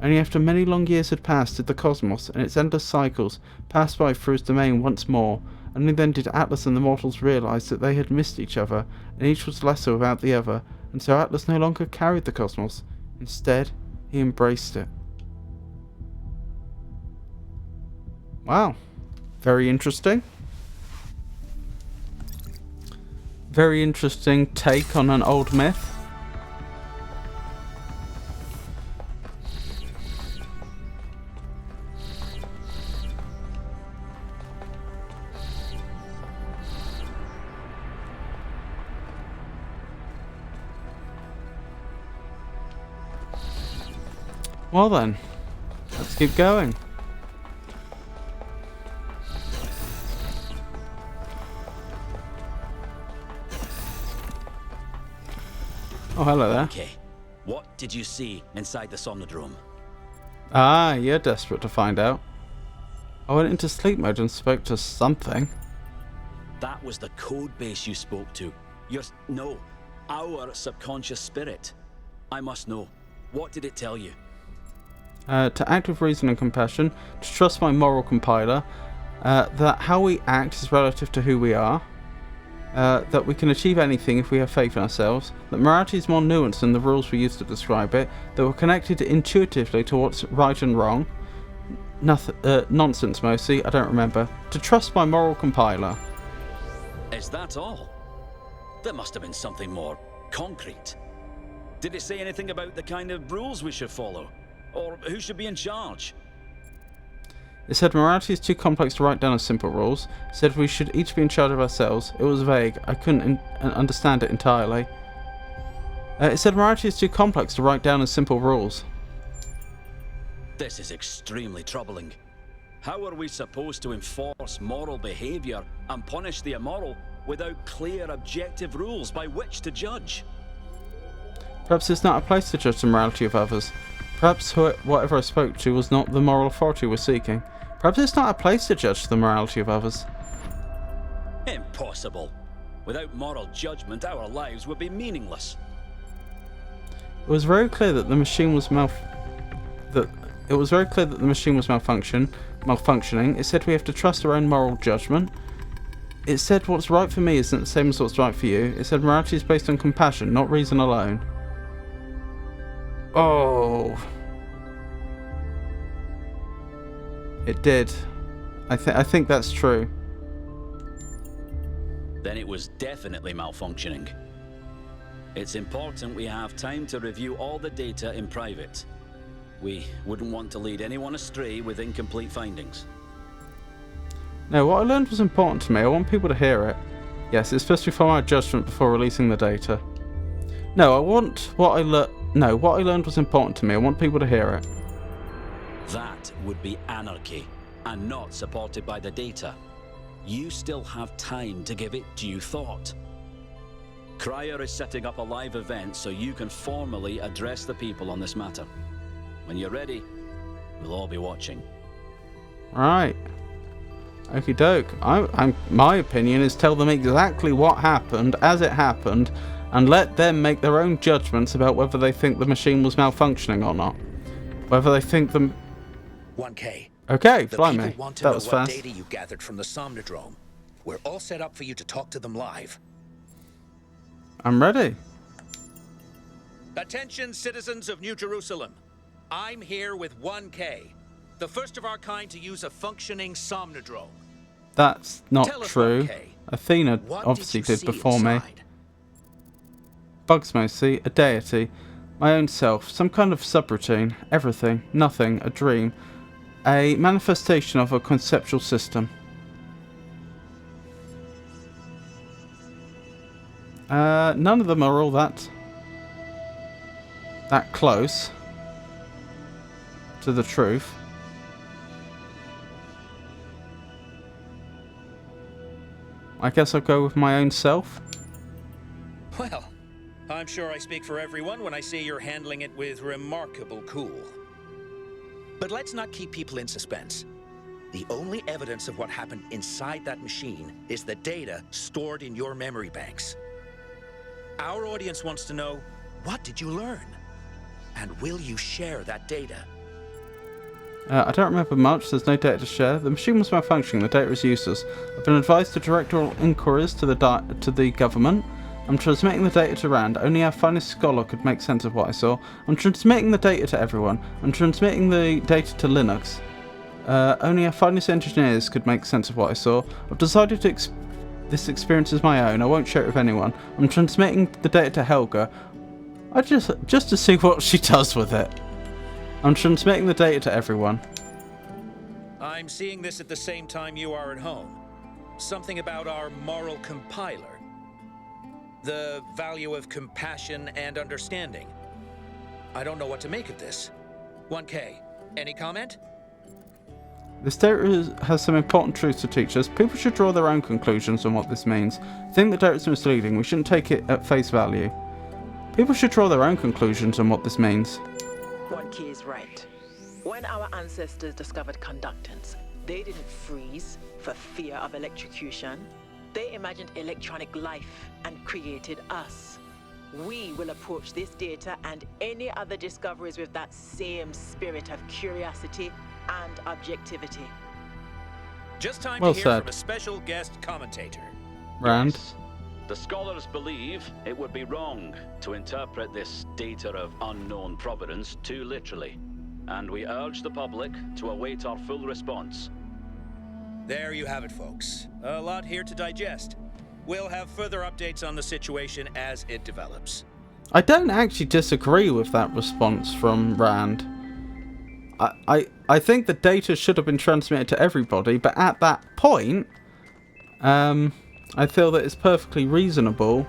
Only after many long years had passed did the cosmos and its endless cycles pass by through his domain once more. Only then did Atlas and the mortals realize that they had missed each other, and each was lesser without the other, and so Atlas no longer carried the cosmos. Instead, he embraced it. Wow, very interesting. Very interesting take on an old myth. Well then, let's keep going. Oh, hello there. Okay, what did you see inside the Somnodrome? Ah, you're desperate to find out. I went into sleep mode and spoke to something. That was the code base you spoke to. Our subconscious spirit. I must know. What did it tell you? To act with reason and compassion, to trust my moral compiler, that how we act is relative to who we are, that we can achieve anything if we have faith in ourselves, that morality is more nuanced than the rules we use to describe it, that we're connected intuitively to what's right and wrong. Nonsense mostly, I don't remember. To trust my moral compiler. Is that all? There must have been something more concrete. Did it say anything about the kind of rules we should follow? Or who should be in charge? It said morality is too complex to write down as simple rules. It said we should each be in charge of ourselves. It was vague. I couldn't understand it entirely. It said morality is too complex to write down as simple rules. This is extremely troubling. How are we supposed to enforce moral behavior and punish the immoral without clear, objective rules by which to judge? Perhaps it's not a place to judge the morality of others. Perhaps whatever I spoke to was not the moral authority we're seeking. Perhaps it's not a place to judge the morality of others. Impossible. Without moral judgment, our lives would be meaningless. It was very clear that the machine was malfunctioning. It said we have to trust our own moral judgment. It said what's right for me isn't the same as what's right for you. It said morality is based on compassion, not reason alone. Oh. It did. I think that's true. Then it was definitely malfunctioning. It's important we have time to review all the data in private. We wouldn't want to lead anyone astray with incomplete findings. No, what I learned was important to me. I want people to hear it. Yes, it's supposed to form our judgment before releasing the data. No, what I learned was important to me. I want people to hear it. That would be anarchy, and not supported by the data. You still have time to give it due thought. Cryer is setting up a live event so you can formally address the people on this matter. When you're ready, we'll all be watching. Right. Okie doke. My opinion is tell them exactly what happened as it happened, and let them make their own judgments about whether they think the machine was malfunctioning or not. Whether they think them. 1K. Okay, fly the me. people want to That know was what fast. data you gathered from the Somnodrome. We're all set up for you to talk to them live. I'm ready. Attention, citizens of New Jerusalem. I'm here with 1K, the first of our kind to use a functioning Somnodrome. That's not Tell us, true. 1K, Athena what obviously did you did see before me. inside? Bugs mostly, a deity, my own self, some kind of subroutine, everything, nothing, a dream, a manifestation of a conceptual system. None of them are all that close to the truth. I guess I'll go with my own self. Well, I'm sure I speak for everyone when I say you're handling it with remarkable cool. But let's not keep people in suspense. The only evidence of what happened inside that machine is the data stored in your memory banks. Our audience wants to know, what did you learn? And will you share that data? I don't remember much, there's no data to share. The machine was malfunctioning, the data is useless. I've been advised to direct all inquiries to the government. I'm transmitting the data to Rand. Only our finest scholar could make sense of what I saw. I'm transmitting the data to everyone. I'm transmitting the data to Linux. Only our finest engineers could make sense of what I saw. I've decided this experience is my own. I won't share it with anyone. I'm transmitting the data to Helga. Just to see what she does with it. I'm transmitting the data to everyone. I'm seeing this at the same time you are at home. Something about our moral compiler. The value of compassion and understanding. I don't know what to make of this. 1K. Any comment? This data has some important truths to teach us. People should draw their own conclusions on what this means. I think the data is misleading. We shouldn't take it at face value. People should draw their own conclusions on what this means. 1K is right. When our ancestors discovered conductance, they didn't freeze for fear of electrocution. They imagined electronic life and created us. We will approach this data and any other discoveries with that same spirit of curiosity and objectivity. Just time Well to hear said. from a special guest commentator. Rand. Yes. The scholars believe it would be wrong to interpret this data of unknown provenance too literally, and we urge the public to await our full response. There you have it, folks. A lot here to digest. We'll have further updates on the situation as it develops. I don't actually disagree with that response from Rand. I think the data should have been transmitted to everybody, but at that point, I feel that it's perfectly reasonable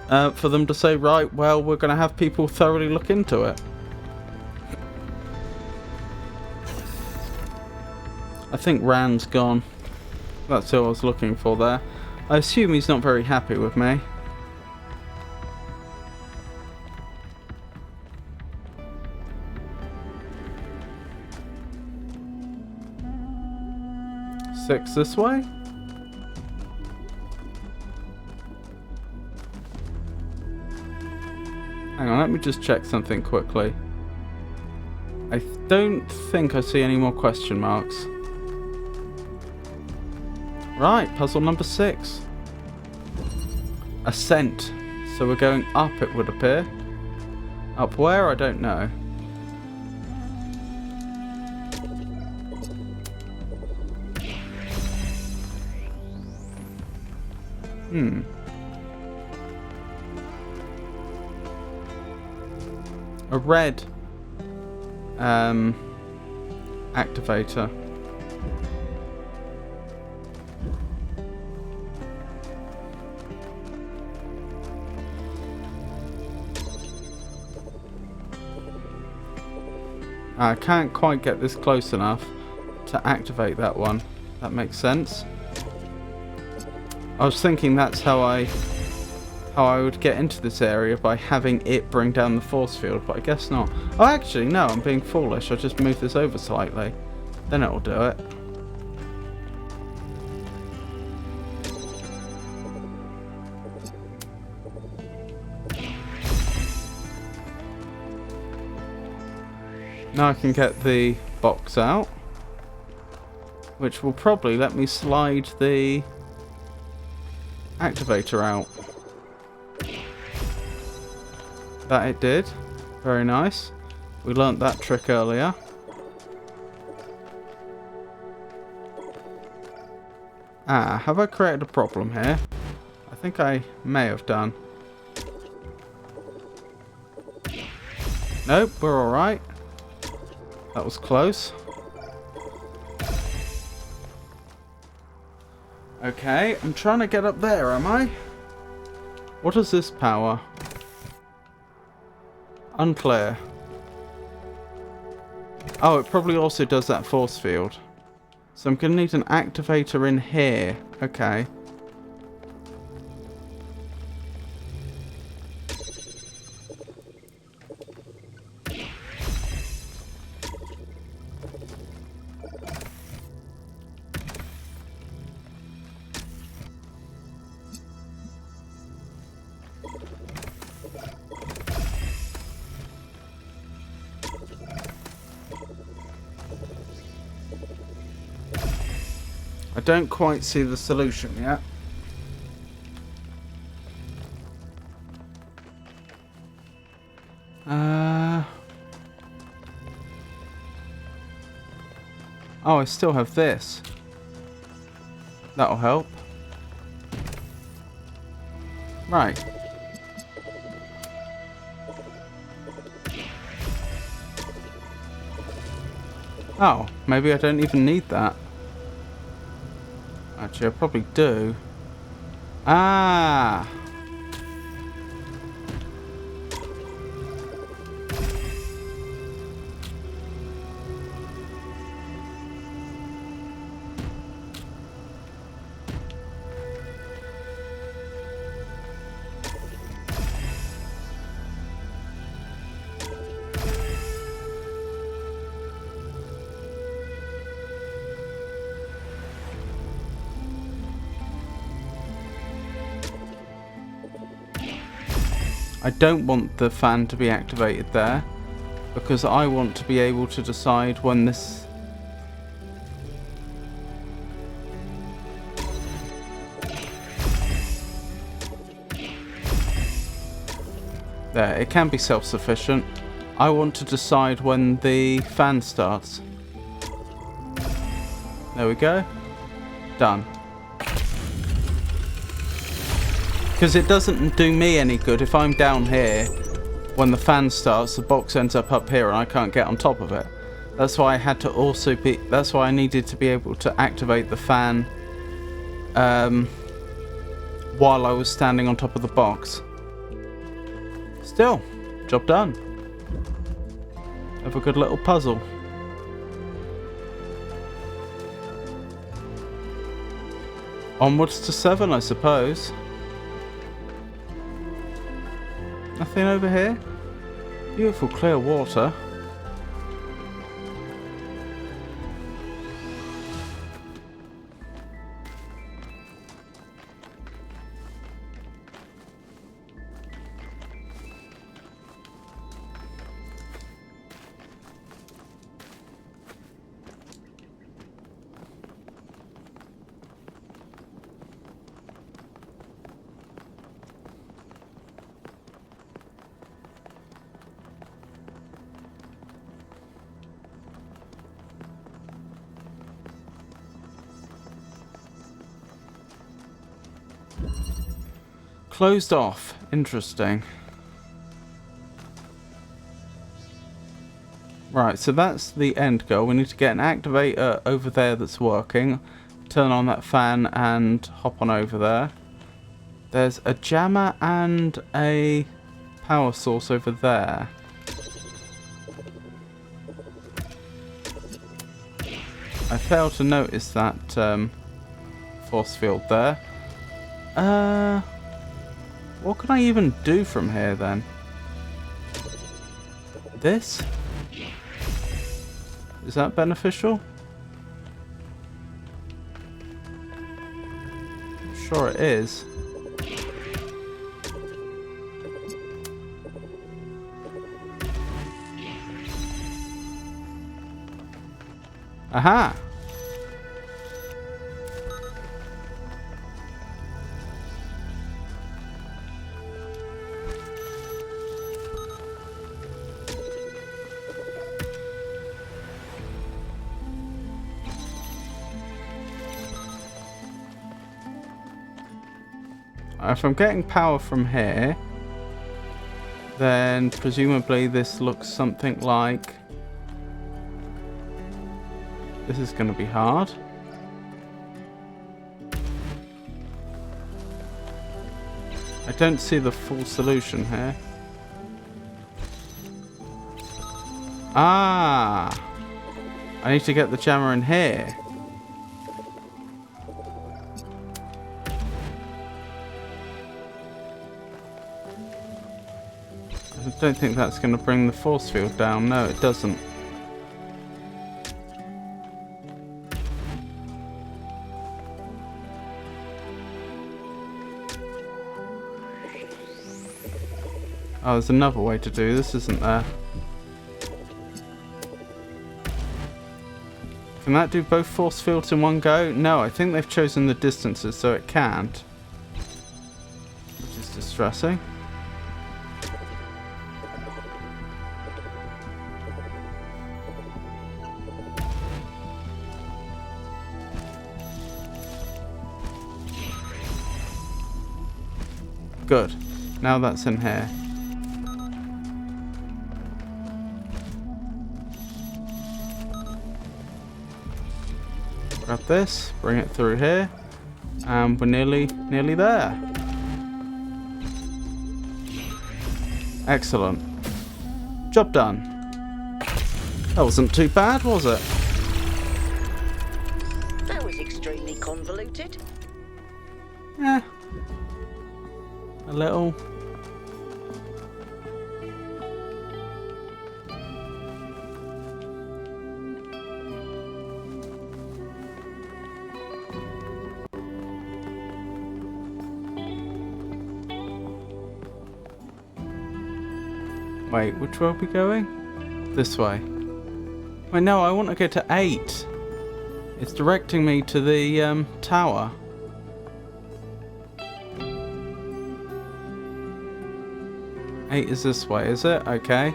for them to say, right, well, we're going to have people thoroughly look into it. I think Rand's gone. That's who I was looking for there. I assume he's not very happy with me. Six this way? Hang on, let me just check something quickly. I don't think I see any more question marks. Right, puzzle number 6. Ascent. So we're going up, it would appear. Up where? I don't know. A red activator. I can't quite get this close enough to activate that one. That makes sense. I was thinking that's how I would get into this area, by having it bring down the force field, but I guess not. Oh, actually, no, I'm being foolish. I'll just move this over slightly. Then it'll do it. Now I can get the box out, which will probably let me slide the activator out. That it did. Very nice. We learnt that trick earlier. Ah, have I created a problem here? I think I may have done. Nope, we're alright. That was close. Okay, I'm trying to get up there, am I? What is this power? Unclear. Oh, it probably also does that force field. So I'm going to need an activator in here. Okay. I don't quite see the solution yet. Oh, I still have this. That'll help. Right. Oh, maybe I don't even need that. Actually, I probably do. Ah! I don't want the fan to be activated there, because I want to be able to decide when this... There, it can be self-sufficient. I want to decide when the fan starts. There we go. Done. Because it doesn't do me any good if I'm down here. When the fan starts, the box ends up here and I can't get on top of it. That's why I had to also be... That's why I needed to be able to activate the fan while I was standing on top of the box. Still, job done. Have a good little puzzle. Onwards to 7, I suppose. Nothing over here? Beautiful clear water. Closed off. Interesting. Right, so that's the end goal. We need to get an activator over there that's working. Turn on that fan and hop on over there. There's a jammer and a power source over there. I failed to notice that force field there. What can I even do from here then? This? Is that beneficial? I'm sure it is. Aha! If I'm getting power from here, then presumably this looks something like... This is going to be hard. I don't see the full solution here. Ah! I need to get the jammer in here. I don't think that's going to bring the force field down. No, it doesn't. Oh, there's another way to do this, isn't there? Can that do both force fields in one go? No, I think they've chosen the distances, so it can't. Which is distressing. Good. Now that's in here. Grab this, bring it through here, and we're nearly there. Excellent. Job done. That wasn't too bad, was it? That was extremely convoluted. Yeah. A little. Wait, which way are we going? This way. Wait, no, I want to go to 8. It's directing me to the tower. Eight is this way, is it? Okay.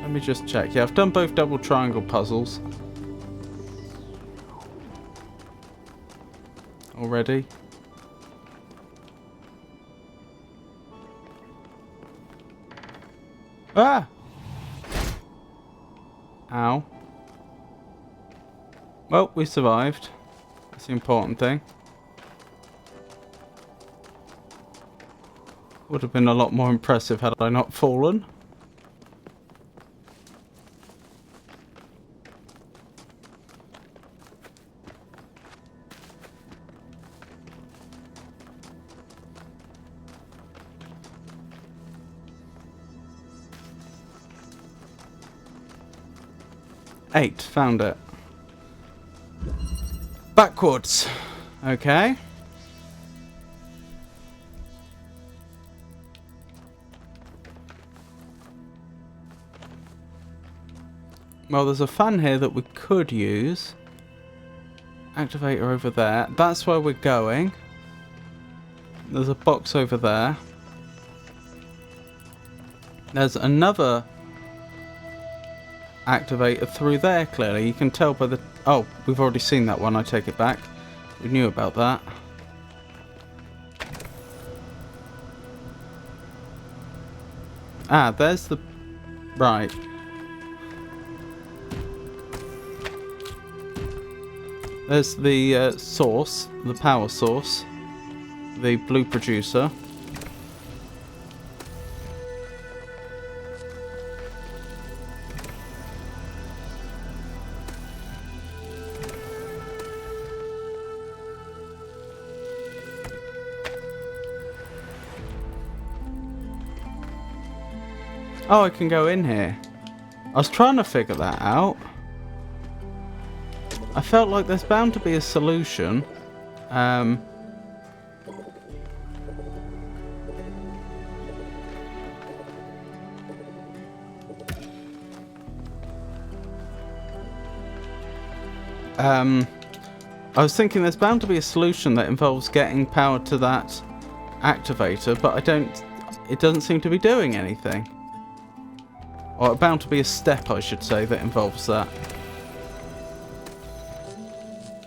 Let me just check. Yeah, I've done both double triangle puzzles already. Ah! Ow. Well, we survived. That's the important thing. Would have been a lot more impressive had I not fallen. Eight, found it. Backwards. Okay. Well, there's a fan here that we could use. Activator over there. That's where we're going. There's a box over there. There's another activator through there, clearly. You can tell by the... Oh, we've already seen that one. I take it back. We knew about that. Ah, there's the... Right. There's the source, the power source. The blue producer. Oh, I can go in here. I was trying to figure that out. I felt like there's bound to be a solution. I was thinking there's bound to be a solution that involves getting power to that activator, but it doesn't seem to be doing anything. Or bound to be a step, I should say, that involves that.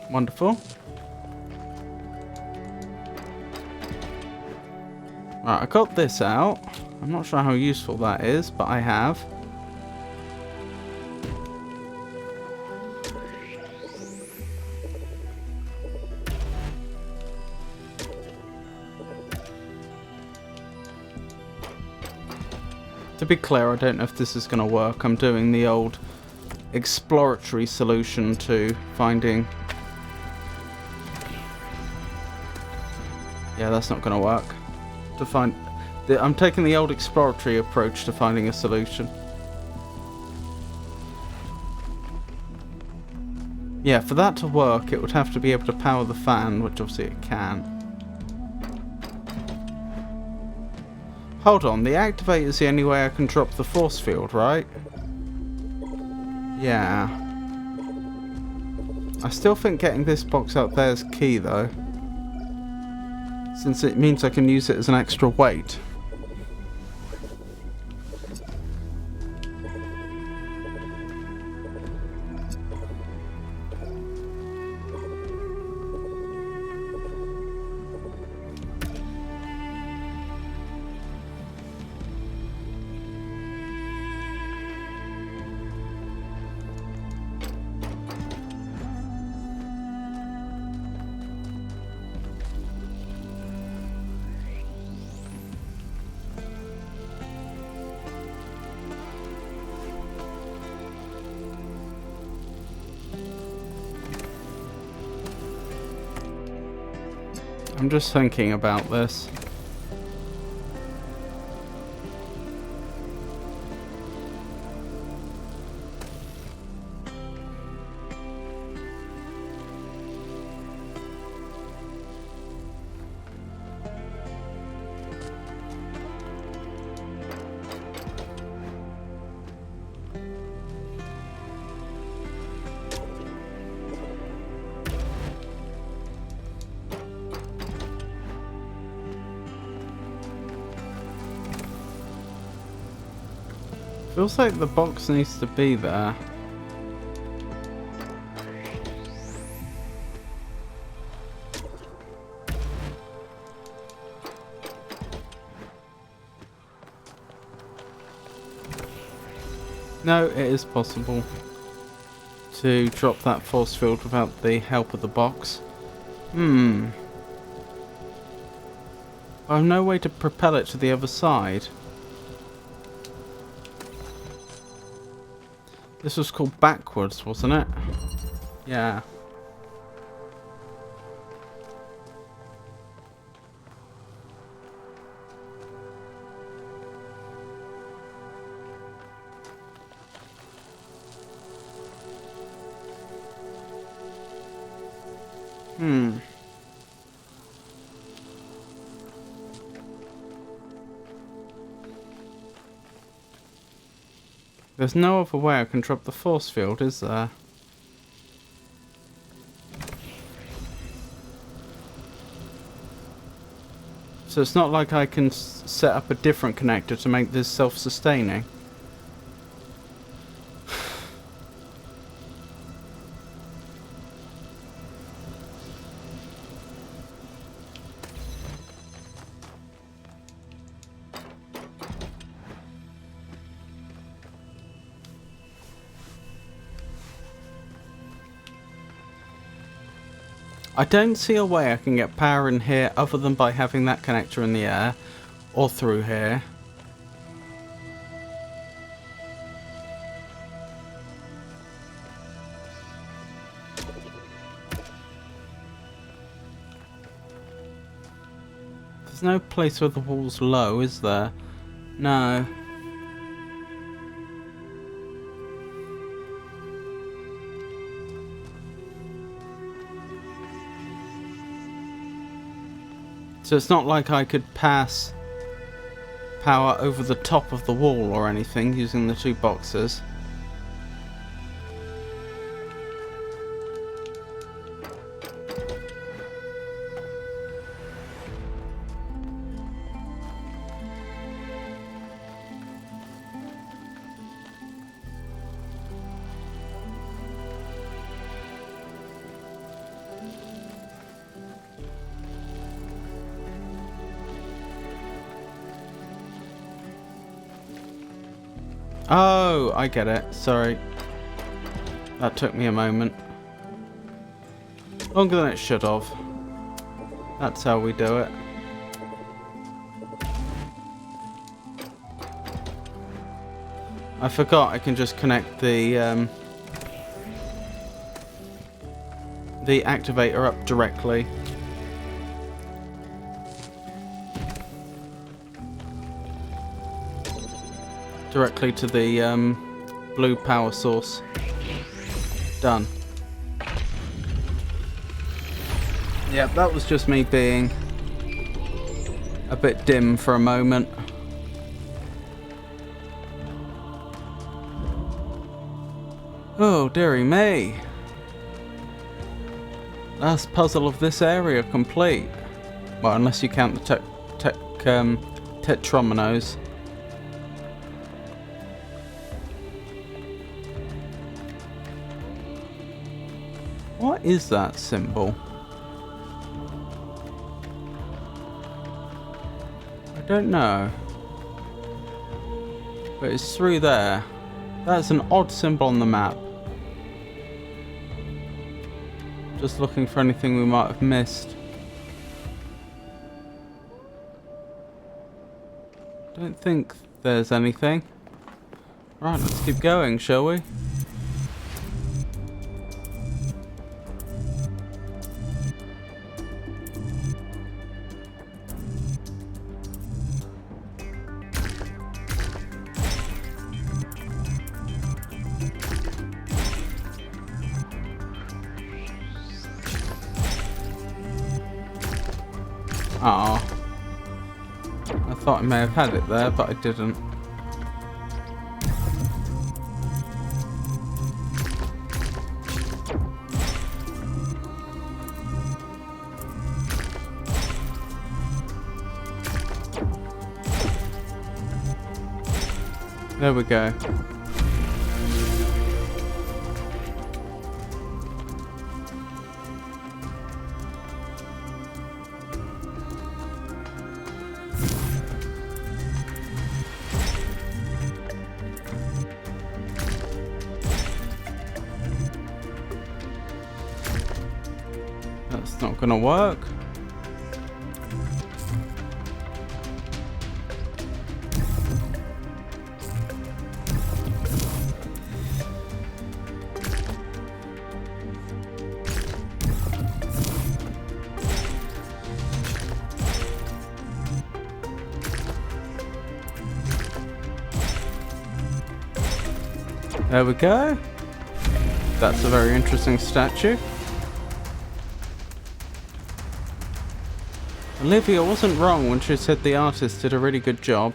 Wonderful. Right, I got this out. I'm not sure how useful that is, but I have. To be clear, I don't know if this is going to work. I'm doing the old exploratory solution to finding... Yeah, that's not going to work. I'm taking the old exploratory approach to finding a solution. Yeah, for that to work, it would have to be able to power the fan, which obviously it can. Hold on, the activator is the only way I can drop the force field, right? Yeah. I still think getting this box out there is key, though. Since it means I can use it as an extra weight. I'm just thinking about this. Feels like the box needs to be there. No, it is possible to drop that force field without the help of the box. I have no way to propel it to the other side. This was called backwards, wasn't it? Yeah. There's no other way I can drop the force field, is there? So it's not like I can set up a different connector to make this self-sustaining. I don't see a way I can get power in here other than by having that connector in the air or through here. There's no place where the wall's low, is there? No. So it's not like I could pass power over the top of the wall or anything using the two boxes. Oh, I get it. Sorry. That took me a moment. Longer than it should have. That's how we do it. I forgot I can just connect the activator up directly. Directly to the blue power source. Done. Yep, that was just me being a bit dim for a moment. Oh, dearie me. Last puzzle of this area complete. Well, unless you count the tetrominos. What is that symbol? I don't know. But it's through there. That's an odd symbol on the map. Just looking for anything we might have missed. Don't think there's anything. Right, let's keep going, shall we? Ah, I thought I may have had it there, but I didn't. There we go. That's not gonna work. There we go. That's a very interesting statue. Olivia wasn't wrong when she said the artist did a really good job.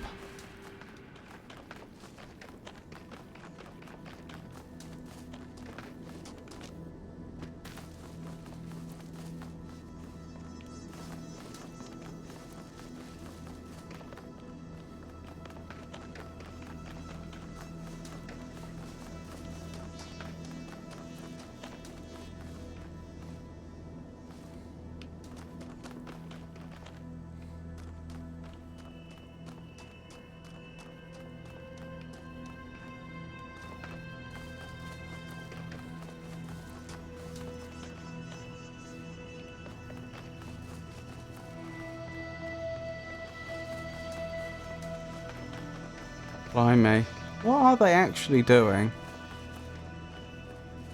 Blimey. What are they actually doing?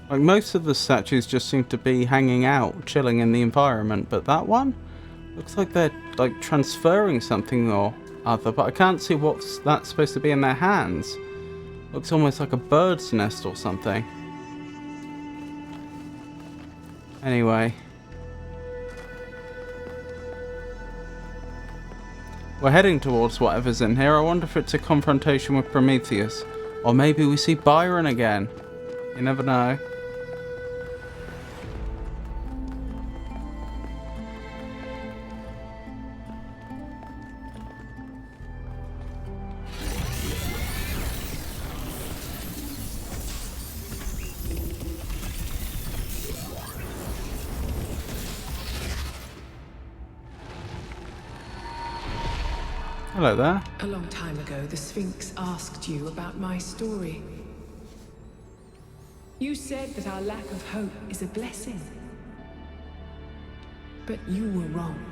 Like, most of the statues just seem to be hanging out, chilling in the environment, but that one looks like they're, like, transferring something or other, but I can't see what's that's supposed to be in their hands. Looks almost like a bird's nest or something. Anyway. We're heading towards whatever's in here. I wonder if it's a confrontation with Prometheus. Or maybe we see Byron again. You never know. Hello there. A long time ago, the Sphinx asked you about my story. You said that our lack of hope is a blessing. But you were wrong.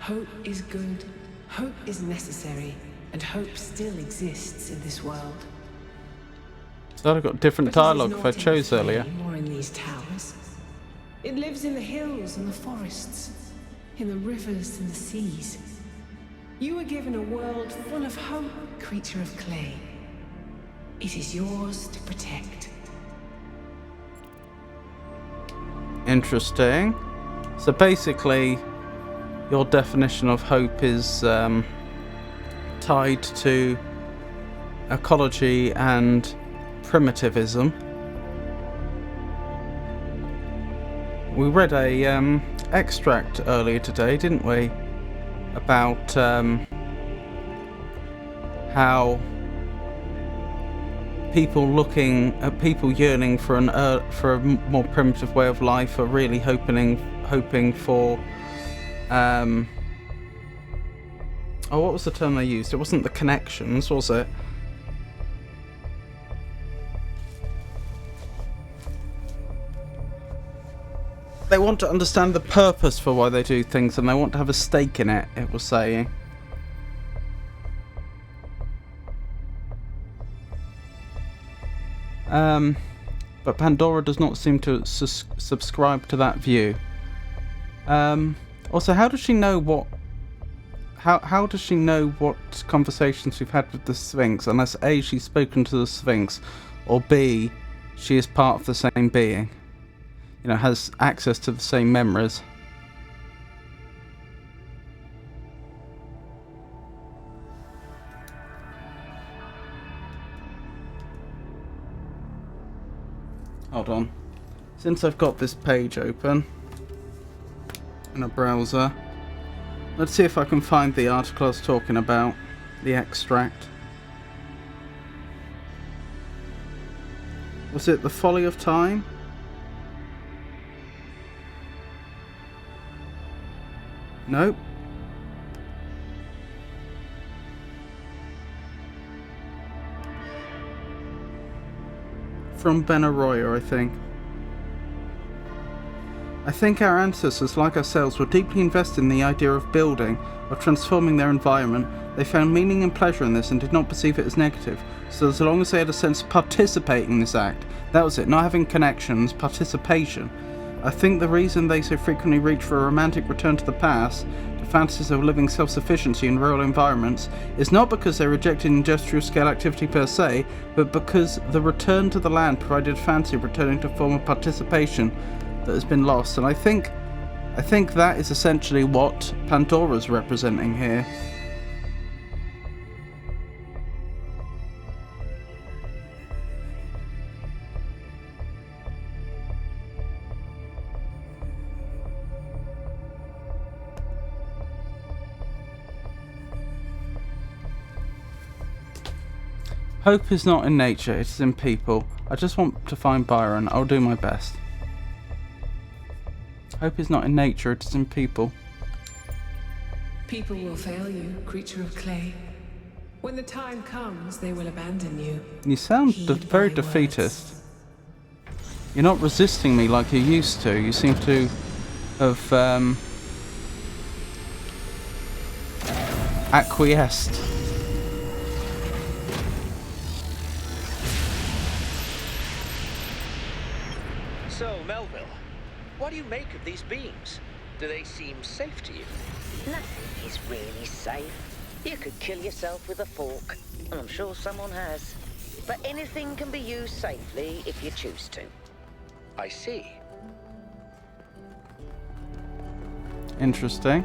Hope is good, hope is necessary, and hope still exists in this world. So I've got different dialogue if I chose earlier. Or in these towers. It lives in the hills and the forests, in the rivers and the seas. You were given a world full of hope, creature of clay. It is yours to protect. Interesting. So basically, your definition of hope is tied to ecology and primitivism. We read a extract earlier today, didn't we? About how people yearning for a more primitive way of life are really hoping for oh, what was the term they used? It wasn't the connections, was it? They want to understand the purpose for why they do things, and they want to have a stake in it, it was saying. But Pandora does not seem to subscribe to that view. Also, how does she know what... How does she know what conversations we've had with the Sphinx, unless A, she's spoken to the Sphinx, or B, she is part of the same being? You know, has access to the same memories. Hold on. Since I've got this page open in a browser, let's see if I can find the article I was talking about, the extract. Was it The Folly of Time? Nope. From Ben Arroyo, I think. I think our ancestors, like ourselves, were deeply invested in the idea of building, of transforming their environment. They found meaning and pleasure in this and did not perceive it as negative. So as long as they had a sense of participating in this act, that was it, not having connections, participation. I think the reason they so frequently reach for a romantic return to the past, to fantasies of living self-sufficiency in rural environments, is not because they rejected industrial scale activity per se, but because the return to the land provided a fancy of returning to a form of participation that has been lost. And I think that is essentially what Pandora's representing here. Hope is not in nature, it is in people. I just want to find Byron. I'll do my best. Hope is not in nature, it is in people. People will fail you, creature of clay. When the time comes, they will abandon you. You sound very defeatist. You're not resisting me like you used to. You seem to have acquiesced. So, Melville, what do you make of these beams? Do they seem safe to you? Nothing is really safe. You could kill yourself with a fork, and I'm sure someone has. But anything can be used safely if you choose to. I see. Interesting.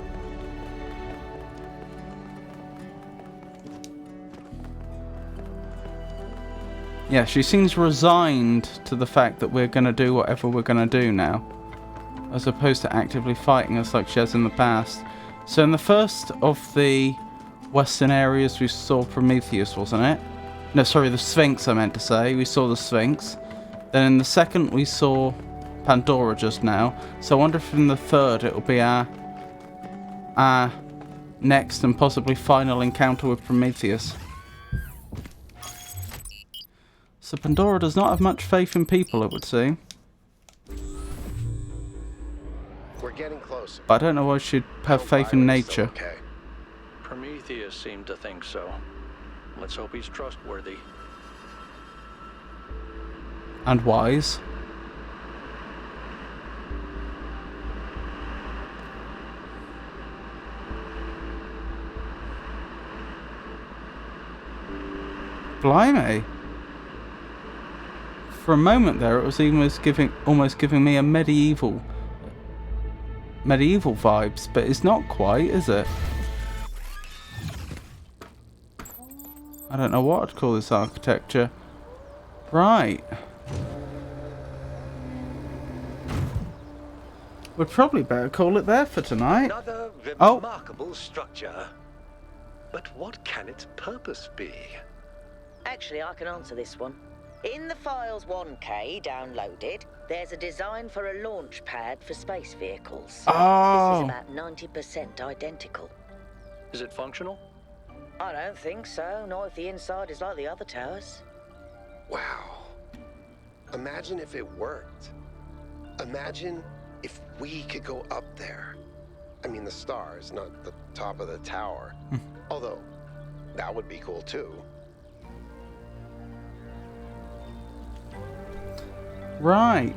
Yeah, she seems resigned to the fact that we're going to do whatever we're going to do now, as opposed to actively fighting us like she has in the past. So in the first of the western areas we saw Prometheus, wasn't it? No, sorry, the Sphinx I meant to say. We saw the Sphinx. Then in the second we saw Pandora just now. So I wonder if in the third it will be our next and possibly final encounter with Prometheus. So Pandora does not have much faith in people, it would seem. We're getting closer. But I don't know why she'd have faith in nature. Okay. Prometheus seemed to think so. Let's hope he's trustworthy. And wise. Blimey. For a moment there, it was almost giving me a medieval vibes, but it's not quite, is it? I don't know what I'd call this architecture. Right. We'd probably better call it there for tonight. Another remarkable structure. But what can its purpose be? Actually, I can answer this one. In the Files 1K downloaded, there's a design for a launch pad for space vehicles. Oh. This is about 90% identical. Is it functional? I don't think so, not if the inside is like the other towers. Wow. Imagine if it worked. Imagine if we could go up there. I mean, the stars, not the top of the tower. Although, that would be cool too. Right.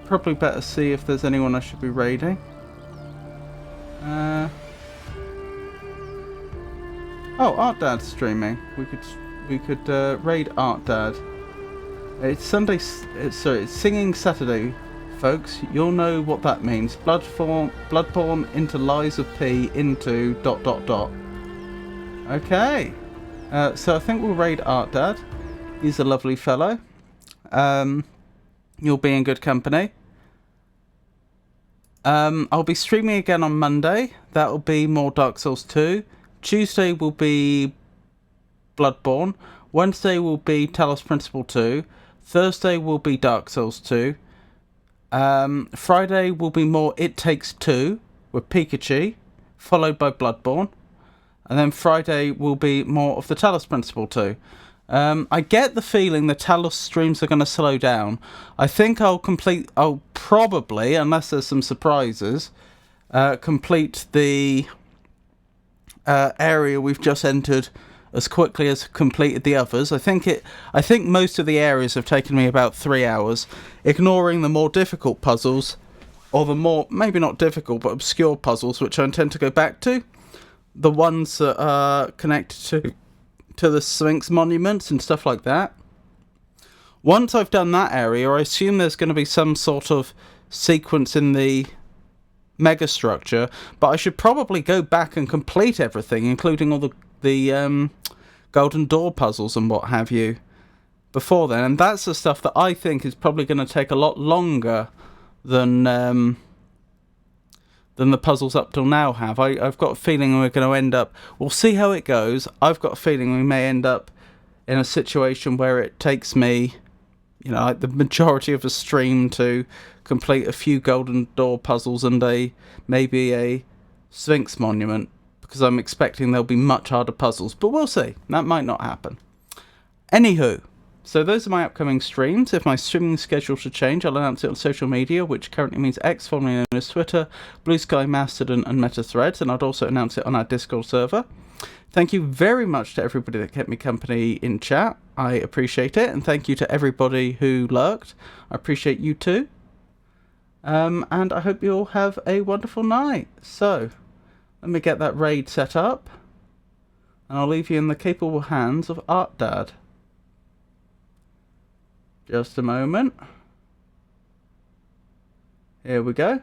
Probably better see if there's anyone I should be raiding. Oh, Art Dad's streaming. We could raid Art Dad. It's Sunday. Sorry, it's Singing Saturday, folks. You'll know what that means. Bloodborne into Lies of P into ... Okay. So I think we'll raid Art Dad. He's a lovely fellow. You'll be in good company. I'll be streaming again on Monday. That'll be more Dark Souls 2. Tuesday will be Bloodborne. Wednesday will be Talos Principle 2. Thursday will be Dark Souls 2. Friday will be more It Takes Two with Pikachu, followed by Bloodborne. And then Friday will be more of the Talos Principle 2. I get the feeling the Talos streams are going to slow down. I think I'll probably, unless there's some surprises, complete the area we've just entered as quickly as completed the others. I think most of the areas have taken me about 3 hours, ignoring the more difficult puzzles, or the more, maybe not difficult, but obscure puzzles, which I intend to go back to. The ones that are connected to the Sphinx monuments and stuff like that. Once I've done that area, I assume there's going to be some sort of sequence in the megastructure, but I should probably go back and complete everything, including all the Golden Door puzzles and what have you, before then. And that's the stuff that I think is probably going to take a lot longer than the puzzles up till now have. I've got a feeling we're going to end up... We'll see how it goes. I've got a feeling we may end up in a situation where it takes me, like the majority of a stream to complete a few Golden Door puzzles and maybe a Sphinx monument, because I'm expecting there'll be much harder puzzles. But we'll see. That might not happen. Anywho, so those are my upcoming streams. If my streaming schedule should change, I'll announce it on social media, which currently means X, formerly known as Twitter, Blue Sky, Mastodon, and Meta Threads, and I'd also announce it on our Discord server. Thank you very much to everybody that kept me company in chat. I appreciate it, and thank you to everybody who lurked. I appreciate you too. And I hope you all have a wonderful night. So, let me get that raid set up, and I'll leave you in the capable hands of Art Dad. Just a moment. Here we go.